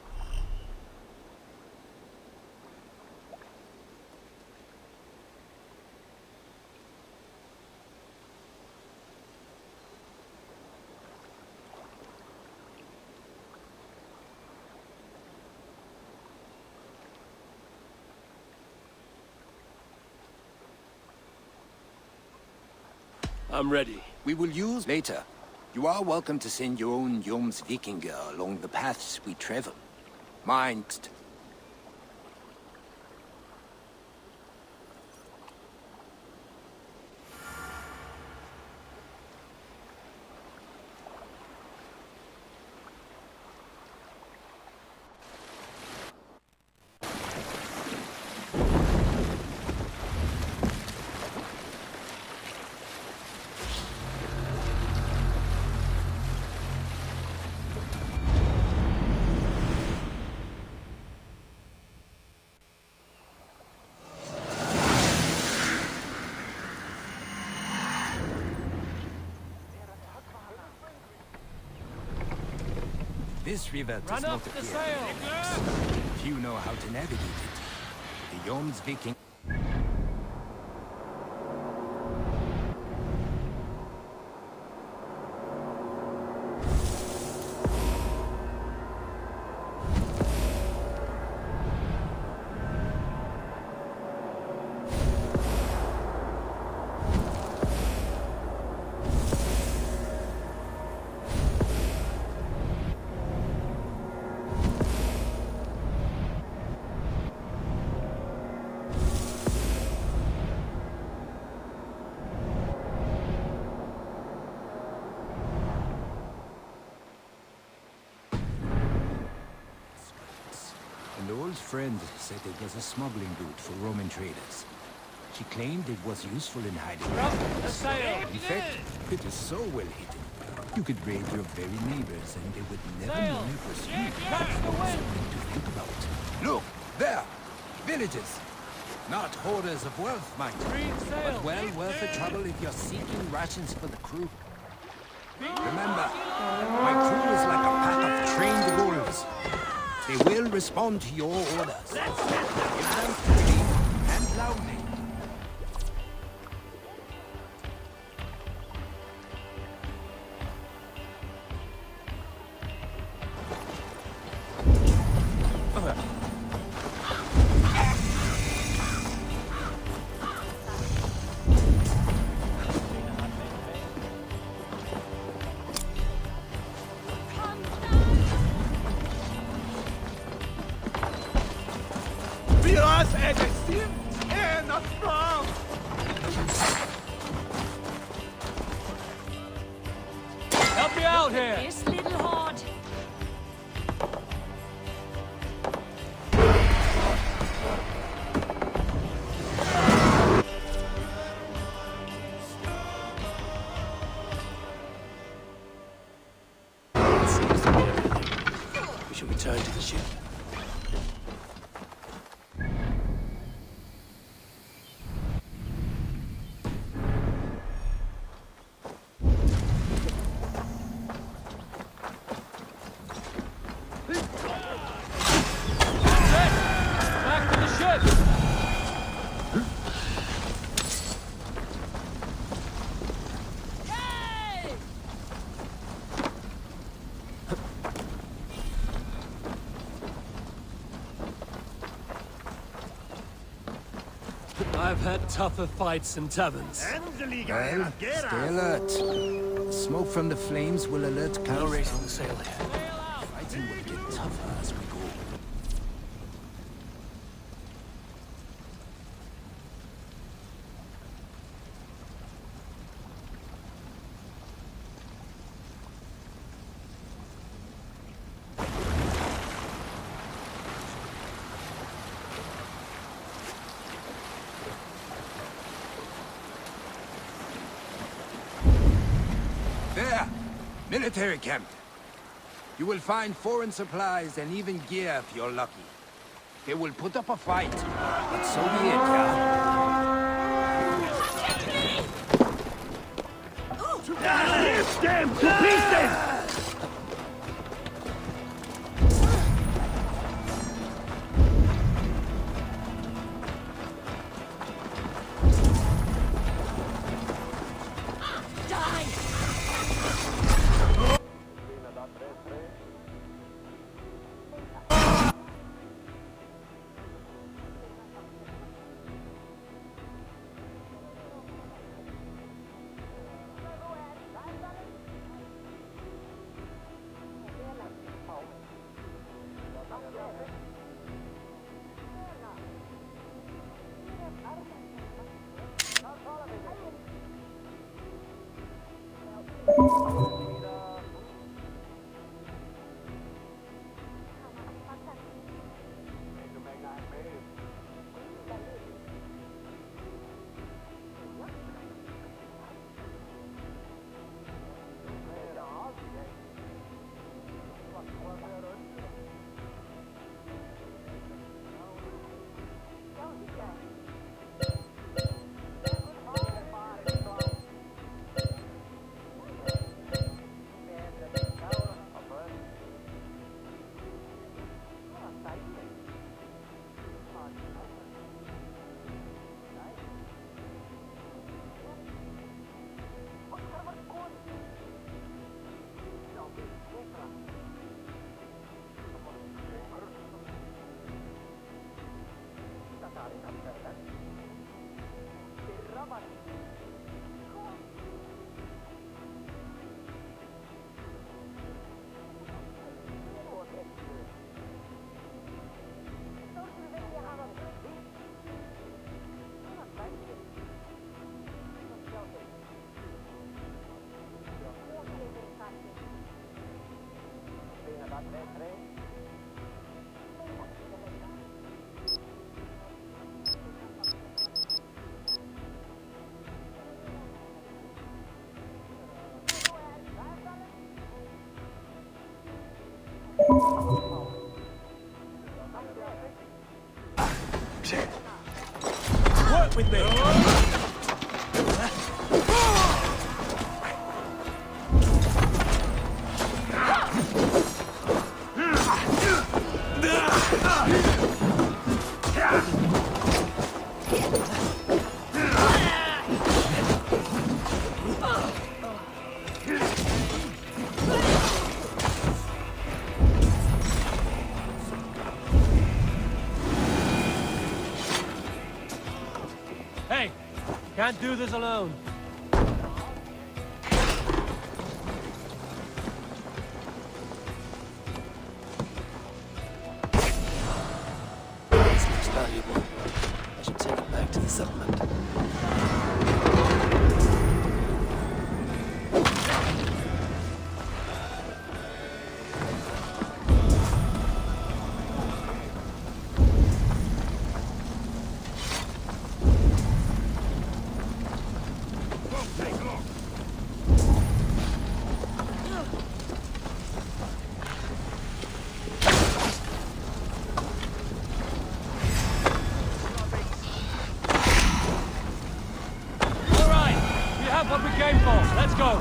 I'm ready. We will use later. You are welcome to send your own 𝔊ames Vikinger along the paths we travel. Mind. This river does not appear if you know how to navigate it. The 𝔊ames Viking... friend said it was a smuggling route for Roman traders. She claimed it was useful in hiding. In fact, it is so well hidden. You could raid your very neighbors and they would never know it was you. Something to think about. Look, there! Villages! Not hoarders of wealth, mind you, but well worth the trouble if you're seeking rations for the crew. Remember, my crew is like a pack of trained wolves. They will respond to your orders. Give them quickly and loudly. Help me out here! This little horde. That seems to be everything. We should return to the ship. I've had tougher fights in taverns. Well, stay alert. The smoke from the flames will alert No cows. raising the sail here. Fighting will get tougher as we go. There! Military camp. You will find foreign supplies and even gear if you're lucky. They will put up a fight, but so be it, yeah? Lift them to pieces! up with me! Hey! Can't do this alone. This looks valuable. I should take it back to the settlement. What we came for. Let's go.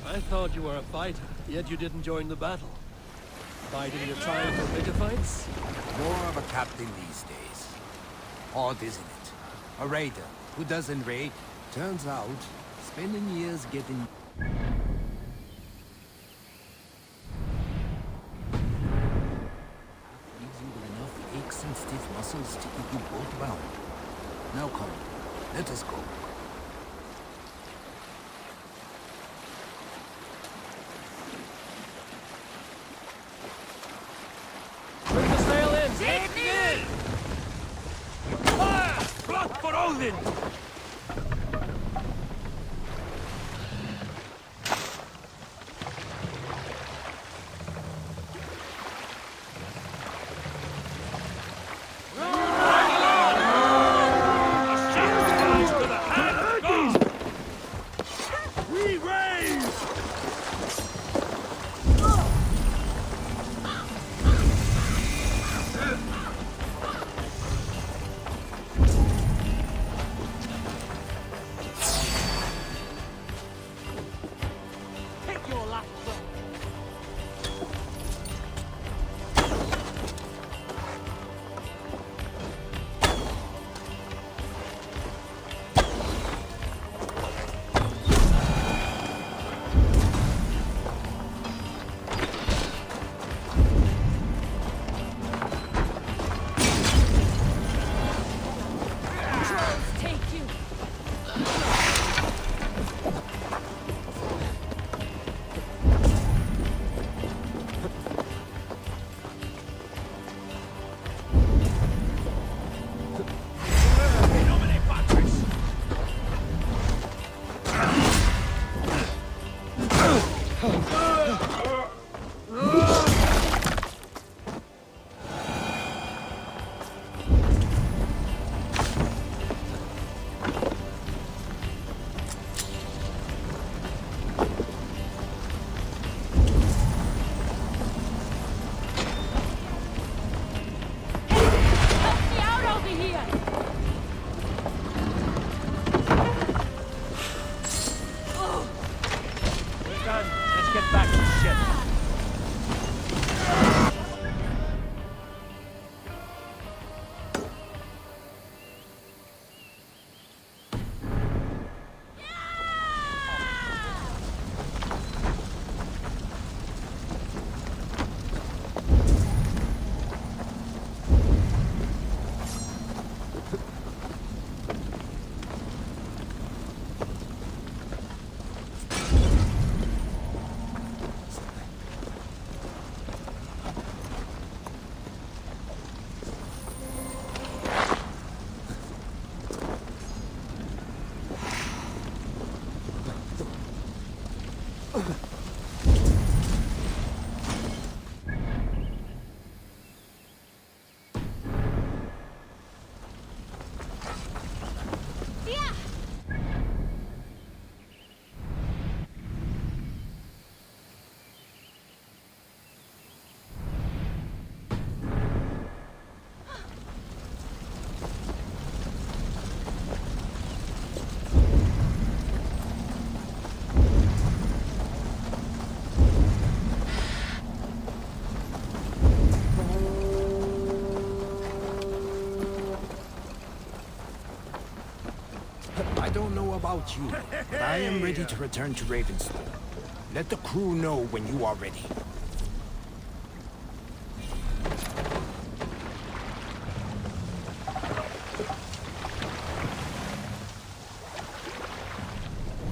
I thought you were a fighter, yet you didn't join the battle. Biding your time for bigger fights? More of a captain these days. Odd, isn't it? A raider who doesn't raid. Turns out, spending years getting... leaves you with enough aches and stiff muscles to keep you both bound. Now come, let us go. Bring the sail in! Take me! Fire! Block for Odin! I don't know about you, but I am ready to return to Ravenstone. Let the crew know when you are ready.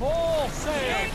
All sail!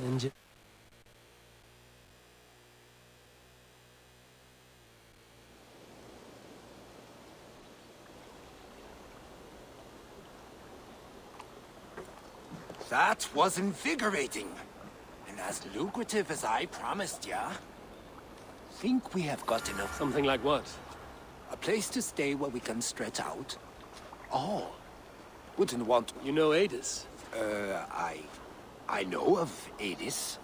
Ninja. That was invigorating. And as lucrative as I promised ya. Think we have got enough. Something like what? A place to stay where we can stretch out. Oh. Wouldn't want... You know Adis? I know of Adis.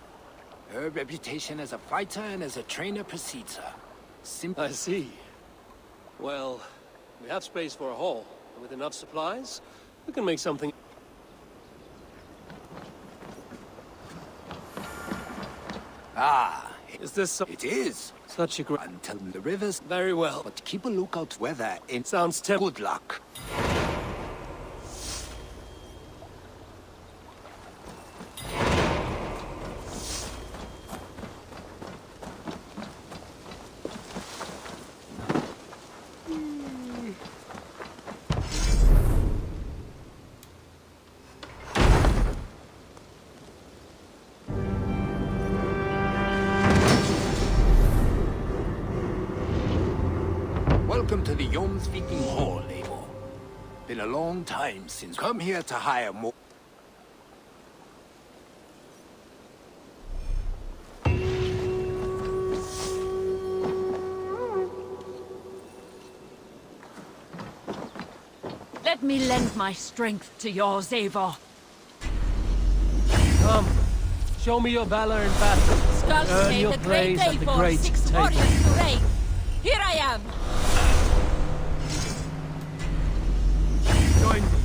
Her reputation as a fighter and as a trainer precedes her. I see. Well, we have space for a hall. And with enough supplies, we can make something... Ah, is this so... It is. Such a great... Until the rivers... Very well. But keep a lookout weather in... Sounds good luck. Welcome to the Yom-speaking hall, Ābout. Been a long time since come here to hire more. Let me lend my strength to yours, Ābout. Come, show me your valor in battle. Skull Earn say your the great praise at the Ābout, great 6 table. warriors to reign. Here I am. Join me.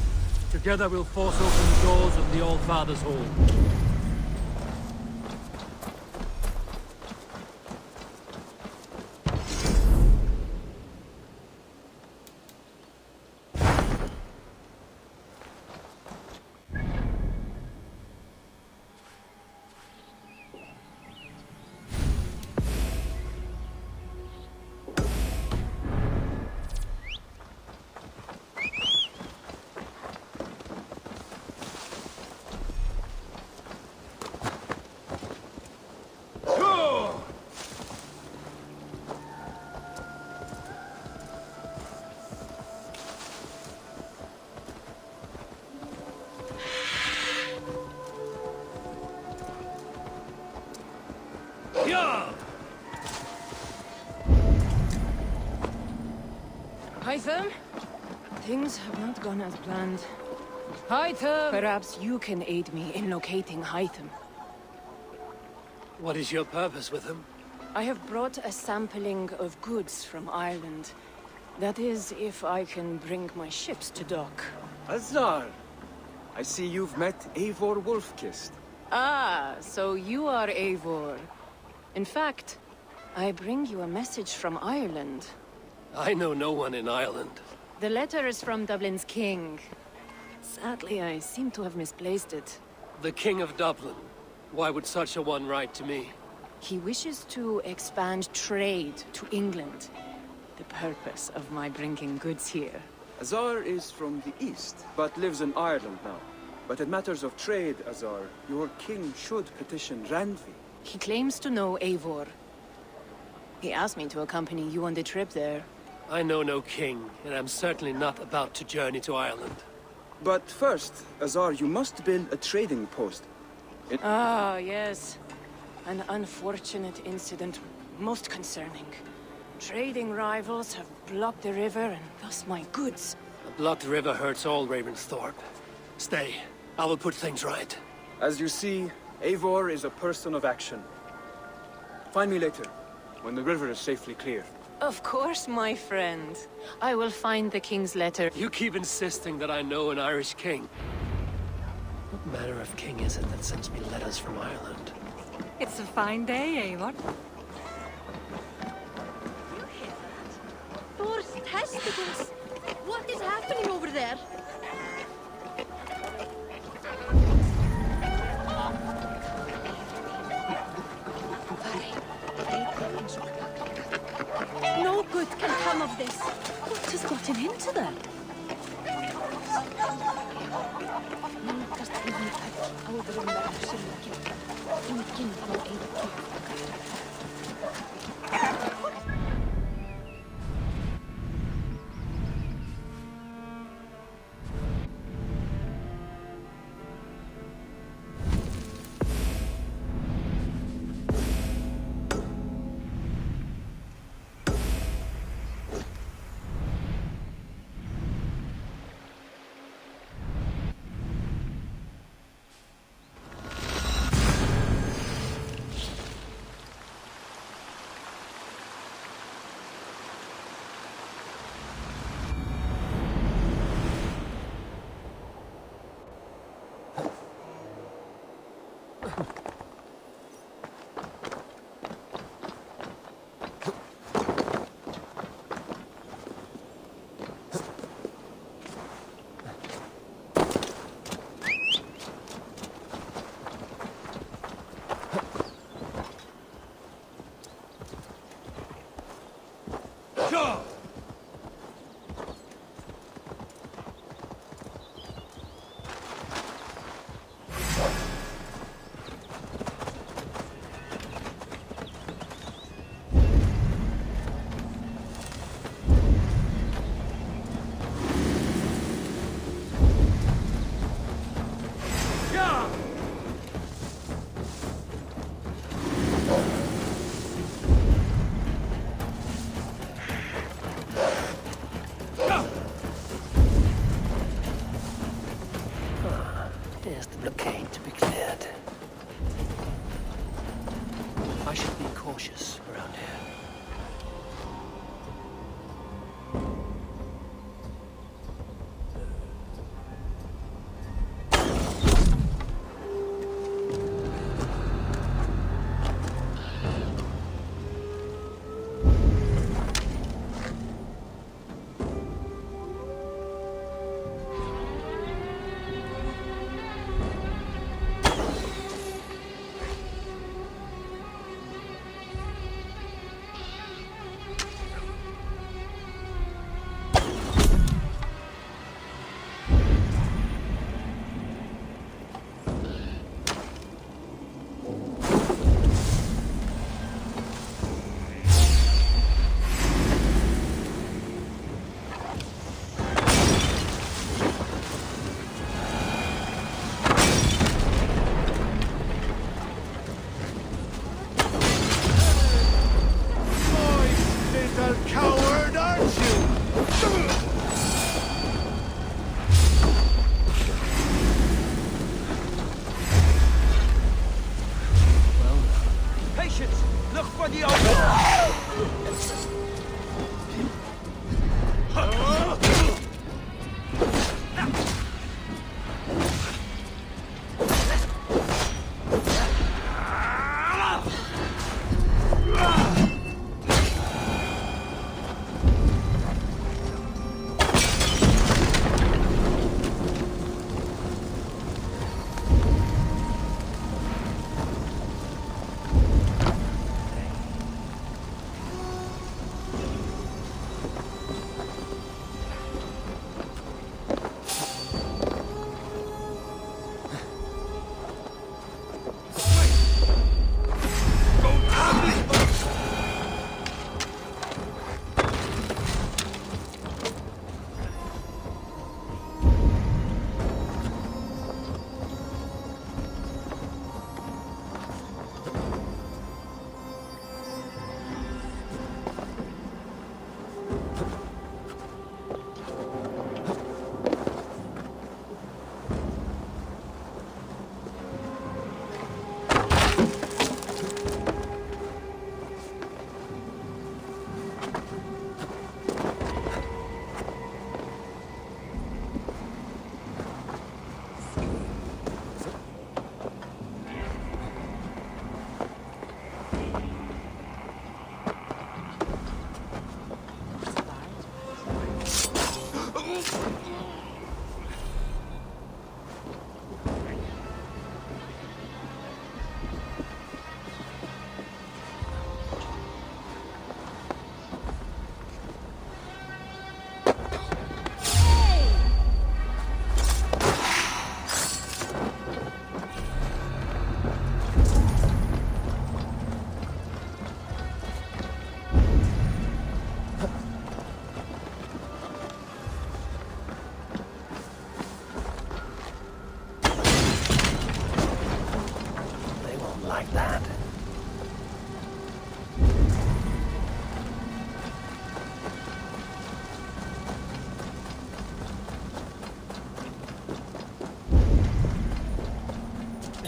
Together we'll force open the doors of the All-Father's Hall. Paytm? Things have not gone as planned. Paytm! Perhaps you can aid me in locating Paytm. What is your purpose with him? I have brought a sampling of goods from Ireland. That is, if I can bring my ships to dock. Azar! I see you've met Eivor Wolfkist. Ah, so you are Eivor. In fact, I bring you a message from Ireland. I know no one in Ireland. The letter is from Dublin's king. Sadly, I seem to have misplaced it. The King of Dublin. Why would such a one write to me? He wishes to expand trade to England. The purpose of my bringing goods here. Azar is from the east, but lives in Ireland now. But in matters of trade, Azar, your king should petition Randvi. He claims to know Eivor. He asked me to accompany you on the trip there. I know no king, and I'm certainly not about to journey to Ireland. But first, Azar, you must build a trading post. Ah, yes. An unfortunate incident, most concerning. Trading rivals have blocked the river, and thus my goods. A blocked river hurts all Ravensthorpe. Stay. I will put things right. As you see, Eivor is a person of action. Find me later, when the river is safely clear. Of course, my friend. I will find the king's letter. You keep insisting that I know an Irish king. What manner of king is it that sends me letters from Ireland? It's a fine day, Ābout. Thor's testicles! What is happening over there? No good can come of this. What has gotten into them?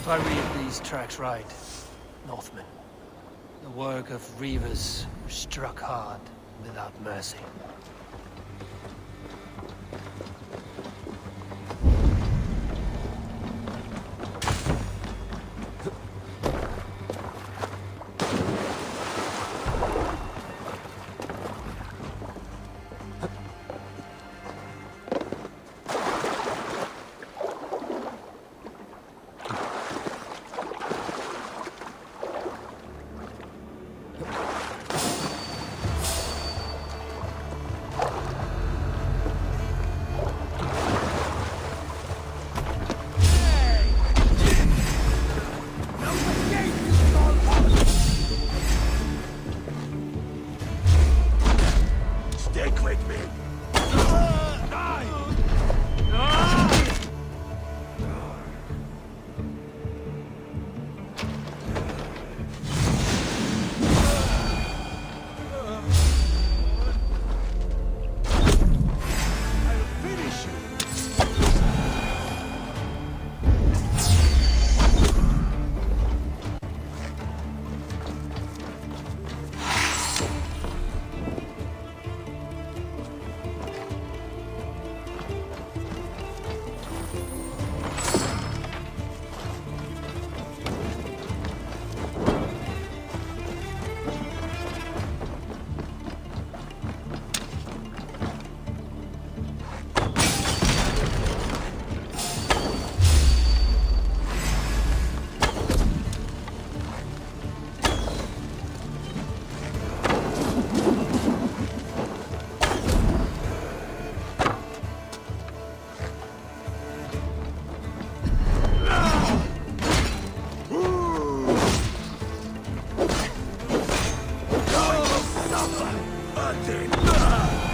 If I read these tracks right, Northmen, the work of reavers who struck hard without mercy. Stick with me! Until